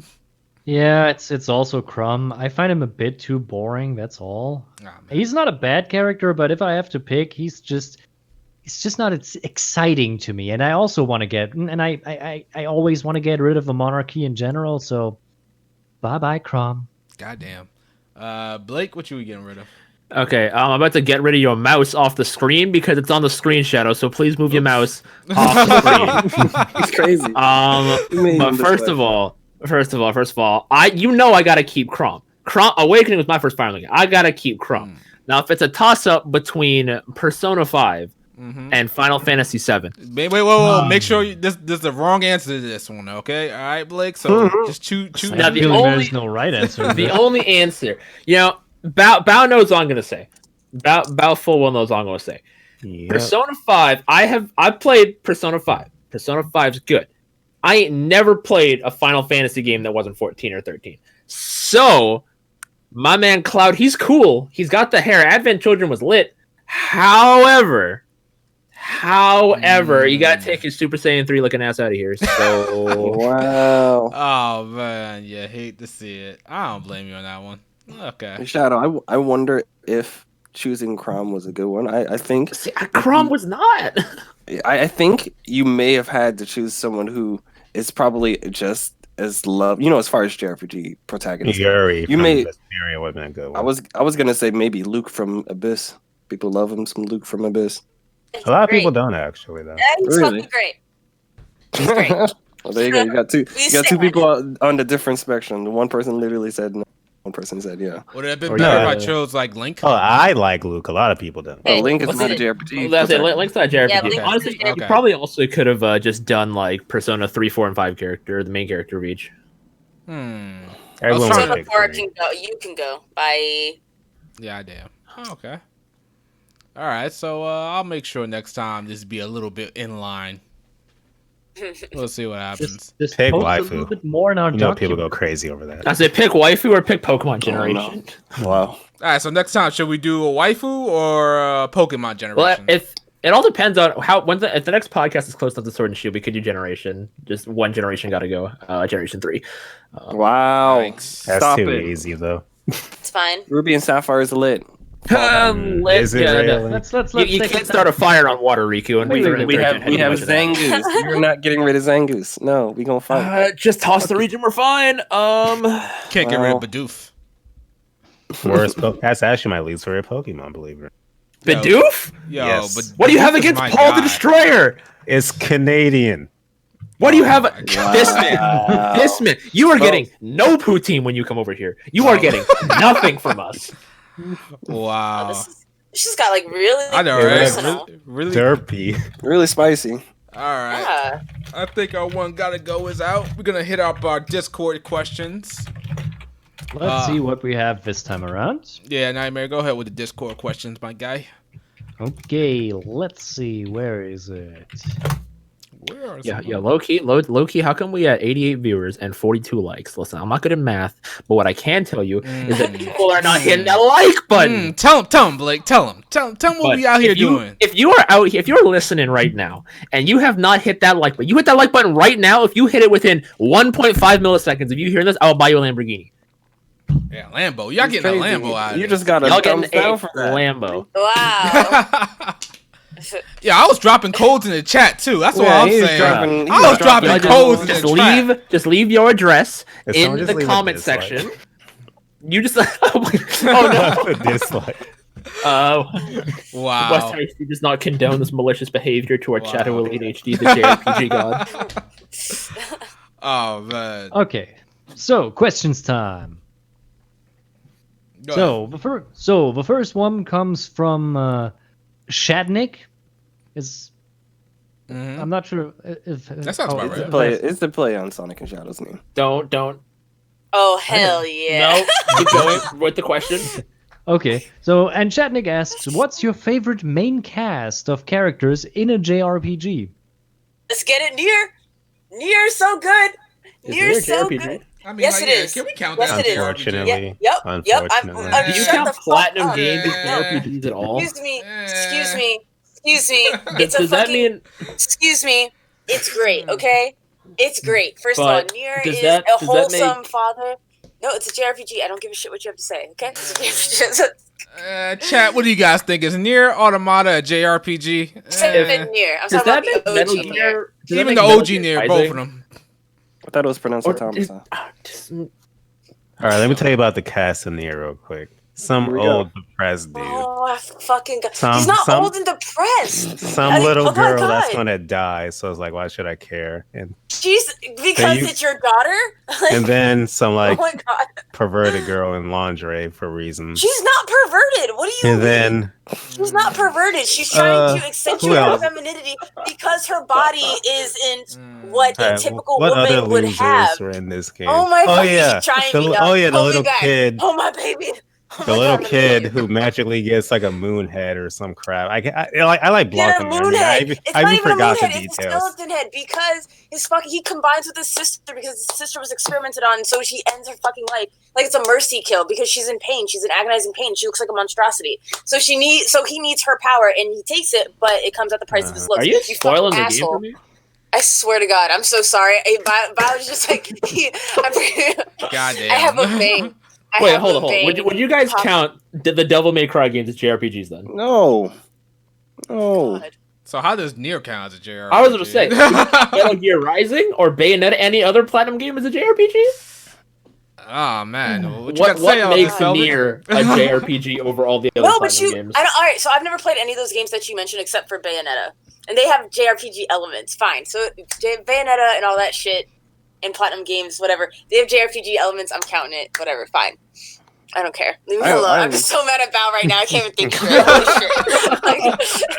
Speaker 5: Yeah, it's also Crumb. I find him a bit too boring, that's all.
Speaker 6: Nah, man.
Speaker 5: He's not a bad character, but if I have to pick, he's just not exciting to me. And I also want to get, and I always want to get rid of the monarchy in general, so bye-bye, Crumb.
Speaker 6: Goddamn. Blake, what you getting rid of?
Speaker 2: Okay, I'm about to get rid of your mouse off the screen because it's on the screen shadow. So please move your mouse off the screen.
Speaker 3: It's crazy.
Speaker 2: But first of all, I gotta keep Chrome. Awakening was my first Fire Emblem game. I gotta keep Chrome. Now, if it's a toss up between Persona 5 and Final Fantasy VII.
Speaker 6: Wait. Make sure this is the wrong answer to this one, okay? All right, Blake. So just choose.
Speaker 2: Now,
Speaker 5: There's no right answer.
Speaker 2: The only answer, Bao knows what I'm gonna say. Bao full well knows what I'm gonna say.
Speaker 4: Yep.
Speaker 2: Persona 5. I've played Persona 5. Persona 5's good. I ain't never played a Final Fantasy game that wasn't 14 or 13. So, my man Cloud, he's cool. He's got the hair. Advent Children was lit. However, you gotta take his Super Saiyan 3 looking ass out of here. So,
Speaker 3: Wow.
Speaker 6: Oh man, you hate to see it. I don't blame you on that one. Okay.
Speaker 3: Shadow, I wonder if choosing Crom was a good one. I think
Speaker 2: Crom was not.
Speaker 3: I think you may have had to choose someone who is probably just as loved, as far as JRPG protagonist.
Speaker 4: Yuri.
Speaker 3: You may.
Speaker 4: Mysteria would have been a good one.
Speaker 3: I was gonna say maybe Luke from Abyss. People love him. Some Luke from Abyss.
Speaker 4: A lot of people don't actually though.
Speaker 1: Yeah, he's
Speaker 3: Really?
Speaker 1: fucking great. He's great.
Speaker 3: Well, there you go. You got two people on the different spectrum. One person literally said no. One person said yeah.
Speaker 6: Would it have been
Speaker 4: Or
Speaker 6: better if
Speaker 4: no.
Speaker 6: I chose like Link?
Speaker 4: Oh, I like Luke. A lot of people don't.
Speaker 3: Oh, Link is
Speaker 1: what's
Speaker 3: not a
Speaker 1: it?
Speaker 3: JRPG.
Speaker 2: That's it. Link's not JRPG.
Speaker 1: Yeah, Link
Speaker 2: Honestly,
Speaker 1: is
Speaker 2: you probably also could have just done like Persona 3, 4, and 5 character, the main character of each.
Speaker 6: Hmm.
Speaker 4: Everyone
Speaker 6: was
Speaker 1: Persona
Speaker 4: pick
Speaker 1: 4
Speaker 4: three.
Speaker 1: can go. You can go. Bye.
Speaker 6: Yeah, damn. Oh, okay. All right, so I'll make sure next time this be a little bit in line. We'll see what happens.
Speaker 5: Just
Speaker 4: Pick
Speaker 5: post a
Speaker 4: waifu.
Speaker 5: little bit more in our
Speaker 4: People
Speaker 5: document.
Speaker 4: go crazy over that.
Speaker 2: I say pick waifu or pick Pokemon generation.
Speaker 3: Wow.
Speaker 6: All right, so next time, should we do a waifu or a Pokemon generation?
Speaker 2: Well, if it all depends on if the next podcast is close enough to Sword and Shield, we could do generation. Just one generation got to go. Generation 3.
Speaker 3: Wow.
Speaker 6: Thanks.
Speaker 4: That's
Speaker 3: Stop
Speaker 4: too
Speaker 3: it.
Speaker 4: easy though.
Speaker 1: It's fine.
Speaker 3: Ruby and Sapphire is lit.
Speaker 4: Is it really?
Speaker 5: Let's
Speaker 2: You
Speaker 5: take
Speaker 2: can't
Speaker 5: it
Speaker 2: start a fire on water, Riku, and
Speaker 5: Wait,
Speaker 3: We have Zangoose. You're not getting rid of Zangoose. No, we gonna fight.
Speaker 2: Just toss the region. We're fine.
Speaker 6: Can't get rid of Bidoof.
Speaker 4: That's actually my least favorite Pokemon, believe it or not.
Speaker 2: Bidoof?
Speaker 6: Yo,
Speaker 4: Yes.
Speaker 6: but
Speaker 2: What do you have
Speaker 6: Bidoof is
Speaker 2: against
Speaker 6: my
Speaker 2: Paul the
Speaker 6: guy.
Speaker 2: Destroyer?
Speaker 4: It's Canadian.
Speaker 2: What do you have?
Speaker 6: Wow.
Speaker 2: This man. This man. You are getting no poutine when you come over here. You are getting nothing from us.
Speaker 6: Wow.
Speaker 1: This just got like really
Speaker 6: I know,
Speaker 1: personal.
Speaker 6: right? Really?
Speaker 4: Derpy.
Speaker 3: Really spicy.
Speaker 6: All right.
Speaker 1: Yeah.
Speaker 6: I think our one gotta go is out. We're gonna hit up our Discord questions.
Speaker 5: Let's see what we have this time around.
Speaker 6: Yeah, Nightmare, go ahead with the Discord questions, my guy.
Speaker 5: Okay, let's see. Where is it?
Speaker 6: Where is
Speaker 2: Yeah, low key. How come we had 88 viewers and 42 likes? Listen, I'm not good at math, but what I can tell you is that people are not hitting that like button.
Speaker 6: Tell him, Blake. Tell him what we out here doing.
Speaker 2: If you are out here, if you're listening right now, and you have not hit that like button, you hit that like button right now. If you hit it within 1.5 milliseconds, if you hear this, I will buy you a Lamborghini.
Speaker 6: Yeah, Lambo. Y'all getting a Lambo out of
Speaker 3: You
Speaker 6: it.
Speaker 3: just got a
Speaker 2: Y'all
Speaker 3: thumbs
Speaker 2: getting a
Speaker 3: down for that.
Speaker 2: Lambo.
Speaker 1: Wow.
Speaker 6: Yeah, I was dropping codes in the chat too. That's what
Speaker 3: Yeah,
Speaker 6: I'm
Speaker 3: he was
Speaker 6: saying.
Speaker 3: dropping- he
Speaker 6: I
Speaker 3: was
Speaker 6: was dropping
Speaker 2: Y'all
Speaker 6: codes in the chat.
Speaker 2: just leave your address
Speaker 4: If
Speaker 2: in
Speaker 4: someone just
Speaker 2: the
Speaker 4: leave a
Speaker 2: comment
Speaker 4: dislike.
Speaker 2: section. You just oh no.
Speaker 4: Dislike.
Speaker 2: West
Speaker 6: Wow.
Speaker 2: HD does not condone this malicious behavior to our
Speaker 6: Wow.
Speaker 2: Shadow Elite HD, the JRPG god.
Speaker 6: Oh man.
Speaker 5: Okay, so questions time.
Speaker 6: Go
Speaker 5: So the first one comes from Shadnik. I'm not sure if
Speaker 6: That sounds about
Speaker 3: It's
Speaker 6: right.
Speaker 3: the play. It's the play on Sonic and Shadow's name.
Speaker 2: Don't.
Speaker 1: Oh hell yeah.
Speaker 2: No, keep going with the question.
Speaker 5: Okay, so and Shatnik asks, "What's your favorite main cast of characters in a JRPG?"
Speaker 1: Let's get it. Nier's so good.
Speaker 2: Is
Speaker 1: Nier's
Speaker 2: Nier
Speaker 1: so
Speaker 2: JRPG?
Speaker 1: good.
Speaker 6: I mean,
Speaker 1: Yes,
Speaker 6: like,
Speaker 1: it is.
Speaker 6: Can we count
Speaker 1: Yes,
Speaker 6: that?
Speaker 1: it is.
Speaker 4: Unfortunately.
Speaker 1: Yep.
Speaker 4: Unfortunately.
Speaker 2: Do you
Speaker 1: Shut
Speaker 2: count
Speaker 1: the fuck
Speaker 2: platinum
Speaker 1: up.
Speaker 2: games as
Speaker 1: No.
Speaker 2: JRPGs at all?
Speaker 1: Excuse me. It's a
Speaker 2: Does that
Speaker 1: fucking.
Speaker 2: mean?
Speaker 1: Excuse me. It's great. Okay. It's great. First of
Speaker 2: But
Speaker 1: all, Nier
Speaker 2: does
Speaker 1: is
Speaker 2: that-
Speaker 1: a
Speaker 2: does that
Speaker 1: wholesome
Speaker 2: make-
Speaker 1: father. No, it's a JRPG. I don't give a shit what you have to say. Okay. It's a JRPG.
Speaker 6: Chat, what do you guys think? Is Nier Automata a JRPG?
Speaker 1: Even Nier. I'm
Speaker 2: Does
Speaker 1: talking
Speaker 2: that
Speaker 1: about
Speaker 2: make
Speaker 1: the
Speaker 2: Metal
Speaker 1: OG Nier.
Speaker 2: Gear? Does that
Speaker 6: Even
Speaker 2: make
Speaker 6: the
Speaker 2: Metal
Speaker 6: OG
Speaker 2: Gear
Speaker 6: Nier,
Speaker 2: Rising?
Speaker 6: both of them.
Speaker 3: I thought it was pronounced
Speaker 2: Or
Speaker 3: Automata.
Speaker 4: All right, let me tell you about the cast in Nier real quick. Some
Speaker 3: Here we go.
Speaker 4: old depressed dude.
Speaker 1: Oh, I fucking God.
Speaker 4: Some-
Speaker 1: He's not
Speaker 4: some-
Speaker 1: old and depressed.
Speaker 4: Some
Speaker 1: I mean,
Speaker 4: little
Speaker 1: oh my
Speaker 4: girl that's
Speaker 1: God.
Speaker 4: gonna die. So I was like, why should I care? And
Speaker 1: She's because
Speaker 4: you-
Speaker 1: it's your daughter. Like,
Speaker 4: and then some like
Speaker 1: oh my God.
Speaker 4: perverted girl in lingerie for reasons.
Speaker 1: She's not perverted. What do you
Speaker 4: And
Speaker 1: mean?
Speaker 4: then
Speaker 1: She's not perverted. She's trying to
Speaker 4: who
Speaker 1: accentuate her
Speaker 4: else?
Speaker 1: femininity because her body isn't what a
Speaker 4: Alright,
Speaker 1: typical
Speaker 4: what other
Speaker 1: woman would
Speaker 4: losers
Speaker 1: have.
Speaker 4: were in this game?
Speaker 1: Oh my fucking
Speaker 4: yeah,
Speaker 1: trying
Speaker 4: the,
Speaker 1: me
Speaker 4: oh
Speaker 1: up.
Speaker 4: yeah, the
Speaker 1: Pull me
Speaker 4: little
Speaker 1: back.
Speaker 4: kid,
Speaker 1: Oh my baby. Oh
Speaker 4: the
Speaker 1: my
Speaker 4: little
Speaker 1: God, I'm gonna
Speaker 4: kid
Speaker 1: kill
Speaker 4: who
Speaker 1: you.
Speaker 4: magically gets like a moon head or some crap. I like
Speaker 1: Get a
Speaker 4: blocking
Speaker 1: moon
Speaker 4: memory.
Speaker 1: head. It's
Speaker 4: I
Speaker 1: not
Speaker 4: even
Speaker 1: even a moon
Speaker 4: forgot the
Speaker 1: head. It's a
Speaker 4: details.
Speaker 1: skeleton head because he combines with his sister because his sister was experimented on, so she ends her fucking life. Like it's a mercy kill because she's in pain. She's in agonizing pain. She looks like a monstrosity. So he needs her power and he takes it, but it comes at the price of his looks.
Speaker 2: Are you
Speaker 1: fucking
Speaker 2: spoiling the game
Speaker 1: asshole.
Speaker 2: for me?
Speaker 1: I swear to God, I'm so sorry. Bio was just like,
Speaker 6: Goddamn.
Speaker 1: I have a vein.
Speaker 2: Wait, hold on. Would you guys count the Devil May Cry games as JRPGs then?
Speaker 3: No. No.
Speaker 1: God.
Speaker 6: So how does Nier count as a JRPG?
Speaker 2: I was going to say, Metal Gear Rising or Bayonetta, any other Platinum game as a JRPG?
Speaker 6: Oh man, what
Speaker 2: makes Nier a JRPG over all the other Platinum games?
Speaker 1: All right, so I've never played any of those games that you mentioned except for Bayonetta, and they have JRPG elements. Fine, so Bayonetta and all that shit, and Platinum games, whatever, they have JRPG elements. I'm counting it. Whatever, fine. I don't care. Leave me alone. I'm just so mad at Val right now. I can't even think straight. Holy shit.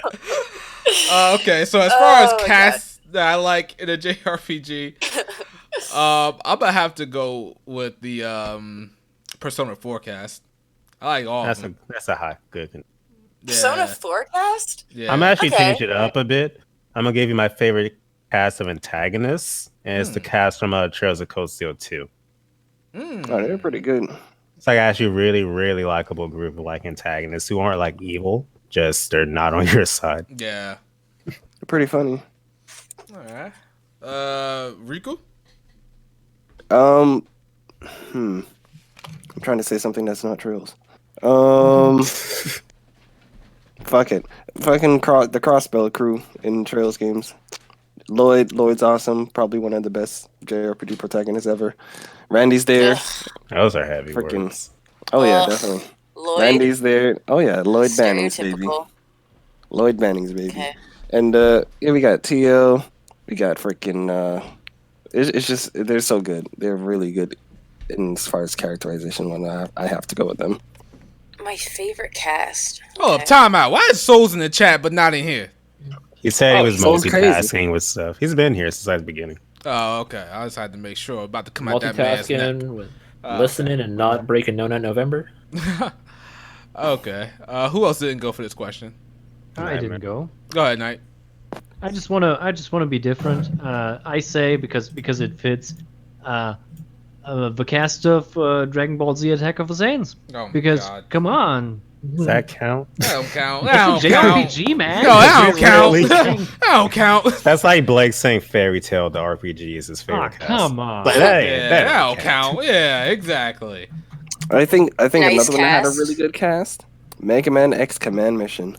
Speaker 6: Okay, so as far as casts that I like in a JRPG, I'm gonna have to go with the Persona 4 cast. I like all of them.
Speaker 4: That's a high good.
Speaker 1: Persona 4 cast?
Speaker 6: Yeah.
Speaker 4: I'm actually changing it up a bit. I'm gonna give you my favorite cast of antagonists, and it's the cast from Trails of Cold Steel 2.
Speaker 3: Oh, they're pretty good.
Speaker 4: It's like actually really, really likable group of like antagonists who aren't like evil, just they're not on your side.
Speaker 6: Yeah.
Speaker 3: They're pretty funny.
Speaker 6: All right. Riku?
Speaker 3: I'm trying to say something that's not Trails. Fuck it. Fucking the Crossbell crew in Trails games. Lloyd's awesome. Probably one of the best JRPG protagonists ever. Randy's there.
Speaker 4: Those are heavy words.
Speaker 3: Oh yeah, definitely.
Speaker 1: Lloyd?
Speaker 3: Randy's there. Oh yeah, Lloyd Bannings, baby. Lloyd Bannings, baby.
Speaker 1: Okay.
Speaker 3: And yeah, we got Tio. We got freaking. It's just they're so good. They're really good. And as far as characterization, I have to go with them.
Speaker 1: My favorite cast.
Speaker 6: Oh, time out. Why is Souls in the chat but not in here?
Speaker 4: He said he was
Speaker 3: Soul's
Speaker 4: multitasking with stuff. He's been here since the beginning.
Speaker 6: Oh, okay. I just had to make sure about to come out that man's neck.
Speaker 2: Multitasking, with listening, and not breaking No Nut November.
Speaker 6: Okay. Who else didn't go for this question?
Speaker 5: I didn't go.
Speaker 6: Go ahead, Knight.
Speaker 5: I just wanna be different. I say because it fits. The cast of Dragon Ball Z Attack of the Saints.
Speaker 6: Oh my
Speaker 5: Because
Speaker 6: God.
Speaker 5: come on,
Speaker 4: Does that count?
Speaker 6: That don't count. That don't count.
Speaker 5: JRPG, man.
Speaker 6: No, that don't count.
Speaker 4: Really?
Speaker 6: That don't count.
Speaker 4: That's like Blake saying Fairy Tale, the RPG, is his favorite cast.
Speaker 5: Come on.
Speaker 4: But that
Speaker 6: That don't count. Yeah, exactly.
Speaker 3: I think
Speaker 1: Nice
Speaker 3: another one that had a
Speaker 1: cast.
Speaker 3: really good cast. Mega Man X Command Mission.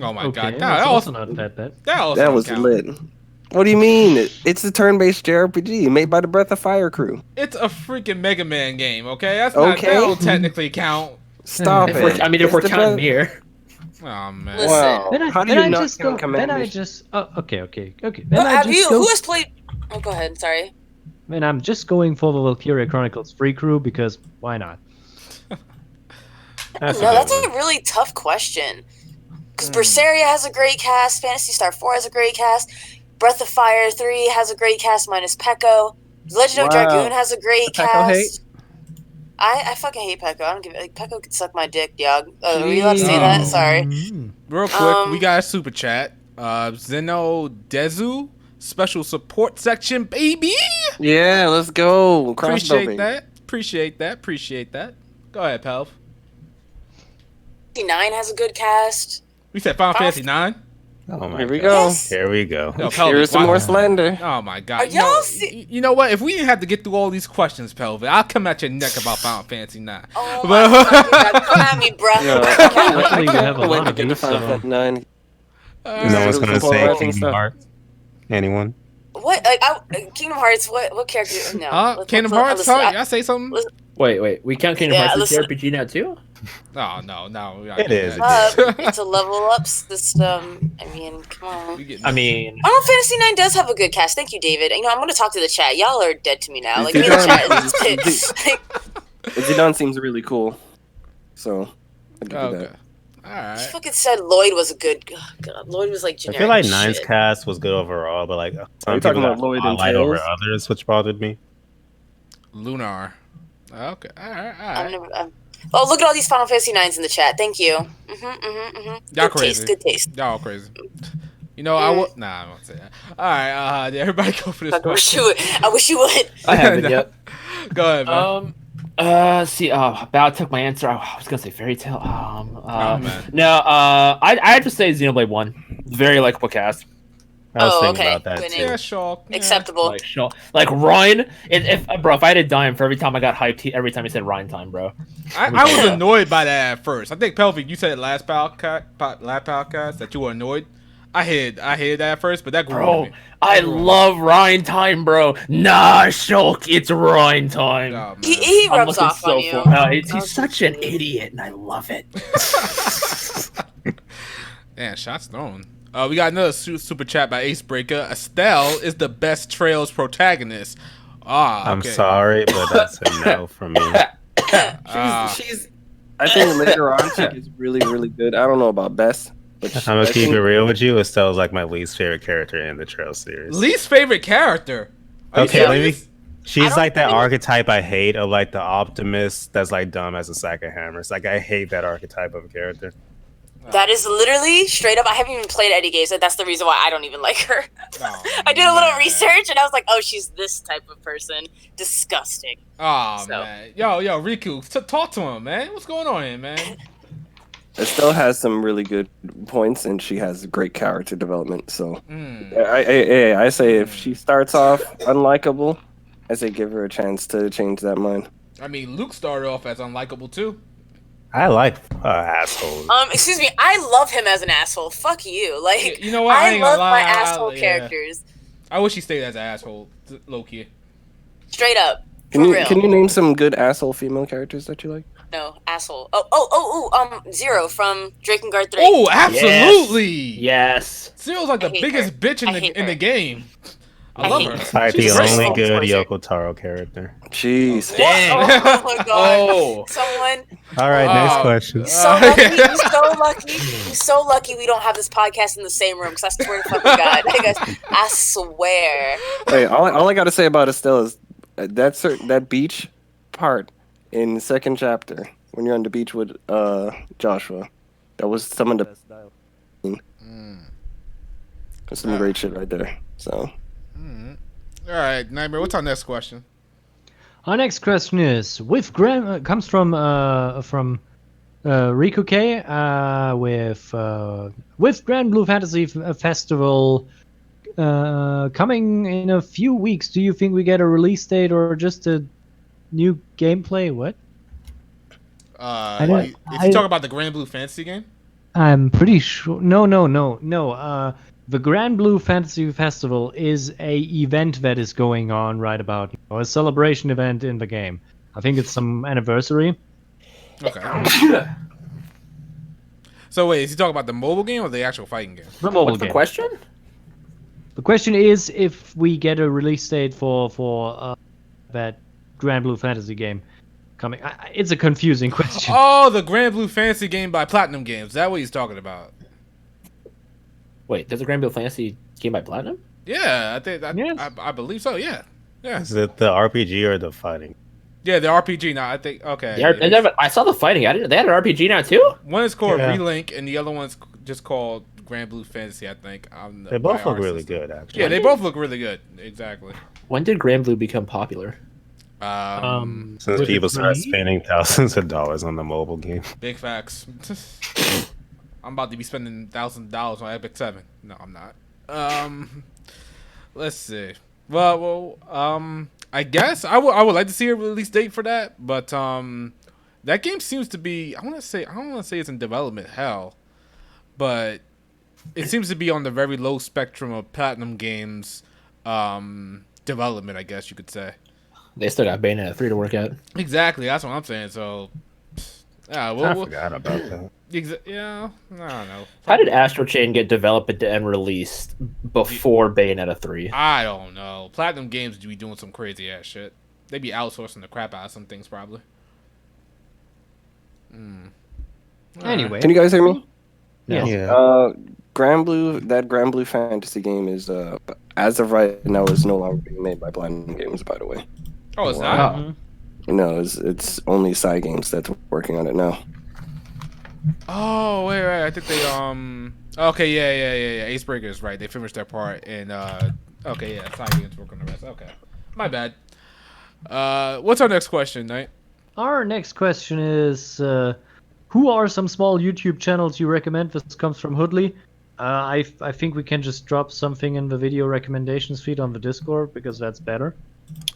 Speaker 6: Oh my
Speaker 5: Okay,
Speaker 6: God.
Speaker 5: that's
Speaker 6: That
Speaker 5: also
Speaker 6: also,
Speaker 5: not bad.
Speaker 6: that
Speaker 3: That was
Speaker 6: count.
Speaker 3: lit. What do you mean? It's a turn-based JRPG made by the Breath of Fire crew.
Speaker 6: It's a freaking Mega Man game, okay? That
Speaker 3: Okay.
Speaker 6: don't technically count.
Speaker 3: Stop
Speaker 2: If
Speaker 3: it.
Speaker 2: we're
Speaker 3: It's the
Speaker 2: counting
Speaker 3: Breath-
Speaker 2: here.
Speaker 6: Oh man.
Speaker 1: Listen.
Speaker 3: Wow.
Speaker 5: Then
Speaker 3: How do you not count Command Mission?
Speaker 5: okay. Then
Speaker 1: Who has played? Oh, go ahead. Sorry.
Speaker 5: Man, I'm just going for the Valkyria Chronicles free crew because why not?
Speaker 4: That's
Speaker 1: No,
Speaker 4: a
Speaker 1: that's
Speaker 4: good
Speaker 1: a really tough question. Because Berseria has a great cast, Phantasy Star 4 has a great cast, Breath of Fire 3 has a great cast minus Pekko, Legend of
Speaker 3: Wow.
Speaker 1: Dragoon has a great
Speaker 3: The Pekko
Speaker 1: cast.
Speaker 3: hate?
Speaker 1: I fucking hate Pekko. I don't give like Pekko could suck my dick, dog. Are you allowed to say that? Sorry.
Speaker 6: Real quick, we got a super chat. Zeno Dezu, special support section, baby.
Speaker 3: Yeah, let's go. Crossbow, baby.
Speaker 6: Appreciate that. Go ahead, Pelv.
Speaker 1: 9 has a good cast.
Speaker 6: We said Final Fantasy 9.
Speaker 4: Oh my
Speaker 3: Here we
Speaker 4: God.
Speaker 3: go.
Speaker 1: Yes.
Speaker 4: Here we go.
Speaker 6: Yo, Pelvic,
Speaker 3: Here's some
Speaker 6: why-
Speaker 3: more Slender.
Speaker 6: Oh my God.
Speaker 1: Are
Speaker 6: You know,
Speaker 1: y'all see-
Speaker 6: you know what? If we didn't have to get through all these questions, Pelvic, I'll come at your neck about Final Fantasy 9.
Speaker 1: Oh my fucking God. Come at me, bro.
Speaker 3: Yeah.
Speaker 5: Actually, you have a
Speaker 3: Wait
Speaker 5: lot
Speaker 3: to
Speaker 5: of
Speaker 3: get to
Speaker 5: these,
Speaker 3: Final
Speaker 5: so...
Speaker 3: Fantasy 9.
Speaker 4: No one's gonna
Speaker 3: Simple
Speaker 4: say
Speaker 3: writing
Speaker 4: Kingdom
Speaker 3: stuff.
Speaker 4: Hearts. Anyone?
Speaker 1: What? Like, Kingdom Hearts, what character? No.
Speaker 6: Kingdom
Speaker 1: let's-
Speaker 6: Hearts?
Speaker 1: listen,
Speaker 6: Huh? Y'all say something?
Speaker 1: listen-
Speaker 2: Wait. We count Kingdom
Speaker 1: Yeah,
Speaker 2: Hearts as
Speaker 1: listen.
Speaker 2: JRPG now too?
Speaker 6: Oh, no. we
Speaker 4: It is.
Speaker 1: It's a level up system. I mean, come on.
Speaker 2: I mean,
Speaker 1: Final Fantasy 9 does have a good cast. Thank you, David. You know, I'm going to talk to the chat. Y'all are dead to me now. Like, me in the chat is like,
Speaker 3: Zidane seems really cool. So, I'll give you
Speaker 6: Okay.
Speaker 3: that.
Speaker 6: All
Speaker 1: He
Speaker 6: right.
Speaker 1: fucking said Lloyd was a good. Oh, God, Lloyd was like
Speaker 4: I
Speaker 1: generic.
Speaker 4: feel like
Speaker 1: as
Speaker 4: Nine's
Speaker 1: shit.
Speaker 4: cast was good overall, but like
Speaker 3: Are
Speaker 4: some
Speaker 3: you
Speaker 4: people
Speaker 3: talking
Speaker 4: got
Speaker 3: about Lloyd and
Speaker 4: spotlight over
Speaker 3: Tails?
Speaker 4: others, which bothered me.
Speaker 6: Lunar. Okay. All right. All
Speaker 1: I've
Speaker 6: right.
Speaker 1: never. Oh, look at all these Final Fantasy 9s in the chat. Thank you.
Speaker 6: Y'all
Speaker 1: Good
Speaker 6: crazy.
Speaker 1: taste. Good taste.
Speaker 6: Y'all crazy. You know, I would. Nah, I won't say that. All right. Everybody go for this
Speaker 1: I wish
Speaker 6: question.
Speaker 1: you would. I wish you would.
Speaker 2: I haven't
Speaker 6: No.
Speaker 2: yet.
Speaker 6: Go ahead, man.
Speaker 2: See, Bao took my answer. I was gonna say Fairy Tale.
Speaker 6: Oh man.
Speaker 2: No, I have to say Xenoblade 1. Very likable cast.
Speaker 4: I was
Speaker 1: Oh,
Speaker 4: thinking
Speaker 1: okay.
Speaker 4: about that
Speaker 1: Good
Speaker 4: too.
Speaker 6: Yeah, sure. Yeah.
Speaker 1: Acceptable.
Speaker 2: Like, show, like Ryan. If bro, if I had a dime for every time I got hyped, every time he said Ryan time, bro.
Speaker 6: I was annoyed by that at first. I think Pelvic, you said last podcast that you were annoyed. I hated that at first, but that grew on
Speaker 2: Bro,
Speaker 6: me.
Speaker 2: I
Speaker 6: That grew on me.
Speaker 2: love Ryan time, bro. Nah, Shulk, it's Ryan time.
Speaker 6: Oh, man.
Speaker 1: He
Speaker 2: I'm
Speaker 1: rubs
Speaker 2: looking
Speaker 1: off
Speaker 2: so
Speaker 1: on you.
Speaker 2: for. He's
Speaker 1: I'll
Speaker 2: such
Speaker 1: give
Speaker 2: an
Speaker 1: you.
Speaker 2: idiot, and I love it.
Speaker 6: Man, shots thrown. We got another super chat by Acebreaker. Estelle is the best Trails protagonist. Ah,
Speaker 4: I'm
Speaker 6: okay.
Speaker 4: sorry, but that's a no from me.
Speaker 3: She's. I think later on she gets really, really good. I don't know about best, but
Speaker 4: I'm gonna keep it real with you. Estelle's like my least favorite character in the Trail series.
Speaker 6: Least favorite character. Are you
Speaker 4: Okay, let me.
Speaker 6: serious?
Speaker 4: She's
Speaker 1: don't
Speaker 4: like that
Speaker 1: think-
Speaker 4: archetype I hate of like the optimist that's like dumb as a sack of hammers. Like I hate that archetype of a character.
Speaker 1: That is literally straight up. I haven't even played Eddie Gaze, and that's the reason why I don't even like her.
Speaker 6: Oh,
Speaker 1: I did a little
Speaker 6: man.
Speaker 1: research, and I was like, "Oh, she's this type of person. Disgusting."
Speaker 6: Oh
Speaker 1: So.
Speaker 6: man, yo, Riku, talk to him, man. What's going on here, man?
Speaker 3: Estelle has some really good points, and she has great character development. So
Speaker 6: Mm.
Speaker 3: I say if she starts off unlikable, I say give her a chance to change that mind.
Speaker 6: I mean, Luke started off as unlikable too.
Speaker 4: I like assholes.
Speaker 1: Excuse me. I love him as an asshole. Fuck you. Like,
Speaker 6: You know what?
Speaker 1: I
Speaker 6: ain't
Speaker 1: love
Speaker 6: gonna
Speaker 1: my
Speaker 6: lie.
Speaker 1: asshole
Speaker 6: Yeah.
Speaker 1: characters.
Speaker 6: I wish he stayed as an asshole, low key.
Speaker 1: Straight up.
Speaker 3: Can
Speaker 1: For
Speaker 3: you
Speaker 1: real.
Speaker 3: can you name some good asshole female characters that you like?
Speaker 1: No, asshole. Zero from Drakengard 3.
Speaker 6: Oh, absolutely.
Speaker 2: Yes.
Speaker 6: Zero's like the
Speaker 1: I hate
Speaker 6: biggest
Speaker 1: her.
Speaker 6: bitch
Speaker 1: I hate
Speaker 6: in the
Speaker 1: her.
Speaker 6: game. I
Speaker 1: I
Speaker 6: love
Speaker 1: hate
Speaker 6: her.
Speaker 1: her.
Speaker 4: Like the
Speaker 6: She's great.
Speaker 4: only good
Speaker 1: Torture.
Speaker 4: Yoko Taro character.
Speaker 3: Jeez.
Speaker 2: Dang.
Speaker 1: Oh my god.
Speaker 2: Oh.
Speaker 1: Someone.
Speaker 4: All right, next
Speaker 6: Oh.
Speaker 4: question.
Speaker 1: So lucky. You're so lucky. You're so lucky we don't have this podcast in the same room, because I swear to fucking God. Hey guys, I swear.
Speaker 3: Wait, all I gotta say about Estelle is that beach part in the second chapter when you're on the beach with Joshua. That was some of the best dialogue. That's some great shit right there. So
Speaker 6: All right, Nightmare. What's our next question?
Speaker 5: Our next question is comes from Riku K with Grand Blue Fantasy Festival coming in a few weeks. Do you think we get a release date or just a new gameplay? What?
Speaker 6: Is he talking about the Grand Blue Fantasy game?
Speaker 5: I'm pretty sure. No. The Grand Blue Fantasy Festival is a event that is going on right about now, a celebration event in the game. I think it's some anniversary.
Speaker 6: Okay. So wait, is he talking about the mobile game or the actual fighting game?
Speaker 5: The mobile
Speaker 2: What's the
Speaker 5: game.
Speaker 2: question?
Speaker 5: The question is if we get a release date for that Grand Blue Fantasy game coming. It's a confusing question.
Speaker 6: Oh, the Grand Blue Fantasy game by Platinum Games. Is that what he's talking about?
Speaker 2: Wait, there's a Grand Blue Fantasy game by Platinum?
Speaker 6: Yeah, I think
Speaker 5: Yes.
Speaker 6: I believe so. Yeah.
Speaker 4: Is it the RPG or the fighting?
Speaker 6: Yeah, the RPG now. I think okay.
Speaker 2: I saw the fighting. I didn't. They had an RPG now too.
Speaker 6: One is called
Speaker 4: Yeah.
Speaker 6: Relink, and the other one's just called Grand Blue Fantasy. I think.
Speaker 4: They both look really good, actually.
Speaker 6: Yeah, they both look really good. Exactly.
Speaker 2: When did Grand Blue become popular?
Speaker 4: Since
Speaker 5: Was
Speaker 4: people
Speaker 5: it
Speaker 4: start
Speaker 5: free?
Speaker 4: spending thousands of dollars on the mobile game.
Speaker 6: Big facts. I'm about to be spending $1,000 on Epic 7. No, I'm not. Let's see. Well, I guess I would like to see a release date for that, but that game seems to be. I don't want to say it's in development hell, but it seems to be on the very low spectrum of Platinum Games development. I guess you could say.
Speaker 2: They still got Bayonetta 3 to work out.
Speaker 6: Exactly, that's what I'm saying. So, yeah,
Speaker 4: I forgot about that.
Speaker 6: yeah, I don't know.
Speaker 2: How did Astro Chain get developed and released before Bayonetta 3?
Speaker 6: I don't know. Platinum Games do be doing some crazy ass shit. They be outsourcing the crap out of some things, probably.
Speaker 5: Anyway,
Speaker 3: Can you guys hear me?
Speaker 5: yes.
Speaker 4: Yeah.
Speaker 3: That Granblue Fantasy game is as of right now is no longer being made by Blind Games. By the way,
Speaker 6: Oh, it's
Speaker 2: Wow.
Speaker 6: not.
Speaker 5: Mhm.
Speaker 3: no, it's only Side Games that's working on it now.
Speaker 6: Oh, wait. I think they Okay, yeah. Ace Breakers, right? They finished their part, and okay, yeah. Side Games work on the rest. Okay, my bad. What's our next question, Knight?
Speaker 5: Our next question is, who are some small YouTube channels you recommend? This comes from Hoodley. I think we can just drop something in the video recommendations feed on the Discord because that's better.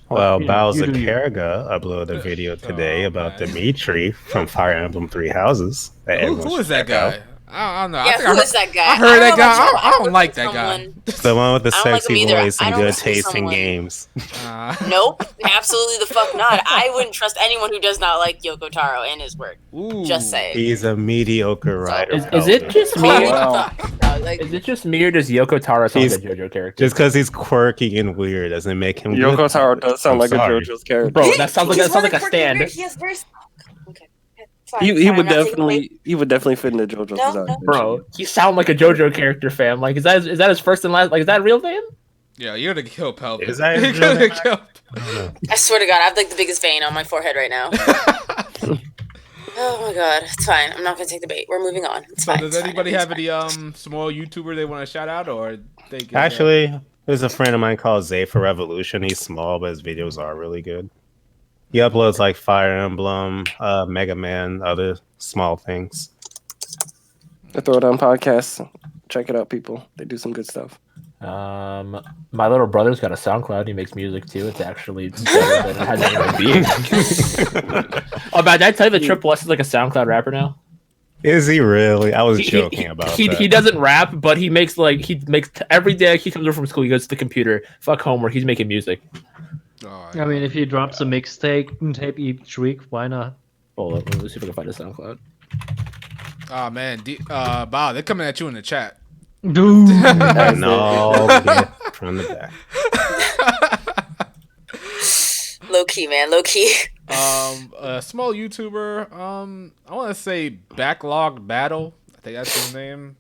Speaker 4: Well,
Speaker 5: you know,
Speaker 4: Bowser
Speaker 5: you do you.
Speaker 4: Kerriga uploaded a video today
Speaker 6: Oh,
Speaker 4: about
Speaker 6: man.
Speaker 4: Dimitri from Fire Emblem Three Houses. That everyone
Speaker 6: Who
Speaker 4: should
Speaker 6: is that
Speaker 4: check out.
Speaker 6: guy? I don't know.
Speaker 1: Yeah,
Speaker 6: I think
Speaker 1: who
Speaker 6: I heard,
Speaker 1: is that guy?
Speaker 6: I heard that
Speaker 1: don't know
Speaker 6: guy.
Speaker 1: about you.
Speaker 6: I don't
Speaker 1: worked
Speaker 6: like
Speaker 1: with
Speaker 6: that guy.
Speaker 4: The one with the
Speaker 1: I don't like
Speaker 4: sexy
Speaker 1: him either.
Speaker 4: voice
Speaker 1: I
Speaker 4: and
Speaker 1: don't
Speaker 4: good
Speaker 1: listen to
Speaker 4: taste in
Speaker 1: someone-
Speaker 4: games.
Speaker 1: Nope, absolutely the fuck not. I wouldn't trust anyone who does not like Yoko Taro and his work.
Speaker 6: Ooh.
Speaker 1: Just saying.
Speaker 4: He's a mediocre writer.
Speaker 2: Is it just me?
Speaker 1: Holy
Speaker 3: Wow.
Speaker 1: fuck, dog, like,
Speaker 2: Is it just me or does Yoko Taro sound
Speaker 4: He's-
Speaker 2: like a JoJo character?
Speaker 4: Just because he's quirky and weird doesn't make him good.
Speaker 3: Yoko Taro does sound
Speaker 4: I'm
Speaker 3: like
Speaker 4: sorry.
Speaker 3: a JoJo's character.
Speaker 2: Bro, that sounds like
Speaker 1: he's
Speaker 2: that sounds like a
Speaker 1: quirky
Speaker 2: stand.
Speaker 1: weird. He has very... Okay. Fine,
Speaker 3: He
Speaker 1: fine,
Speaker 3: would
Speaker 1: I'm not taking away-
Speaker 3: definitely fit into JoJo's
Speaker 1: No,
Speaker 3: design.
Speaker 1: no.
Speaker 2: Bro, you sound like a JoJo character, fam. Like, is that his first and last? Like, is that a real name?
Speaker 6: Yeah, you're gonna kill Pelvin.
Speaker 4: Is that
Speaker 6: You're
Speaker 4: his
Speaker 6: gonna
Speaker 4: real
Speaker 6: kill.
Speaker 1: I swear to God, I have like the biggest vein on my forehead right now. Oh my God, it's fine. I'm not gonna take the bait. We're moving on. It's fine.
Speaker 6: Does
Speaker 1: it's fine,
Speaker 6: anybody have
Speaker 1: everything's
Speaker 6: any small YouTuber they want to shout out or they can,
Speaker 4: Actually, there's a friend of mine called Zay for Revolution. He's small, but his videos are really good. He uploads like Fire Emblem, Mega Man, other small things.
Speaker 3: The Throwdown Podcast. Check it out, people. They do some good stuff.
Speaker 2: My little brother's got a SoundCloud. He makes music too. It's actually better than it has ever been. Oh, man, did I tell you that Triple S is like a SoundCloud rapper now?
Speaker 4: Is he really? I was joking about that.
Speaker 2: He doesn't rap, but he makes every day he comes home from school. He goes to the computer. Fuck homework. He's making music.
Speaker 6: Oh,
Speaker 5: I mean, if he drops a mixtape tape each week, why not?
Speaker 2: Hold up, let's see if I can find a SoundCloud.
Speaker 6: oh man, Bob, they're coming at you in the chat.
Speaker 5: Dude.
Speaker 4: No, get from the back.
Speaker 1: Low key, man. Low key.
Speaker 6: A small YouTuber. I want to say Backlog Battle. I think that's his name.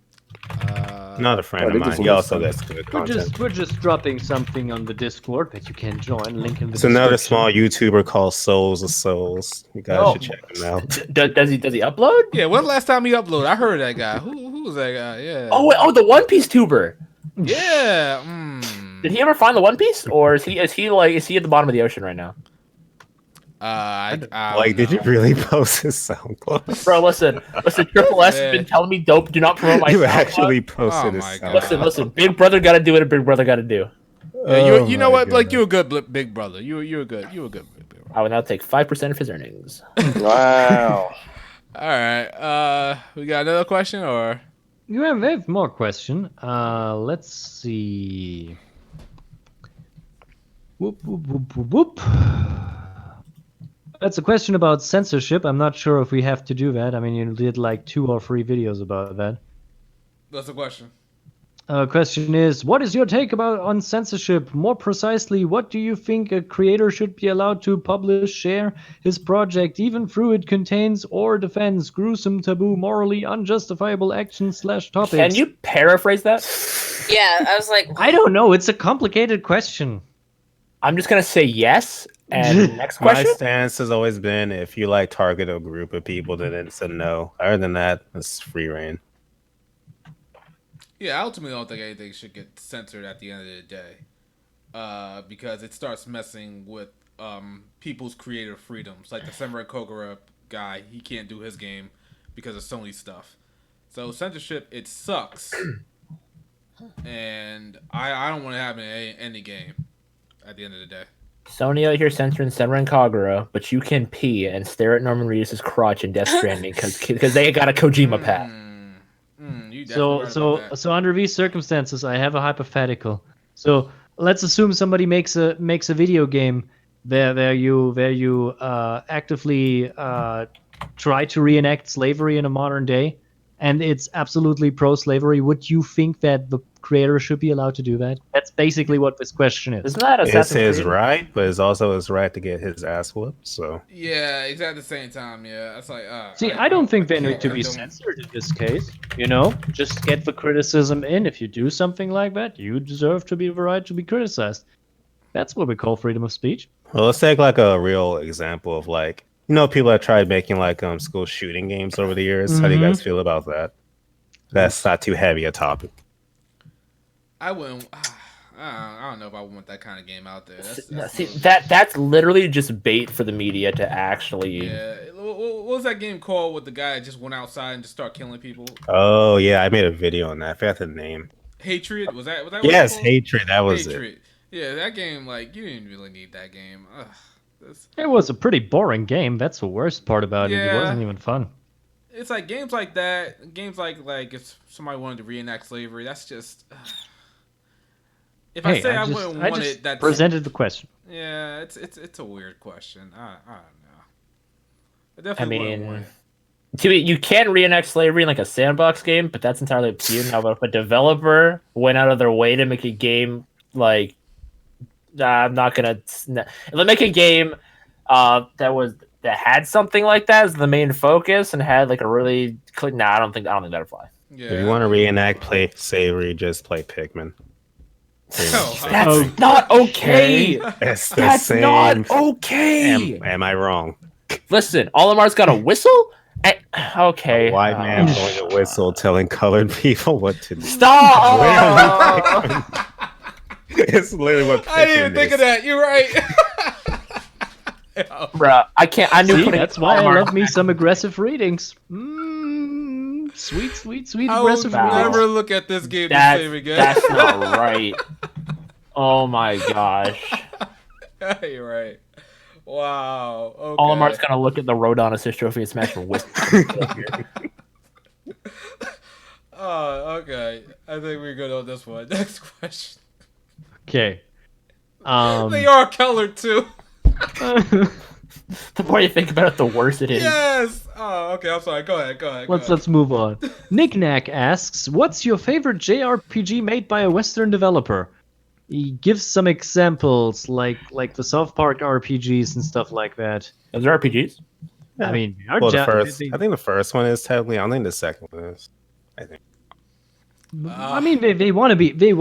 Speaker 4: Another friend of
Speaker 3: they
Speaker 4: mine.
Speaker 3: do
Speaker 4: He
Speaker 3: some
Speaker 4: also
Speaker 3: good
Speaker 4: does good content.
Speaker 5: We're just dropping something on the Discord that you can join. Link in the
Speaker 4: It's another
Speaker 5: description.
Speaker 4: small YouTuber called Souls of Souls. You guys
Speaker 2: Oh.
Speaker 4: should check him out.
Speaker 2: Does he upload?
Speaker 6: Yeah, when last time he uploaded? I heard that guy. Who was that guy? Yeah.
Speaker 2: Oh, wait, the One Piece tuber.
Speaker 6: Yeah.
Speaker 2: Did he ever find the One Piece, or is he at the bottom of the ocean right now?
Speaker 6: I
Speaker 4: Like, did you
Speaker 6: don't know.
Speaker 4: really post his SoundCloud?
Speaker 2: Bro, listen. Triple S has
Speaker 6: Man.
Speaker 2: been telling me, "Dope, do not promote my."
Speaker 4: You
Speaker 2: SoundCloud."
Speaker 4: actually posted
Speaker 6: Oh
Speaker 4: his
Speaker 6: my
Speaker 4: SoundCloud.
Speaker 6: God.
Speaker 2: Listen. Big brother got to do what a big brother got to do.
Speaker 6: Yeah,
Speaker 4: Oh
Speaker 6: you know
Speaker 4: my
Speaker 6: what? Like
Speaker 4: God.
Speaker 6: you're a good big brother. You're a good big brother.
Speaker 2: I would now take 5% of his earnings.
Speaker 3: Wow.
Speaker 6: All right. We got another question or?
Speaker 5: We have more question. Let's see. Whoop, whoop, whoop, whoop, whoop. That's a question about censorship. I'm not sure if we have to do that. I mean, you did like 2 or 3 videos about that.
Speaker 6: That's the question.
Speaker 5: Question is, what is your take on censorship? More precisely, what do you think a creator should be allowed to publish, share his project, even through it contains or defends gruesome, taboo, morally unjustifiable actions/topics?
Speaker 2: Can you paraphrase that?
Speaker 1: Yeah, I was like,
Speaker 5: I don't know. It's a complicated question.
Speaker 2: I'm just gonna say yes. And next
Speaker 4: My
Speaker 2: question.
Speaker 4: stance has always been if you like target a group of people, then it's a no. Other than that, it's free reign.
Speaker 6: Yeah, I ultimately don't think anything should get censored at the end of the day, because it starts messing with people's creative freedoms. Like the Samurai Kogura guy, he can't do his game because of Sony stuff. So censorship, it sucks, and I don't want to have it in any game at the end of the day.
Speaker 2: Sony out here censoring Senran Kagura, but you can pee and stare at Norman Reedus' crotch in Death Stranding because they got a Kojima pat.
Speaker 6: You definitely right about that.
Speaker 5: So under these circumstances, I have a hypothetical. So let's assume somebody makes a video game where you actively try to reenact slavery in a modern day, and it's absolutely pro-slavery. Would you think that the creator should be allowed to do that? That's basically what this question is.
Speaker 2: Isn't that
Speaker 4: It's
Speaker 2: Assassin's
Speaker 4: his
Speaker 2: Creed?
Speaker 4: right, but it's also his right to get his ass whooped. So
Speaker 6: Yeah, exactly. At the same time, yeah, it's like.
Speaker 5: See, I don't think they need to
Speaker 6: I
Speaker 5: be
Speaker 6: don't-
Speaker 5: censored in this case. You know, just get the criticism in. If you do something like that, you deserve to be the right to be criticized. That's what we call freedom of speech.
Speaker 4: well, let's take like a real example of like people that tried making like school shooting games over the years. How do you guys feel about that? That's not too heavy a topic.
Speaker 6: I wouldn't. I don't know if I want that kind of game out there.
Speaker 2: See, that's literally just bait for the media to actually.
Speaker 6: Yeah. What was that game called with the guy that just went outside and just started killing people?
Speaker 4: Oh yeah, I made a video on that. I forgot the name.
Speaker 6: Hatred? Was that what
Speaker 4: Yes,
Speaker 6: it called?
Speaker 4: Hatred. That was it.
Speaker 6: Hatred. Yeah, that game, like, you didn't really need that game.
Speaker 5: It was a pretty boring game. That's the worst part about it. It
Speaker 6: Yeah.
Speaker 5: wasn't even fun.
Speaker 6: It's like games like that, games like if somebody wanted to reenact slavery, that's just. If I
Speaker 5: Hey,
Speaker 6: say I
Speaker 5: just,
Speaker 6: wouldn't
Speaker 5: I
Speaker 6: want
Speaker 5: just
Speaker 6: it, that's
Speaker 5: presented the question.
Speaker 6: yeah, it's a weird question. I don't know. I
Speaker 2: I
Speaker 6: definitely wouldn't want
Speaker 2: mean,
Speaker 6: it.
Speaker 2: you can reenact slavery in like a sandbox game, but that's entirely up to you. Now, if a developer went out of their way to make a game like, I'm not gonna. If they make a game that had something like that as the main focus and had like a really I don't think that'd fly.
Speaker 6: Yeah.
Speaker 4: If you want to reenact play Savory, just play Pikmin.
Speaker 6: Oh,
Speaker 2: That's not okay.
Speaker 4: It's the
Speaker 2: That's
Speaker 4: same.
Speaker 2: not okay.
Speaker 4: Am I wrong?
Speaker 2: Listen, Olimar's got a whistle. Okay,
Speaker 4: A white man blowing a whistle, telling colored people what to do.
Speaker 2: Stop.
Speaker 4: It's literally what
Speaker 6: I didn't even
Speaker 4: Pikmin
Speaker 6: think
Speaker 4: is.
Speaker 6: of that. You're right.
Speaker 2: Bruh, I can't. I knew.
Speaker 5: See,
Speaker 2: putting
Speaker 5: that's why I
Speaker 2: Olimar-
Speaker 5: love me some aggressive readings. Sweet
Speaker 6: I
Speaker 5: aggressive
Speaker 6: would
Speaker 5: readings.
Speaker 6: never look at this game the
Speaker 2: That's,
Speaker 6: same again.
Speaker 2: that's not right. Oh my gosh.
Speaker 6: You're right. Wow. Okay.
Speaker 2: Olimar's gonna look at the Rodon Assist Trophy and smash for whistle.
Speaker 6: Oh, okay. I think we're good on this one. Next question.
Speaker 5: Okay.
Speaker 6: They are colored too.
Speaker 2: The more you think about it, the worse it is.
Speaker 6: Yes. Oh, okay. I'm sorry. Go ahead.
Speaker 5: Let's move on. Knickknack asks, "What's your favorite JRPG made by a Western developer?" He gives some examples, like the South Park RPGs and stuff like that.
Speaker 2: Those are RPGs.
Speaker 5: I mean,
Speaker 4: Well, the first. I think the first one is technically. I don't think the second one is. I think.
Speaker 5: I mean, they want to be. They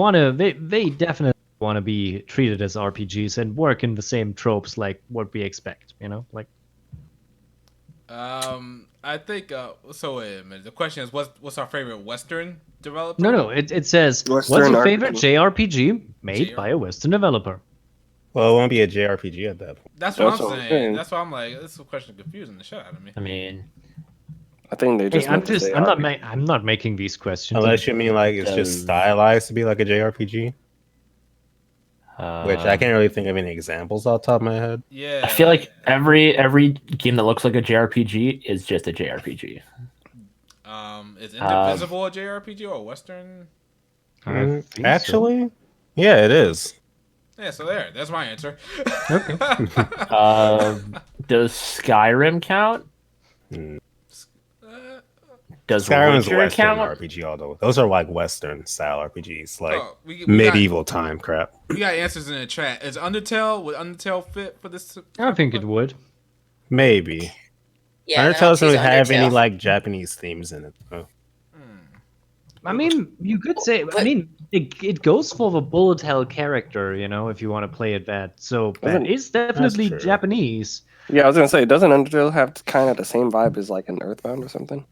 Speaker 5: definitely want to be treated as RPGs and work in the same tropes like what we expect. You know, like.
Speaker 6: I think. So wait a minute. The question is, what's our favorite Western developer?
Speaker 5: No. It says, "What's
Speaker 3: Western
Speaker 5: your favorite
Speaker 3: RPG.
Speaker 5: JRPG made by a Western developer?"
Speaker 4: Well, it won't be a JRPG at that point.
Speaker 6: That's what
Speaker 3: That's
Speaker 6: I'm
Speaker 3: what I'm
Speaker 6: saying.
Speaker 3: saying.
Speaker 6: That's why I'm like, this question confusing the shit out of me.
Speaker 2: I mean,
Speaker 3: I think they just.
Speaker 5: Hey, I'm
Speaker 3: meant to say
Speaker 5: not.
Speaker 3: RPG.
Speaker 5: I'm not making these questions.
Speaker 4: Unless you mean like it's just stylized to be like a JRPG, which I can't really think of any examples off the top of my head.
Speaker 6: Yeah.
Speaker 2: I feel like every game that looks like a JRPG is just a JRPG.
Speaker 6: Is Indivisible a JRPG or a Western?
Speaker 5: I think so.
Speaker 4: Actually, yeah, it is.
Speaker 6: Yeah, so that's my answer.
Speaker 5: Okay.
Speaker 2: Does Skyrim count? Does
Speaker 4: Skyrim is
Speaker 2: Witcher
Speaker 4: Western
Speaker 2: count?
Speaker 4: RPG, although those are like Western style RPGs, like
Speaker 6: Oh, we
Speaker 4: medieval time crap.
Speaker 6: We got answers in the chat. Would Undertale fit for this?
Speaker 5: I think it would.
Speaker 4: Maybe.
Speaker 1: Yeah,
Speaker 4: Undertale doesn't really have any
Speaker 1: Undertale.
Speaker 4: like Japanese themes in it. Though.
Speaker 5: I mean, you could say. I mean, it goes for the bullet hell character, you know, if you want to play it that. So that
Speaker 3: Doesn't-
Speaker 5: is definitely
Speaker 4: true.
Speaker 5: Japanese.
Speaker 3: Yeah, I was gonna say, doesn't Undertale have kind of the same vibe as like an Earthbound or something?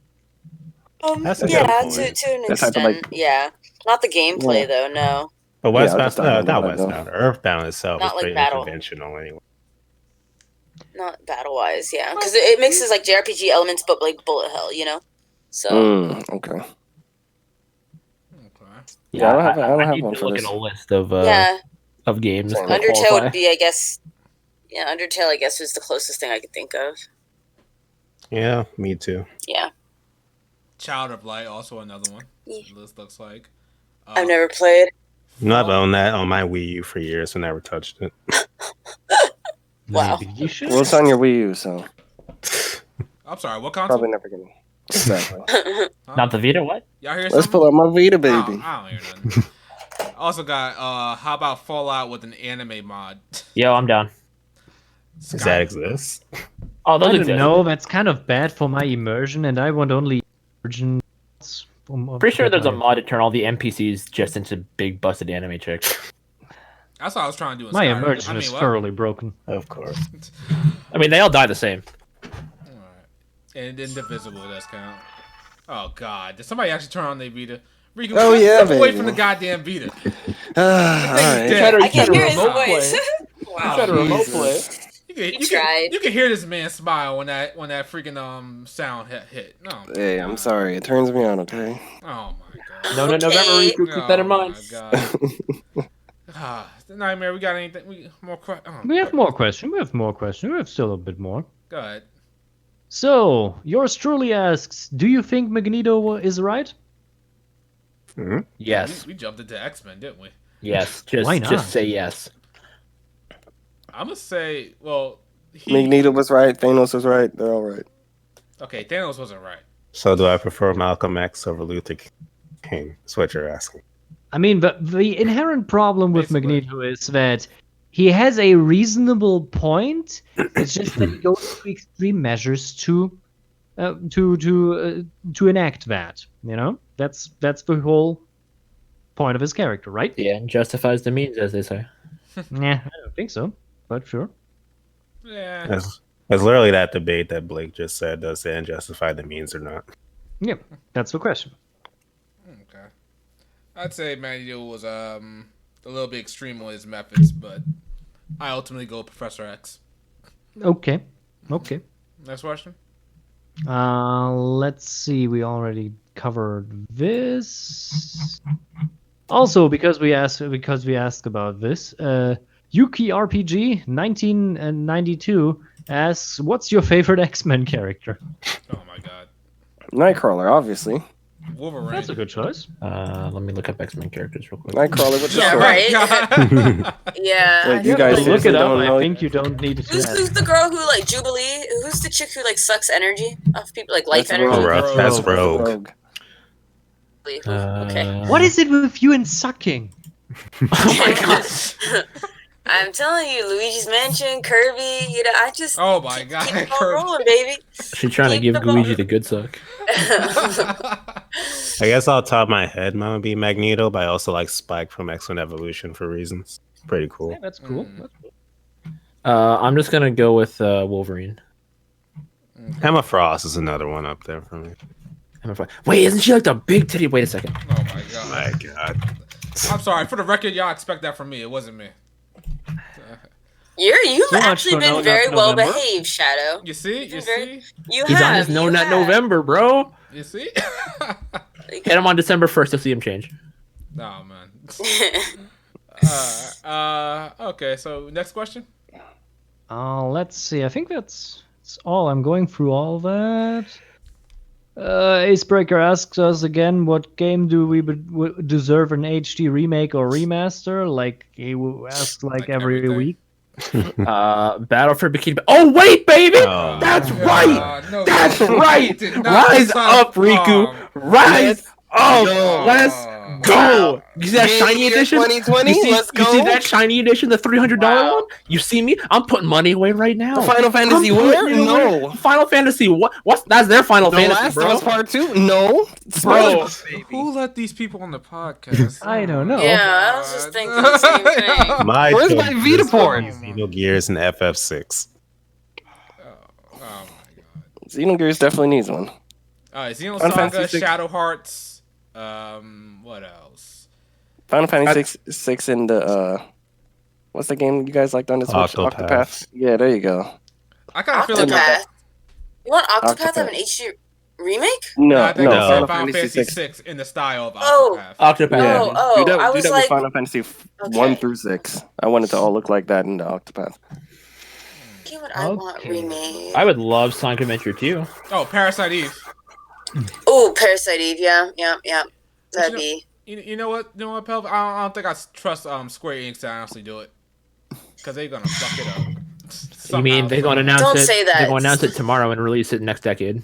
Speaker 4: That's a good
Speaker 1: Yeah,
Speaker 4: point.
Speaker 1: to an
Speaker 3: That type
Speaker 1: extent.
Speaker 3: of, like-
Speaker 1: Yeah, not the gameplay
Speaker 3: Yeah.
Speaker 1: though. No,
Speaker 4: But
Speaker 3: Yeah, I
Speaker 4: Westbound,
Speaker 3: just thought
Speaker 4: not
Speaker 3: about that,
Speaker 4: Westbound. Earthbound itself
Speaker 1: Not
Speaker 4: is
Speaker 1: like
Speaker 4: pretty
Speaker 1: battle.
Speaker 4: conventional anyway.
Speaker 1: not battle wise. Yeah, because it mixes like JRPG elements, but like bullet hell. You know. So
Speaker 3: Okay.
Speaker 6: Okay.
Speaker 3: Yeah, I don't have
Speaker 2: need
Speaker 3: one
Speaker 2: to
Speaker 3: for
Speaker 2: look
Speaker 3: this.
Speaker 2: at a list of
Speaker 1: yeah,
Speaker 2: games.
Speaker 3: Same.
Speaker 2: that
Speaker 1: Undertale
Speaker 2: qualify.
Speaker 1: would be, I guess. Yeah, Undertale, I guess, was the closest thing I could think of.
Speaker 4: Yeah, me too.
Speaker 1: Yeah,
Speaker 6: Child of Light, also another one.
Speaker 1: Yeah.
Speaker 6: This looks like.
Speaker 1: I've never played.
Speaker 4: I've owned that on my Wii U for years and never touched it.
Speaker 1: Wow.
Speaker 5: Maybe you should.
Speaker 3: Well, it's on your Wii U, so
Speaker 6: I'm sorry. What console?
Speaker 3: probably never gonna. Exactly.
Speaker 6: Huh?
Speaker 2: Not the Vita. What?
Speaker 6: Y'all hear
Speaker 3: Let's
Speaker 6: something?
Speaker 3: pull up my Vita,
Speaker 6: I
Speaker 3: baby.
Speaker 6: don't hear nothing. Also got how about Fallout with an anime mod?
Speaker 2: Yo, I'm down.
Speaker 4: Does that exist?
Speaker 2: Oh, those
Speaker 5: I don't
Speaker 2: exist.
Speaker 5: know. That's kind of bad for my immersion, and I want only immersion.
Speaker 2: Pretty sure there's a mod to turn all the NPCs just into big busted anime chicks.
Speaker 6: That's what I was trying to do. In
Speaker 5: My
Speaker 6: Skyrim.
Speaker 5: immersion is thoroughly broken.
Speaker 4: Of course.
Speaker 2: I mean, they all die the same.
Speaker 6: Alright. And Indivisible does count. Oh god, did somebody actually turn on their Vita? Riku,
Speaker 3: Oh, yeah,
Speaker 6: step away
Speaker 3: baby.
Speaker 6: from the goddamn Vita.
Speaker 3: Alright.
Speaker 6: dead.
Speaker 1: I can hear his
Speaker 2: remote
Speaker 1: voice.
Speaker 2: play.
Speaker 1: Wow.
Speaker 2: Try to remote play.
Speaker 3: Jesus.
Speaker 6: You
Speaker 1: tried.
Speaker 6: can hear this man smile when that freaking sound hit. No.
Speaker 3: Hey, I'm sorry. It turns me on, okay?
Speaker 6: Oh my god.
Speaker 2: No, November,
Speaker 1: Okay.
Speaker 2: Riku, keep that in mind.
Speaker 6: Oh my god. Nightmare, we got anything? We
Speaker 5: We have more questions. We have still a bit more.
Speaker 6: Go ahead.
Speaker 5: So, yours truly asks, do you think Magneto is right?
Speaker 2: Yes.
Speaker 6: We jumped into X-Men, didn't we?
Speaker 2: Yes.
Speaker 5: Why not?
Speaker 2: Just say yes.
Speaker 6: I'm gonna say, well,
Speaker 3: Magneto was right. Thanos was right. They're all right.
Speaker 6: Okay, Thanos wasn't right.
Speaker 4: So do I prefer Malcolm X over Luther King? That's what you're asking.
Speaker 5: I mean, but the inherent problem with
Speaker 6: Basically.
Speaker 5: Magneto is that he has a reasonable point. It's just that he goes to extreme measures to enact that. You know, that's the whole point of his character, right?
Speaker 2: Yeah, and justifies the means, as they say.
Speaker 5: Nah, I don't think so, but sure.
Speaker 6: Yeah.
Speaker 4: That's literally that debate that Blake just said. Does the end justify the means or not?
Speaker 5: Yeah, that's the question.
Speaker 6: Okay. I'd say Magneto was a little bit extreme on his methods, but I ultimately go Professor X.
Speaker 5: Okay.
Speaker 6: Next question.
Speaker 5: Let's see. We already covered this. Also, because we asked about this, Yuki RPG 1992 asks, "What's your favorite X-Men character?"
Speaker 6: Oh my god.
Speaker 3: Nightcrawler, obviously.
Speaker 6: Wolverine.
Speaker 5: That's a good choice.
Speaker 2: Let me look up X-Men characters real quick.
Speaker 3: Nightcrawler with the
Speaker 1: Yeah,
Speaker 3: sword.
Speaker 1: right.
Speaker 6: God.
Speaker 1: Yeah.
Speaker 3: Wait, you guys
Speaker 5: Look
Speaker 3: seriously
Speaker 5: it up.
Speaker 3: don't know?
Speaker 5: I think you don't need to do
Speaker 1: Who's
Speaker 5: that.
Speaker 1: the girl who like Jubilee? Who's the chick who like sucks energy off people, like life
Speaker 3: That's
Speaker 1: energy?
Speaker 3: Rogue.
Speaker 4: That's Rogue.
Speaker 3: Rogue.
Speaker 1: Okay.
Speaker 5: What is it with you and sucking?
Speaker 2: Oh my god.
Speaker 1: I'm telling you, Luigi's Mansion, Kirby. You know, I just
Speaker 6: Oh my god.
Speaker 1: keep the ball
Speaker 6: Kirby.
Speaker 1: rolling, baby.
Speaker 2: She's trying to
Speaker 1: Keep
Speaker 2: give
Speaker 1: the ball-
Speaker 2: Luigi the good suck.
Speaker 4: I guess off the top of my head, mine would be Magneto, but I also like Spike from X-Men Evolution for reasons. Pretty cool.
Speaker 5: Yeah, that's cool.
Speaker 6: Mm.
Speaker 5: That's cool.
Speaker 2: I'm just gonna go with Wolverine.
Speaker 4: Emma Frost is another one up there for me.
Speaker 2: Wait, isn't she like the big titty? Wait a second.
Speaker 6: Oh my god.
Speaker 4: My God.
Speaker 6: I'm sorry. For the record, y'all expect that from me. It wasn't me.
Speaker 1: You've
Speaker 5: So much
Speaker 1: actually
Speaker 5: for
Speaker 1: been
Speaker 5: No
Speaker 1: very
Speaker 5: Nut
Speaker 1: well
Speaker 5: November.
Speaker 1: behaved, Shadow.
Speaker 6: You see? You see?
Speaker 1: You
Speaker 2: He's
Speaker 1: have.
Speaker 2: on his No
Speaker 1: you
Speaker 2: Nut
Speaker 1: have.
Speaker 2: November, bro.
Speaker 6: You see?
Speaker 2: Get him on December 1st. You'll see him change.
Speaker 6: Oh man. Okay. So next question.
Speaker 5: Let's see. I think that's all. I'm going through all that. Acebreaker asks us again, what game do we deserve an HD remake or remaster? Like he asks like every
Speaker 6: everything.
Speaker 5: week.
Speaker 2: Battle for Bikini. Oh wait, baby,
Speaker 4: Oh,
Speaker 2: that's
Speaker 4: my
Speaker 2: right.
Speaker 4: God.
Speaker 6: No,
Speaker 2: That's
Speaker 6: no,
Speaker 2: right.
Speaker 6: did not
Speaker 2: Rise
Speaker 6: decide-
Speaker 2: up, Riku. Rise up.
Speaker 3: go.
Speaker 2: Let's go. You see that
Speaker 3: Game
Speaker 2: shiny
Speaker 3: year
Speaker 2: edition?
Speaker 3: 2020,
Speaker 2: You see,
Speaker 3: let's
Speaker 2: You see
Speaker 3: go.
Speaker 2: that shiny edition, the $300
Speaker 1: Wow.
Speaker 2: one? You see me? I'm putting money away right now.
Speaker 3: The Final Fantasy
Speaker 2: I'm
Speaker 3: where?
Speaker 2: putting it away.
Speaker 3: No.
Speaker 2: Final Fantasy. What's that's their Final
Speaker 3: The
Speaker 2: Fantasy,
Speaker 3: Last
Speaker 2: bro.
Speaker 3: of Us Part 2? No.
Speaker 2: Bro.
Speaker 6: Who let these people on the podcast?
Speaker 5: I don't know.
Speaker 1: Yeah, I was just thinking the same thing.
Speaker 4: My
Speaker 3: Where's
Speaker 4: choice
Speaker 3: my
Speaker 4: is
Speaker 3: Vita port?
Speaker 4: Xenogears and FF6.
Speaker 6: Oh my god.
Speaker 3: Xenogears definitely needs one.
Speaker 6: Alright,
Speaker 3: Final
Speaker 6: Xenosaga,
Speaker 3: Fantasy 6.
Speaker 6: Shadow Hearts. What else?
Speaker 3: Final Fantasy 6 and the what's the game you guys liked on the Switch?
Speaker 4: Octopath.
Speaker 3: Yeah, there you go.
Speaker 6: I kind of feel like
Speaker 1: Octopath. You want Octopath to have
Speaker 3: Octopath.
Speaker 1: an HD remake?
Speaker 3: No,
Speaker 6: I think
Speaker 3: no,
Speaker 6: it's
Speaker 3: Final
Speaker 6: Final
Speaker 3: Fantasy
Speaker 6: Fantasy
Speaker 3: 6.
Speaker 6: 6 in the style of
Speaker 1: Oh.
Speaker 6: Octopath.
Speaker 2: Octopath.
Speaker 3: Yeah.
Speaker 1: Oh,
Speaker 3: do that,
Speaker 1: I
Speaker 3: do
Speaker 1: was
Speaker 3: that
Speaker 1: like-
Speaker 3: with Final Fantasy
Speaker 1: Okay.
Speaker 3: 1 through 6. I want it to all look like that in the Octopath.
Speaker 1: Get what I want
Speaker 5: Okay.
Speaker 1: remade.
Speaker 2: I would love Sonic Adventure 2.
Speaker 6: Oh, Parasite Eve.
Speaker 1: Oh, Parasite Eve. Yeah. That'd be.
Speaker 6: You know what? You know what, Pelv? I don't think I trust Square Enix to honestly do it, because they're gonna fuck it up.
Speaker 2: You mean they're going to announce
Speaker 1: Don't
Speaker 2: it?
Speaker 1: say that.
Speaker 2: They're going to announce it tomorrow and release it next decade.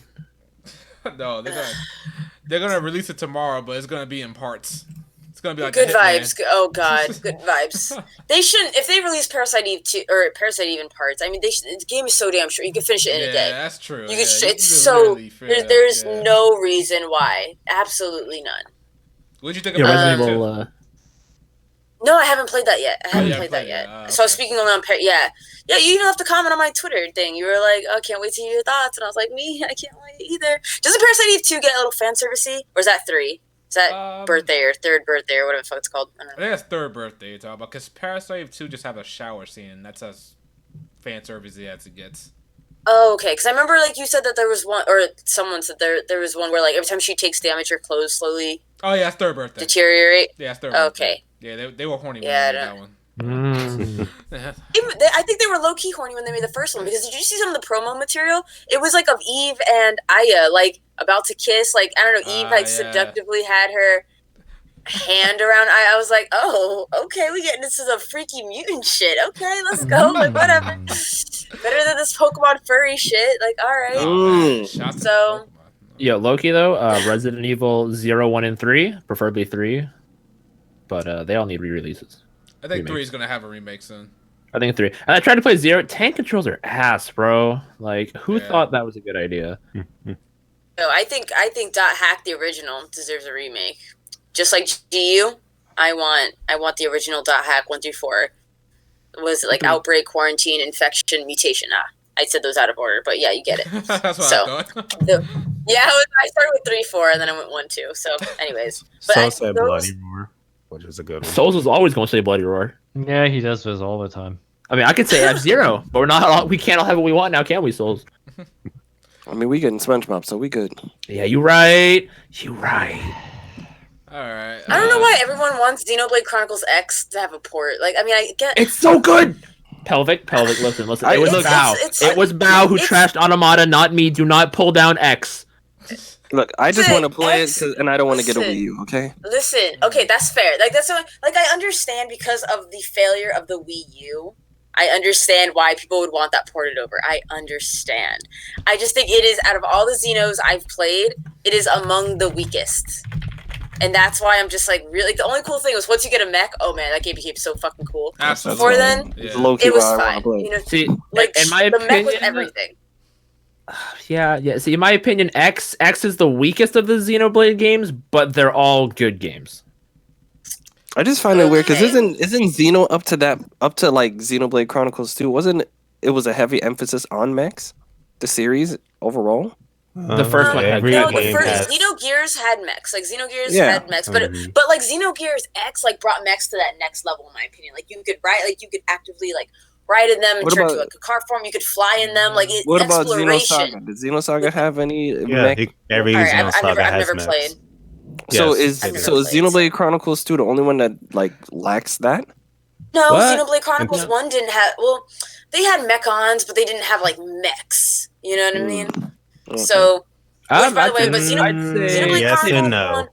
Speaker 6: No, they're gonna release it tomorrow, but it's gonna be in parts. It's gonna be like
Speaker 1: Good
Speaker 6: the Hitman.
Speaker 1: vibes. Oh god, good vibes. They shouldn't. If they release Parasite Eve 2 or Parasite Eve in parts, I mean, the game is so damn short. You can finish it in a day.
Speaker 6: Yeah, that's true.
Speaker 1: You
Speaker 6: Yeah,
Speaker 1: can. It's
Speaker 6: could
Speaker 1: so.
Speaker 6: literally finish
Speaker 1: There's
Speaker 6: yeah.
Speaker 1: no reason why. Absolutely none.
Speaker 6: What'd you think
Speaker 2: Yeah,
Speaker 6: about
Speaker 2: Resident
Speaker 6: that?
Speaker 2: Evil.
Speaker 1: No, I haven't played that yet. I haven't
Speaker 6: you
Speaker 1: played
Speaker 6: haven't
Speaker 1: that yet.
Speaker 6: played it.
Speaker 1: So
Speaker 6: Okay.
Speaker 1: speaking only on yeah. You even left a comment on my Twitter thing. You were like, "Oh, can't wait to hear your thoughts," and I was like, "Me, I can't wait either." Doesn't Parasite Eve 2 get a little fan servicey, or is that 3? Is that birthday or third birthday or whatever the fuck it's called? I don't
Speaker 6: I
Speaker 1: know.
Speaker 6: think that's third birthday you're talking about, because Parasite 2 just have a shower scene. That's as fan servicey as it gets.
Speaker 1: Oh, okay. Because I remember, like, you said that there was one, or someone said there was one where, like, every time she takes damage, her clothes slowly
Speaker 6: Oh yeah, that's third birthday.
Speaker 1: deteriorate.
Speaker 6: Yeah, that's third
Speaker 1: Okay.
Speaker 6: birthday. Yeah, they were horny when
Speaker 1: Yeah,
Speaker 6: they
Speaker 1: I
Speaker 6: made
Speaker 1: don't-
Speaker 6: that one.
Speaker 1: I think they were low key horny when they made the first one, because did you see some of the promo material? It was like of Eve and Aya like about to kiss. Like, I don't know, Eve like
Speaker 6: yeah.
Speaker 1: seductively had her hand around Aya. I was like, oh, okay, we getting into the freaky mutant shit. Okay, let's go. Like, whatever. Better than this Pokemon furry shit. Like, all right.
Speaker 3: Mm.
Speaker 6: Shout to
Speaker 1: So-
Speaker 6: Pokemon.
Speaker 2: Yeah, Loki though. Resident Evil 0, 1, and 3, preferably 3, but they all need re-releases.
Speaker 6: I think
Speaker 2: Remake.
Speaker 6: 3 is gonna have a remake soon.
Speaker 2: I think 3. And I tried to play 0. Tank controls are ass, bro. Like, who
Speaker 6: Yeah.
Speaker 2: thought that was a good idea?
Speaker 1: No, I think Dot Hack the original deserves a remake. Just like GU, I want the original Dot Hack 1 through 4. Was it like Outbreak, Quarantine, Infection, Mutation? I said those out of order, but yeah, you get it.
Speaker 6: That's what
Speaker 1: So-
Speaker 6: I thought.
Speaker 1: Yeah, I started with 3, 4, and then I went 1, 2. So, anyways, but
Speaker 4: So
Speaker 1: I-
Speaker 4: said
Speaker 1: those-
Speaker 4: Bloody Roar, which is a good one.
Speaker 2: Souls is always going to say Bloody Roar.
Speaker 5: Yeah, he does this all the time.
Speaker 2: I mean, I could say F-Zero, but we can't all have what we want now, can we, Souls?
Speaker 3: I mean, we getting SpongeBob, so we good.
Speaker 2: Yeah, you right. You right.
Speaker 6: All right.
Speaker 1: I don't know why everyone wants Xenoblade Chronicles X to have a port. Like, I mean, I get.
Speaker 2: It's so good. Pelvic. Listen. It was
Speaker 1: It's-
Speaker 2: Bao.
Speaker 1: it's-
Speaker 2: It was Bao who
Speaker 1: it's-
Speaker 2: trashed Automata, not me. Do not pull down X.
Speaker 3: Look, I just
Speaker 1: Listen,
Speaker 3: want to play it,
Speaker 1: X-
Speaker 3: and I don't want to get a
Speaker 1: listen.
Speaker 3: Wii U. Okay.
Speaker 1: Listen, okay, that's fair. Like, that's like I understand because of the failure of the Wii U. I understand why people would want that ported over. I understand. I just think it is, out of all the Xenos I've played, it is among the weakest. And that's why I'm just like, really, like, the only cool thing was once you get a mech, oh man, that game became so fucking cool.
Speaker 6: Absolutely.
Speaker 1: Before then,
Speaker 3: It's
Speaker 6: Yeah.
Speaker 3: low key
Speaker 1: it was
Speaker 3: why I
Speaker 1: fine.
Speaker 3: want to play.
Speaker 1: You know,
Speaker 2: See,
Speaker 1: like,
Speaker 2: in my
Speaker 1: the mech was
Speaker 2: opinion,
Speaker 1: everything.
Speaker 2: yeah. See, in my opinion, X is the weakest of the Xenoblade games, but they're all good games.
Speaker 3: I just find it weird because
Speaker 1: Okay.
Speaker 3: isn't Xeno up to like Xenoblade Chronicles 2? Wasn't it was a heavy emphasis on mechs? The series overall.
Speaker 2: The first one had
Speaker 4: every
Speaker 1: No, the
Speaker 4: game
Speaker 1: first
Speaker 4: has.
Speaker 1: Xenogears had mechs. Like, Xenogears
Speaker 3: Yeah.
Speaker 1: had mechs, but
Speaker 4: Mhm.
Speaker 1: but like Xenogears X like brought mechs to that next level, in my opinion. Like, you could actively like ride in them and
Speaker 3: What
Speaker 1: turn to
Speaker 3: about-
Speaker 1: like a car form. You could fly in them. Like,
Speaker 3: What about
Speaker 1: exploration.
Speaker 3: Xenosaga? Did Xenosaga have any
Speaker 4: Yeah,
Speaker 3: mech?
Speaker 4: every
Speaker 1: All right,
Speaker 4: Xenosaga
Speaker 1: I've
Speaker 4: has
Speaker 1: never
Speaker 4: mechs.
Speaker 1: played.
Speaker 3: So
Speaker 4: Yes,
Speaker 3: is
Speaker 4: they
Speaker 1: I've
Speaker 4: do.
Speaker 1: never
Speaker 3: so is
Speaker 1: played.
Speaker 3: Xenoblade Chronicles 2 the only one that like lacks that?
Speaker 1: No,
Speaker 2: What?
Speaker 1: Xenoblade Chronicles
Speaker 2: No.
Speaker 1: 1 didn't have. Well, they had mechons, but they didn't have like mechs. You know what I mean?
Speaker 3: Okay.
Speaker 1: So. Which, by the way, but
Speaker 2: I'd
Speaker 1: Xenoblade
Speaker 2: say
Speaker 4: yes
Speaker 1: Chronicles
Speaker 4: and no.
Speaker 1: 1.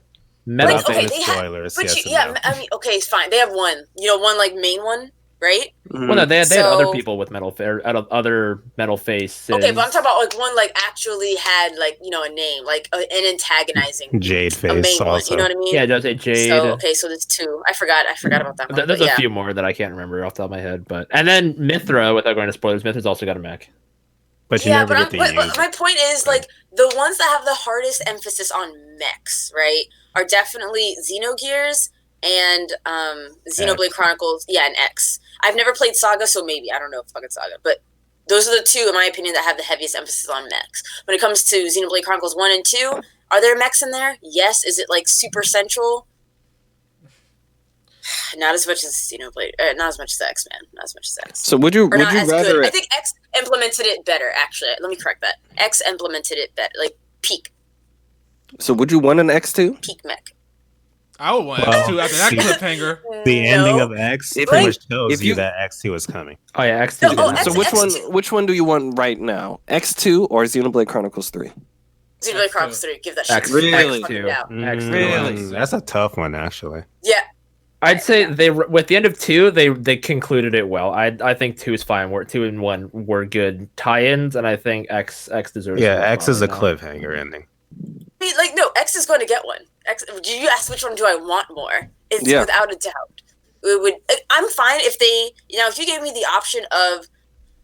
Speaker 2: Metal
Speaker 1: Like, okay,
Speaker 4: Famous
Speaker 1: they had-
Speaker 4: spoilers.
Speaker 1: But
Speaker 4: Yes
Speaker 1: you,
Speaker 4: and no.
Speaker 1: I mean, okay, it's fine. They have one. You know, one like main one, right?
Speaker 3: Mhm.
Speaker 2: Well, no, they had other
Speaker 1: So-
Speaker 2: people with other metal faces.
Speaker 1: Okay, but I'm talking about like one like actually had like, you know, a name, like an antagonizing
Speaker 4: Jade
Speaker 1: a
Speaker 4: face
Speaker 1: main one.
Speaker 4: also.
Speaker 1: You know what I mean?
Speaker 2: Yeah, does it Jade?
Speaker 1: So okay, so there's 2. I forgot about that one.
Speaker 2: There's
Speaker 1: but
Speaker 2: a
Speaker 1: yeah.
Speaker 2: few more that I can't remember off the top of my head, but and then Mithra, without going to spoilers, Mithra's also got a mech.
Speaker 4: But you
Speaker 1: Yeah,
Speaker 4: never
Speaker 1: but,
Speaker 4: get to
Speaker 1: but
Speaker 4: use
Speaker 1: my
Speaker 4: it.
Speaker 1: point is like the ones that have the hardest emphasis on mechs, right, are definitely Xenogears and Xenoblade
Speaker 4: X.
Speaker 1: Chronicles. Yeah, and X. I've never played Saga, so maybe I don't know if fucking Saga, but those are the 2, in my opinion, that have the heaviest emphasis on mechs. When it comes to Xenoblade Chronicles 1 and 2, are there mechs in there? Yes. Is it like super central? Not as much as Xenoblade. Not as much as X, man. Not as much as X.
Speaker 3: So would you
Speaker 1: Or not as
Speaker 3: rather
Speaker 1: good. I think X implemented it better. Actually, let me correct that. X implemented it better, like peak
Speaker 3: would you want an X2?
Speaker 1: mech.
Speaker 6: I would want
Speaker 4: Well,
Speaker 6: X2 after that
Speaker 4: see-
Speaker 6: cliffhanger.
Speaker 4: The
Speaker 1: No.
Speaker 4: ending of X
Speaker 3: If
Speaker 4: pretty
Speaker 1: you-
Speaker 4: much tells
Speaker 3: if
Speaker 4: you
Speaker 3: you-
Speaker 4: that X2 is coming.
Speaker 2: Oh yeah, X2.
Speaker 1: No, oh,
Speaker 3: So
Speaker 1: X2.
Speaker 3: which one do you want right now? X2 or Xenoblade Chronicles 3?
Speaker 1: Xenoblade Chronicles 3. Give that shit.
Speaker 2: X,
Speaker 3: Really?
Speaker 2: X2.
Speaker 1: Yeah.
Speaker 2: X2.
Speaker 3: Really?
Speaker 4: That's a tough one, actually.
Speaker 1: Yeah.
Speaker 2: I'd say they with the end of 2, they concluded it well. I think 2 is fine. 2 and 1 were good tie-ins, and I think X deserves.
Speaker 4: Yeah,
Speaker 2: more
Speaker 4: X is a
Speaker 2: now.
Speaker 4: cliffhanger ending.
Speaker 1: I mean, mean, like, no, X is going to get one. X. You asked which one do I want more? It's without a doubt. It would. I'm fine if they, if you gave me the option of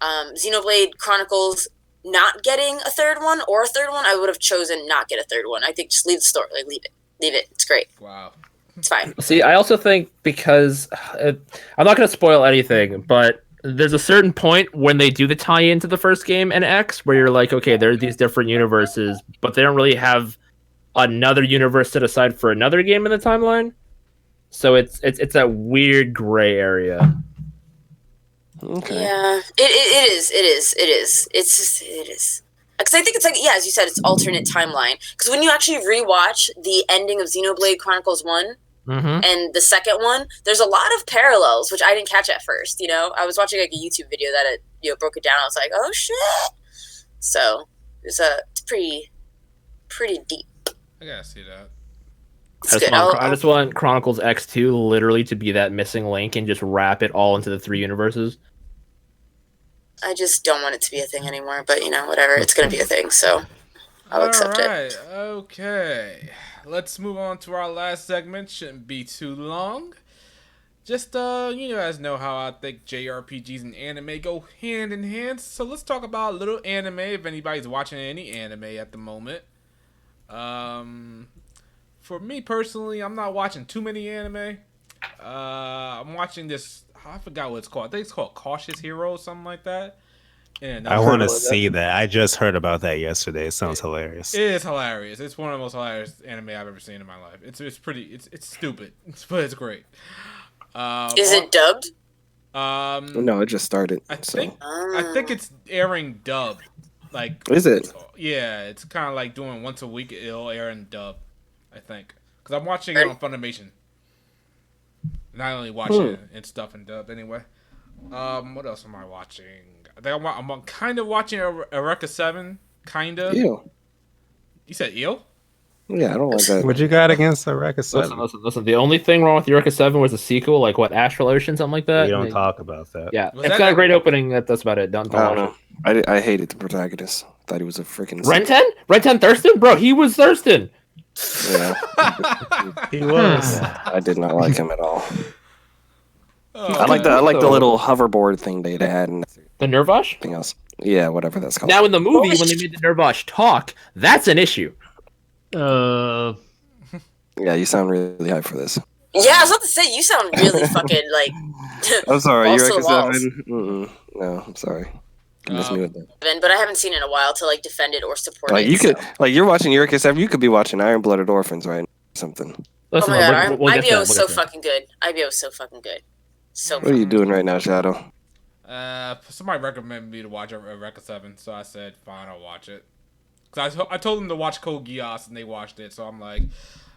Speaker 1: Xenoblade Chronicles not getting a third one or a third one, I would have chosen not get a third one. I think just leave the story, like leave it. It's great.
Speaker 6: Wow.
Speaker 1: It's fine.
Speaker 2: See, I also think because I'm not going to spoil anything, but there's a certain point when they do the tie-in to the first game in X where you're like, okay, there are these different universes, but they don't really have another universe set aside for another game in the timeline. So it's that weird gray area.
Speaker 3: Okay.
Speaker 1: Yeah, it is. It is. Because I think it's like, as you said, it's alternate timeline. Because when you actually rewatch the ending of Xenoblade Chronicles 1 and the second one, there's a lot of parallels, which I didn't catch at first, I was watching like a YouTube video that it broke it down. I was like, oh shit. So it's pretty deep.
Speaker 6: I gotta see that.
Speaker 2: I just want Chronicles X2 literally to be that missing link and just wrap it all into the 3 universes.
Speaker 1: I just don't want it to be a thing anymore, but whatever. It's going to be a thing, so I'll accept it.
Speaker 6: Okay. Let's move on to our last segment. Shouldn't be too long. Just, you guys know how I think JRPGs and anime go hand in hand. So let's talk about a little anime, if anybody's watching any anime at the moment. For me personally, I'm not watching too many anime. I'm watching this, I forgot what it's called. I think it's called Cautious Hero, something like that. And
Speaker 4: I want to see that. I just heard about that yesterday. It sounds hilarious.
Speaker 6: It is hilarious. It's one of the most hilarious anime I've ever seen in my life. It's pretty. It's stupid, but it's great.
Speaker 1: Is it dubbed?
Speaker 3: No, it just started.
Speaker 6: I think it's airing dubbed. Like,
Speaker 3: is it?
Speaker 6: Yeah, it's kind of like doing once a week. It'll air in dub, I think, because I'm watching it on Funimation. Not only watching it and stuff in dub anyway. What else am I watching? I think I'm kind of watching Eureka 7. Kinda.
Speaker 3: Ew.
Speaker 6: You said ew?
Speaker 3: Yeah, I don't like that.
Speaker 4: What you got against Eureka 7?
Speaker 2: Listen. The only thing wrong with Eureka 7 was the sequel, like what, Astral Ocean, something like that.
Speaker 4: We don't talk about that.
Speaker 2: Yeah, it's got a great opening. That's about it. Don't
Speaker 3: I don't know. I hated the protagonist. Thought he was a freaking.
Speaker 2: Renten Thurston, bro. He was Thurston.
Speaker 3: Yeah,
Speaker 4: He was.
Speaker 3: I did not like him at all. I like the little hoverboard thing they had and
Speaker 2: The Nervosh?
Speaker 3: everything else. Yeah, whatever that's called.
Speaker 2: Now in the movie, when they made the Nervosh talk, that's an issue.
Speaker 3: Yeah, you sound really hype for this.
Speaker 1: Yeah, I was about to say, you sound really fucking like.
Speaker 3: I'm sorry,
Speaker 1: balls to
Speaker 3: Eureka
Speaker 1: the walls.
Speaker 3: 7. No, I'm sorry. You missed me with that.
Speaker 1: But I haven't seen it in a while to like defend it or support
Speaker 3: Like
Speaker 1: it.
Speaker 3: you could, like you're watching Eureka 7. You could be watching Iron Blooded Orphans right now. Something.
Speaker 1: Oh
Speaker 2: Listen,
Speaker 1: my god,
Speaker 2: we'll get to
Speaker 1: IBO
Speaker 2: that,
Speaker 1: is so fucking good. IBO is so fucking good. So.
Speaker 3: What are you doing right now, Shadow?
Speaker 6: Somebody recommended me to watch Eureka 7, so I said, fine, I'll watch it. Cause I told them to watch Code Geass, and they watched it, so I'm like,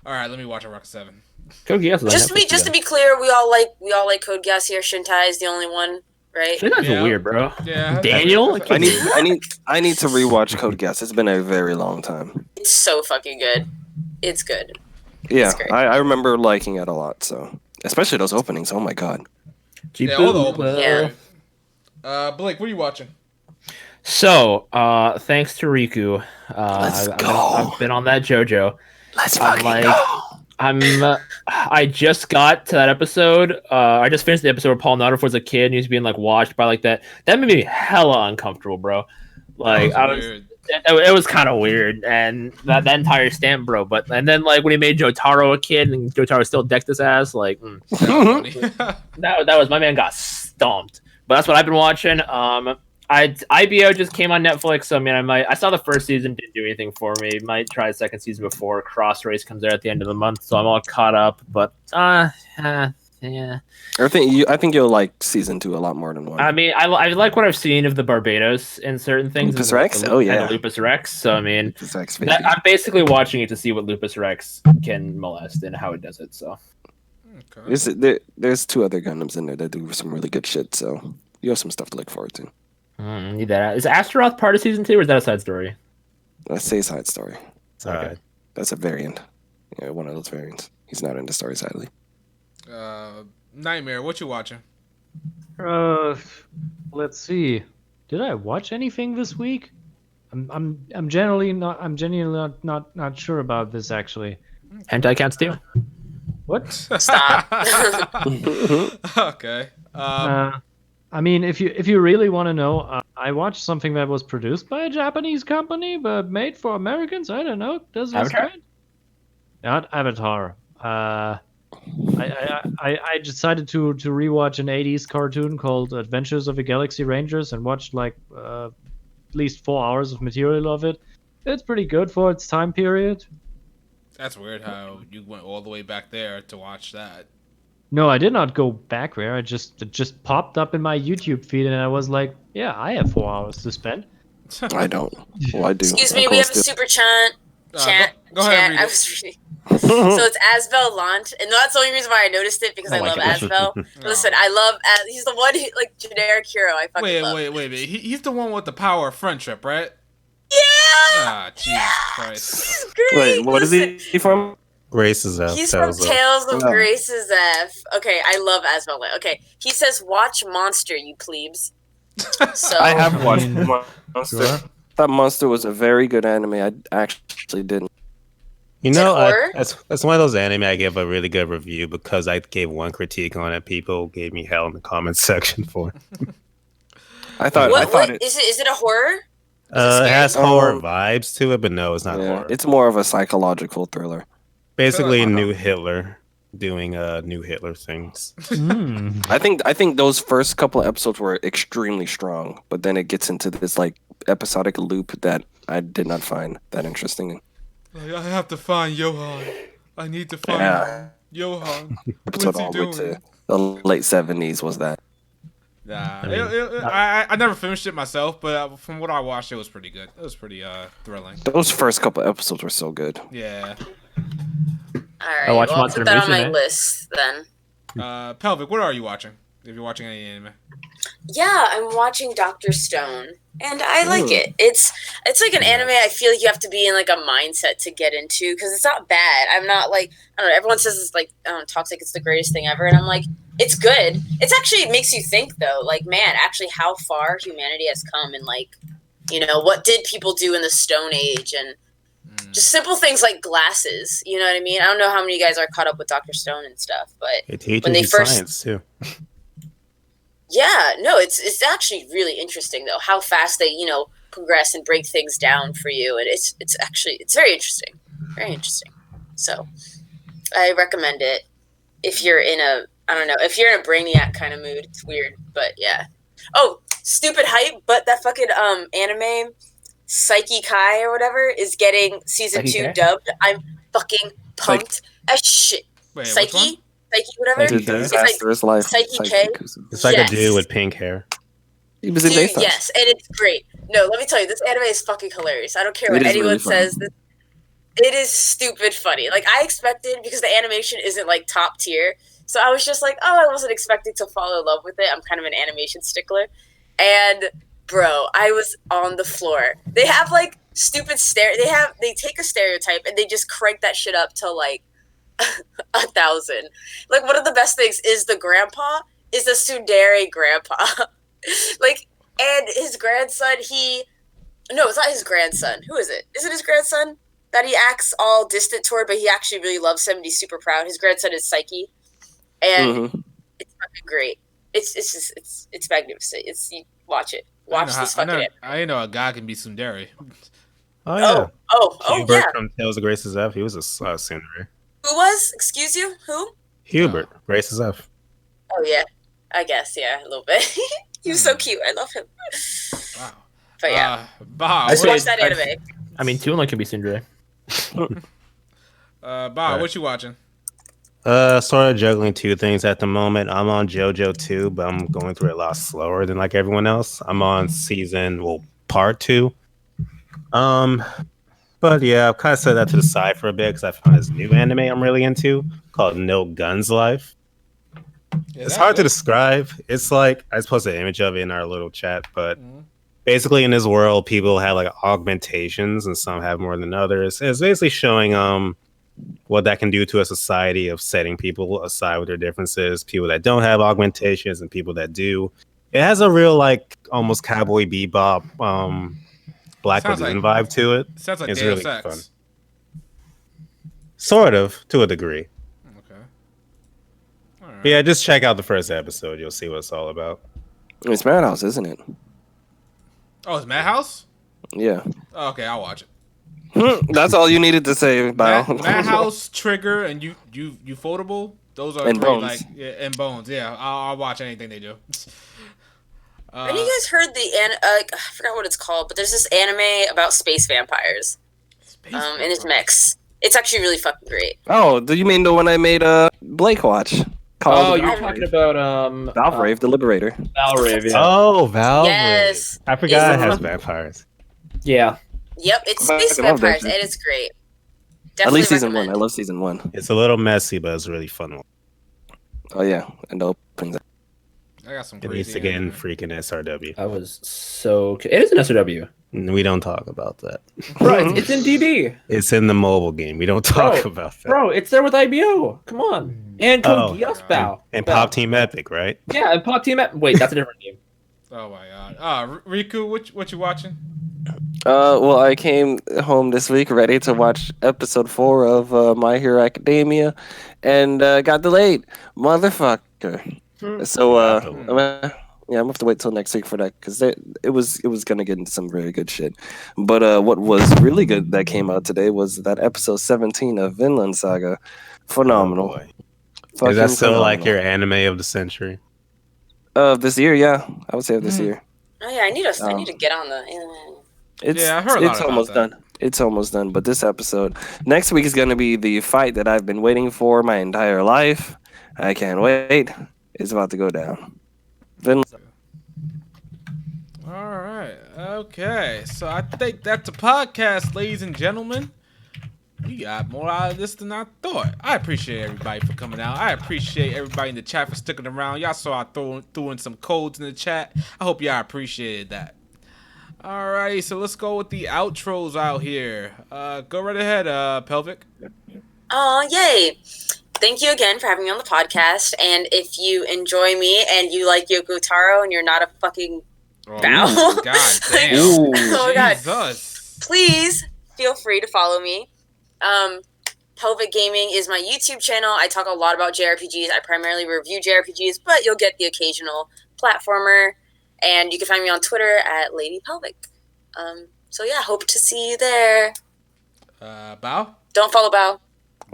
Speaker 6: all right, let me watch Eureka 7.
Speaker 2: Code Geass is
Speaker 1: Just to be clear, we all like Code Geass here. Shintai is the only one, right?
Speaker 2: Shintai's weird, bro.
Speaker 6: Yeah.
Speaker 2: Daniel?
Speaker 3: I need to rewatch Code Geass. It's been a very long time.
Speaker 1: It's so fucking good. It's good.
Speaker 3: Yeah,
Speaker 1: It's great.
Speaker 3: I remember liking it a lot. So especially those openings. Oh my god.
Speaker 6: Yeah, all the openings.
Speaker 1: Yeah.
Speaker 6: Blake, what are you watching?
Speaker 2: So, thanks to Riku,
Speaker 3: Let's go.
Speaker 2: I've been on that JoJo.
Speaker 3: Let's fucking go.
Speaker 2: I just got to that episode. I just finished the episode where Paul Naudorff was a kid and he was being like watched by like that. That made me hella uncomfortable, bro. Like it was kind of weird, and that entire stamp, bro. And then like when he made Jotaro a kid and Jotaro still decked his ass, like that was my man got stomped. But that's what I've been watching. IBO just came on Netflix, so I mean, I saw the first season, didn't do anything for me. Might try the second season before Cross Race comes out at the end of the month, so I'm all caught up. But yeah.
Speaker 3: I think you'll like season 2 a lot more than 1.
Speaker 2: I mean, I like what I've seen of the Barbados in certain things.
Speaker 3: Lupus Rex? Oh yeah,
Speaker 2: Lupus Rex. So I mean,
Speaker 3: Lupus Rex,
Speaker 2: I'm basically watching it to see what Lupus Rex can molest and how it does it. So
Speaker 3: there's 2 other Gundams in there that do some really good shit. So you have some stuff to look forward to.
Speaker 2: Need that. Is Astaroth part of season 2, or is that a side story?
Speaker 3: Let's say side story.
Speaker 2: Okay.
Speaker 3: That's a variant. Yeah, one of those variants. He's not into story sadly.
Speaker 6: Nightmare, what you watching?
Speaker 5: Let's see. Did I watch anything this week? I'm genuinely not sure about this actually.
Speaker 2: Hentai counts too.
Speaker 5: What?
Speaker 1: Stop.
Speaker 6: Okay.
Speaker 5: I mean, if you really want to know, I watched something that was produced by a Japanese company but made for Americans. I don't know. Does this
Speaker 2: Avatar?
Speaker 5: count? Not Avatar. I decided to rewatch an 80s cartoon called Adventures of the Galaxy Rangers and watched like at least 4 hours of material of it. It's pretty good for its time period.
Speaker 6: That's weird how you went all the way back there to watch that.
Speaker 5: No, I did not go back there. It just popped up in my YouTube feed, and I was like, "Yeah, I have 4 hours to spend."
Speaker 3: I don't. Well, I do.
Speaker 1: Excuse me, we have a super chat.
Speaker 6: Go ahead, read
Speaker 1: I
Speaker 6: it.
Speaker 1: was reading. So it's Asbel Lant, and that's the only reason why I noticed it because I love
Speaker 2: gosh.
Speaker 1: Asbel. Listen, I love. He's the one who, like, generic hero. I fucking love.
Speaker 6: Wait. He's the one with the power of friendship, right?
Speaker 1: Yeah.
Speaker 6: Ah, Jesus Christ.
Speaker 1: He's great.
Speaker 3: Wait, what is
Speaker 1: Listen,
Speaker 3: he from?
Speaker 4: Races up.
Speaker 1: He's from Tales of
Speaker 3: No.
Speaker 1: Grace's F. Okay, I love Asbel Lant. Okay, he says, "Watch Monster, you plebes." So
Speaker 3: I have watched
Speaker 5: mean,
Speaker 3: Monster.
Speaker 5: sure.
Speaker 3: That Monster was a very good anime. I actually didn't.
Speaker 4: You
Speaker 1: Is it
Speaker 4: know,
Speaker 1: horror?
Speaker 4: that's one of those anime I give a really good review because I gave one critique on it. People gave me hell in the comments section for it.
Speaker 3: I thought
Speaker 1: What
Speaker 3: it.
Speaker 1: is it? Is it a horror?
Speaker 4: It has
Speaker 3: scary?
Speaker 4: horror vibes to it, but no, it's not
Speaker 3: Yeah,
Speaker 4: horror.
Speaker 3: it's more of a psychological thriller.
Speaker 4: Basically,
Speaker 6: like-
Speaker 4: new Hitler doing new Hitler things.
Speaker 5: Hmm.
Speaker 3: I think those first couple of episodes were extremely strong, but then it gets into this like episodic loop that I did not find that interesting.
Speaker 6: I have to find Johan. I need to find
Speaker 3: Yeah.
Speaker 6: Johan.
Speaker 3: Episode
Speaker 6: What's he
Speaker 3: all the way to
Speaker 6: doing?
Speaker 3: the late 70s was that.
Speaker 6: Nah,
Speaker 2: I mean,
Speaker 6: I never finished it myself, but from what I watched, it was pretty good. It was pretty thrilling.
Speaker 3: Those first couple episodes were so good.
Speaker 6: Yeah.
Speaker 1: All right,
Speaker 2: watch
Speaker 1: well, I'll
Speaker 2: Monster
Speaker 1: put that on my
Speaker 2: Musume.
Speaker 1: list then.
Speaker 6: Pelvic, what are you watching? If you're watching any anime.
Speaker 1: Yeah, I'm watching Doctor Stone, and I like it. It's like an anime. I feel like you have to be in like a mindset to get into because it's not bad. I'm not like, I don't know. Everyone says it's like, I don't know, toxic. It's the greatest thing ever, and I'm like, it's good. It's actually, it makes you think though. Like, man, actually, how far humanity has come, and like, you know, what did people do in the Stone Age, and just simple things like glasses. You know what I mean? I don't know how many of you guys are caught up with Doctor Stone and stuff, but
Speaker 4: It teaches
Speaker 1: when they
Speaker 4: you
Speaker 1: first-
Speaker 4: science too.
Speaker 1: yeah, no, it's actually really interesting though how fast they, you know, progress and break things down for you, and it's actually, it's very interesting. So I recommend it if you're in a, I don't know, if you're in a Brainiac kind of mood. It's weird, but yeah. Oh, stupid hype, but that fucking anime Psyche Kai or whatever is getting season
Speaker 2: Psyche
Speaker 1: 2
Speaker 2: Kai?
Speaker 1: dubbed. I'm fucking pumped as shit.
Speaker 6: Wait, which
Speaker 1: Psyche,
Speaker 6: one?
Speaker 1: whatever.
Speaker 4: Psyche
Speaker 3: The
Speaker 4: K?
Speaker 1: It's like
Speaker 3: disastrous life.
Speaker 1: Psyche K.
Speaker 4: It's like
Speaker 1: Yes.
Speaker 4: a dude with pink hair.
Speaker 3: He was in
Speaker 1: Dude,
Speaker 3: JSTAR.
Speaker 1: yes, and it's great. No, let me tell you, this anime is fucking hilarious. I don't care
Speaker 3: It
Speaker 1: what
Speaker 3: is
Speaker 1: anyone
Speaker 3: really funny.
Speaker 1: says. It is stupid funny. Like, I expected, because the animation isn't like top tier, so I was just like, oh, I wasn't expecting to fall in love with it. I'm kind of an animation stickler, and bro, I was on the floor. They have like stupid they take a stereotype and they just crank that shit up to like 1,000. Like, one of the best things is the grandpa is the tsundere grandpa. Like, and his grandson, no, it's not his grandson. Who is it? Is it his grandson that he acts all distant toward, but he actually really loves him and he's super proud? His grandson is Psyche, and it's fucking great. It's magnificent. You watch it. Watch this fucking anime.
Speaker 6: I didn't know a guy can be tsundere.
Speaker 4: Oh yeah.
Speaker 1: Oh
Speaker 4: Hubert
Speaker 1: yeah.
Speaker 4: from Tales of Grace's F. He was a tsundere.
Speaker 1: Who was? Excuse you? Who?
Speaker 4: Hubert, Grace's F.
Speaker 1: Oh yeah. I guess, yeah, a little bit. He was so cute. I love him.
Speaker 6: Wow.
Speaker 1: But yeah,
Speaker 6: Bob,
Speaker 2: I say-
Speaker 1: watch that anime.
Speaker 2: I mean, Toonlink can be Sindre.
Speaker 6: Bob, what you watching?
Speaker 4: Sort of juggling two things at the moment. I'm on JoJo 2, but I'm going through it a lot slower than like everyone else. I'm on part 2. But yeah, I've kind of set that to the side for a bit because I found this new anime I'm really into called No Guns Life. It's hard to describe. It's like, I supposed an image of it in our little chat, but basically in this world, people have like augmentations and some have more than others. It's basically showing what that can do to a society of setting people aside with their differences, people that don't have augmentations and people that do. It has a real like almost Cowboy Bebop Black
Speaker 6: Sounds
Speaker 4: Lagoon
Speaker 6: like-
Speaker 4: vibe to it.
Speaker 6: Sounds like
Speaker 4: It's
Speaker 6: Deus
Speaker 4: really
Speaker 6: Ex.
Speaker 4: fun. Sort of, to a degree.
Speaker 6: Okay. All right.
Speaker 4: But yeah, just check out the first episode. You'll see what it's all about.
Speaker 3: It's Madhouse, isn't it?
Speaker 6: Oh, it's Madhouse?
Speaker 3: Yeah.
Speaker 6: Oh, okay, I'll watch it.
Speaker 3: That's all you needed to say about
Speaker 6: Madhouse, Trigger, and you foldable. Those are
Speaker 3: And
Speaker 6: three,
Speaker 3: Bones.
Speaker 6: like and Bones. Yeah, I'll watch anything they do.
Speaker 1: Have you guys heard I forgot what it's called, but there's this anime about space vampires. And it's mix. It's actually really fucking great.
Speaker 3: Oh, do you mean the one I made Blake watch?
Speaker 2: Oh,
Speaker 3: Called
Speaker 2: you're talking about
Speaker 3: Valvrave the Liberator.
Speaker 2: Valrave, yeah.
Speaker 4: Oh, Valve.
Speaker 1: Yes.
Speaker 4: I forgot it
Speaker 1: It's-
Speaker 4: has vampires.
Speaker 2: Yeah.
Speaker 1: Yep, it's
Speaker 3: I
Speaker 1: space
Speaker 3: love that
Speaker 1: vampires,
Speaker 3: shit.
Speaker 1: and it's great.
Speaker 3: At
Speaker 1: Definitely
Speaker 3: least season
Speaker 1: recommend.
Speaker 3: one. I love season one.
Speaker 4: It's a little messy, but it's a really fun one.
Speaker 3: Oh yeah, and the openings.
Speaker 6: I got some
Speaker 4: It
Speaker 6: crazy.
Speaker 4: needs to get in
Speaker 6: anime.
Speaker 4: freaking SRW.
Speaker 2: I was so. It is an SOW.
Speaker 4: We don't talk about that.
Speaker 2: Bro, it's in DD.
Speaker 4: It's in the mobile game. We don't talk
Speaker 2: Bro,
Speaker 4: about that.
Speaker 2: Bro, it's there with IBO. Come on. And
Speaker 4: Oh.
Speaker 2: Code Geass Bow.
Speaker 4: And Pop Team Epic, right?
Speaker 2: Yeah, and Pop Team. Wait, that's a different game.
Speaker 6: Oh my god. Riku, what you watching?
Speaker 3: Well, I came home this week ready to watch episode 4 of My Hero Academia, and got delayed, motherfucker. So I'm gonna have to wait till next week for that because it was gonna get into some very good shit. But what was really good that came out today was that episode 17 of Vinland Saga, phenomenal.
Speaker 4: Oh, boy.
Speaker 3: Fucking
Speaker 4: Is that still like
Speaker 3: phenomenal.
Speaker 4: your anime of the century?
Speaker 3: This year? Yeah, I would say of this year.
Speaker 1: Oh yeah, I need to get on the.
Speaker 3: It's,
Speaker 6: Yeah, I heard a lot
Speaker 3: it's
Speaker 6: about
Speaker 3: almost
Speaker 6: that.
Speaker 3: done. It's almost done. But this episode, next week is going to be the fight that I've been waiting for my entire life. I can't wait. It's about to go down. Vinland.
Speaker 6: All right. Okay. So I think that's a podcast, ladies and gentlemen. We got more out of this than I thought. I appreciate everybody for coming out. I appreciate everybody in the chat for sticking around. Y'all saw I threw in some codes in the chat. I hope y'all appreciated that. Alrighty, so let's go with the outros out here. Go right ahead, Pelvic.
Speaker 1: Oh, yay. Thank you again for having me on the podcast. And if you enjoy me and you like Yoko Taro and you're not a fucking
Speaker 6: Oh,
Speaker 1: bow,
Speaker 6: God damn.
Speaker 3: Ooh.
Speaker 1: oh my god,
Speaker 6: Jesus.
Speaker 1: please feel free to follow me. Pelvic Gaming is my YouTube channel. I talk a lot about JRPGs. I primarily review JRPGs, but you'll get the occasional platformer. And you can find me on Twitter at Lady Pelvic. So yeah, hope to see you there.
Speaker 6: Bow?
Speaker 1: Don't follow Bao.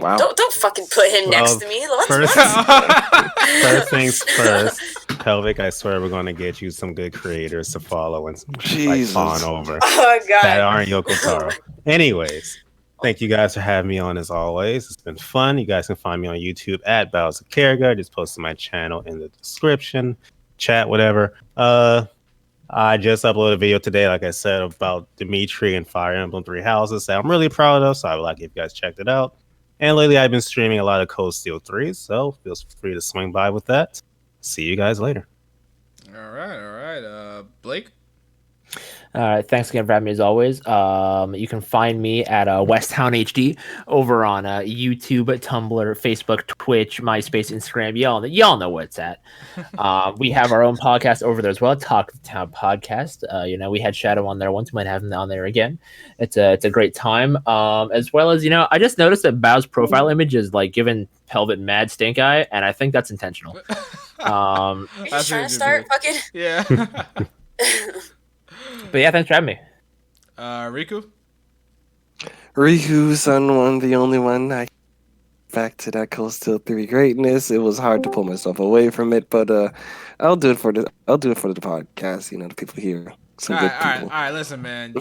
Speaker 3: Wow.
Speaker 1: Don't fucking put him next to me.
Speaker 4: First,
Speaker 1: Let's
Speaker 4: first things first. Pelvic, I swear we're going to get you some good creators to follow and some like
Speaker 3: Jesus.
Speaker 4: fawn over
Speaker 1: oh my god.
Speaker 4: that aren't Yoko Taro. Anyways, thank you guys for having me on as always. It's been fun. You guys can find me on YouTube at Bowser Carragher. Just posted my channel in the description, chat, whatever. I just uploaded a video today, like I said, about Dimitri and Fire Emblem 3 Houses that I'm really proud of, so I would like if you guys checked it out. And lately I've been streaming a lot of Cold Steel 3, so feel free to swing by with that. See you guys later.
Speaker 6: All right. Blake?
Speaker 2: All right, thanks again for having me as always. You can find me at Westtown HD over on YouTube, Tumblr, Facebook, Twitch, MySpace, Instagram. Y'all know where it's at. We have our own podcast over there as well, Talk the Town Podcast. We had Shadow on there once, might have him on there again. It's a great time. As well as I just noticed that Bao's profile image is like giving Pelvic mad stink eye, and I think that's intentional.
Speaker 1: You're just trying to start fucking.
Speaker 6: Yeah.
Speaker 2: But yeah, thanks for having me.
Speaker 6: Riku?
Speaker 3: Riku, son one, the only one. I back to that Cold Steel 3 greatness. It was hard to pull myself away from it, but I'll do it for the podcast. The people here, some
Speaker 6: All
Speaker 3: good
Speaker 6: right,
Speaker 3: people.
Speaker 6: all right. Listen, man.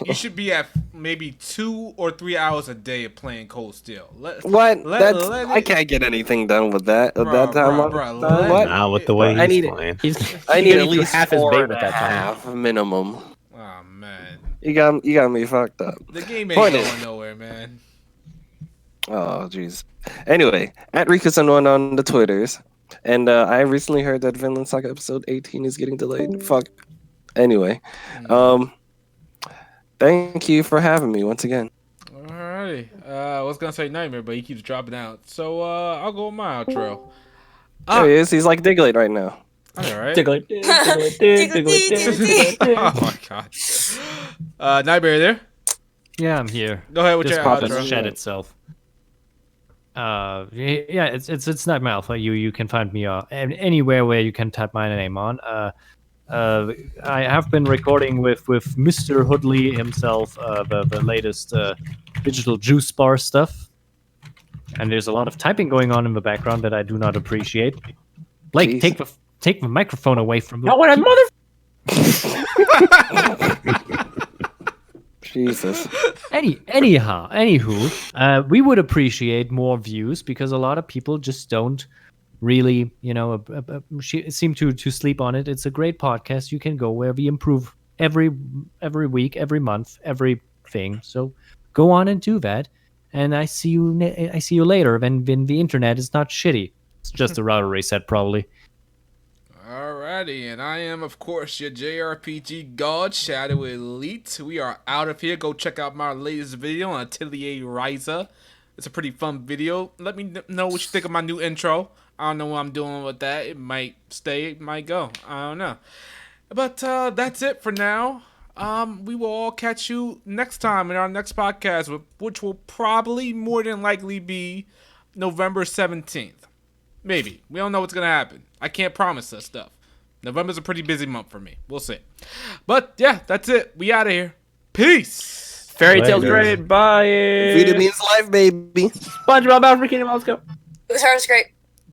Speaker 6: You should be at maybe 2 or 3 hours a day of playing Cold Steel.
Speaker 3: I can't get anything done with that at that time. What?
Speaker 4: Not with the way
Speaker 3: I
Speaker 4: he's
Speaker 3: need it.
Speaker 4: playing.
Speaker 3: I need at
Speaker 2: you
Speaker 3: least
Speaker 2: half his
Speaker 3: 4
Speaker 2: bait
Speaker 3: and
Speaker 2: with
Speaker 3: a
Speaker 2: that time.
Speaker 3: half minimum.
Speaker 6: Oh man,
Speaker 3: You got me fucked up.
Speaker 6: the game ain't
Speaker 3: Point
Speaker 6: going
Speaker 3: is-
Speaker 6: nowhere, man.
Speaker 3: Oh, jeez. Anyway, at Rikus1 on the Twitters. And I recently heard that Vinland Saga episode 18 is getting delayed. Fuck. Anyway, thank you for having me once again.
Speaker 6: Alrighty. I was gonna say Nightmare, but he keeps dropping out. So I'll go with my outro.
Speaker 3: There he is. He's like Diglett right now.
Speaker 6: All right.
Speaker 2: Diglett, Diglett, Diglett, Diglett, Diglett, Diglett.
Speaker 6: Oh my god. Nightberry there.
Speaker 5: Yeah, I'm here.
Speaker 6: Go ahead with
Speaker 5: Just
Speaker 6: your
Speaker 5: pop the
Speaker 6: outro.
Speaker 5: chat itself. Yeah, it's Night Malfa. You can find me anywhere where you can type my name on. I have been recording with Mr. Hoodley himself, the latest digital juice bar stuff. And there's a lot of typing going on in the background that I do not appreciate. Blake,
Speaker 3: Jeez.
Speaker 5: take the microphone away from the.
Speaker 2: Not what I mother.
Speaker 3: Jesus.
Speaker 5: Anywho, we would appreciate more views because a lot of people just don't really, seem to sleep on it. It's a great podcast. You can go where we improve every week, every month, everything. So go on and do that. And I see you later when the internet is not shitty. It's just a router reset, probably.
Speaker 6: Alrighty, and I am, of course, your JRPG God, Shadow Elite. We are out of here. Go check out my latest video on Atelier Ryza. It's a pretty fun video. Let me know what you think of my new intro. I don't know what I'm doing with that. It might stay, it might go. I don't know. But that's it for now. We will all catch you next time in our next podcast, which will probably more than likely be November 17th. Maybe. We don't know what's going to happen. I can't promise that stuff. November's a pretty busy month for me. We'll see. But yeah, that's it. We out of here. Peace.
Speaker 2: Fairy Tale's
Speaker 4: Later.
Speaker 2: great. Bye.
Speaker 3: Freedom means life, baby.
Speaker 2: SpongeBob African. Let's go.
Speaker 1: It was great.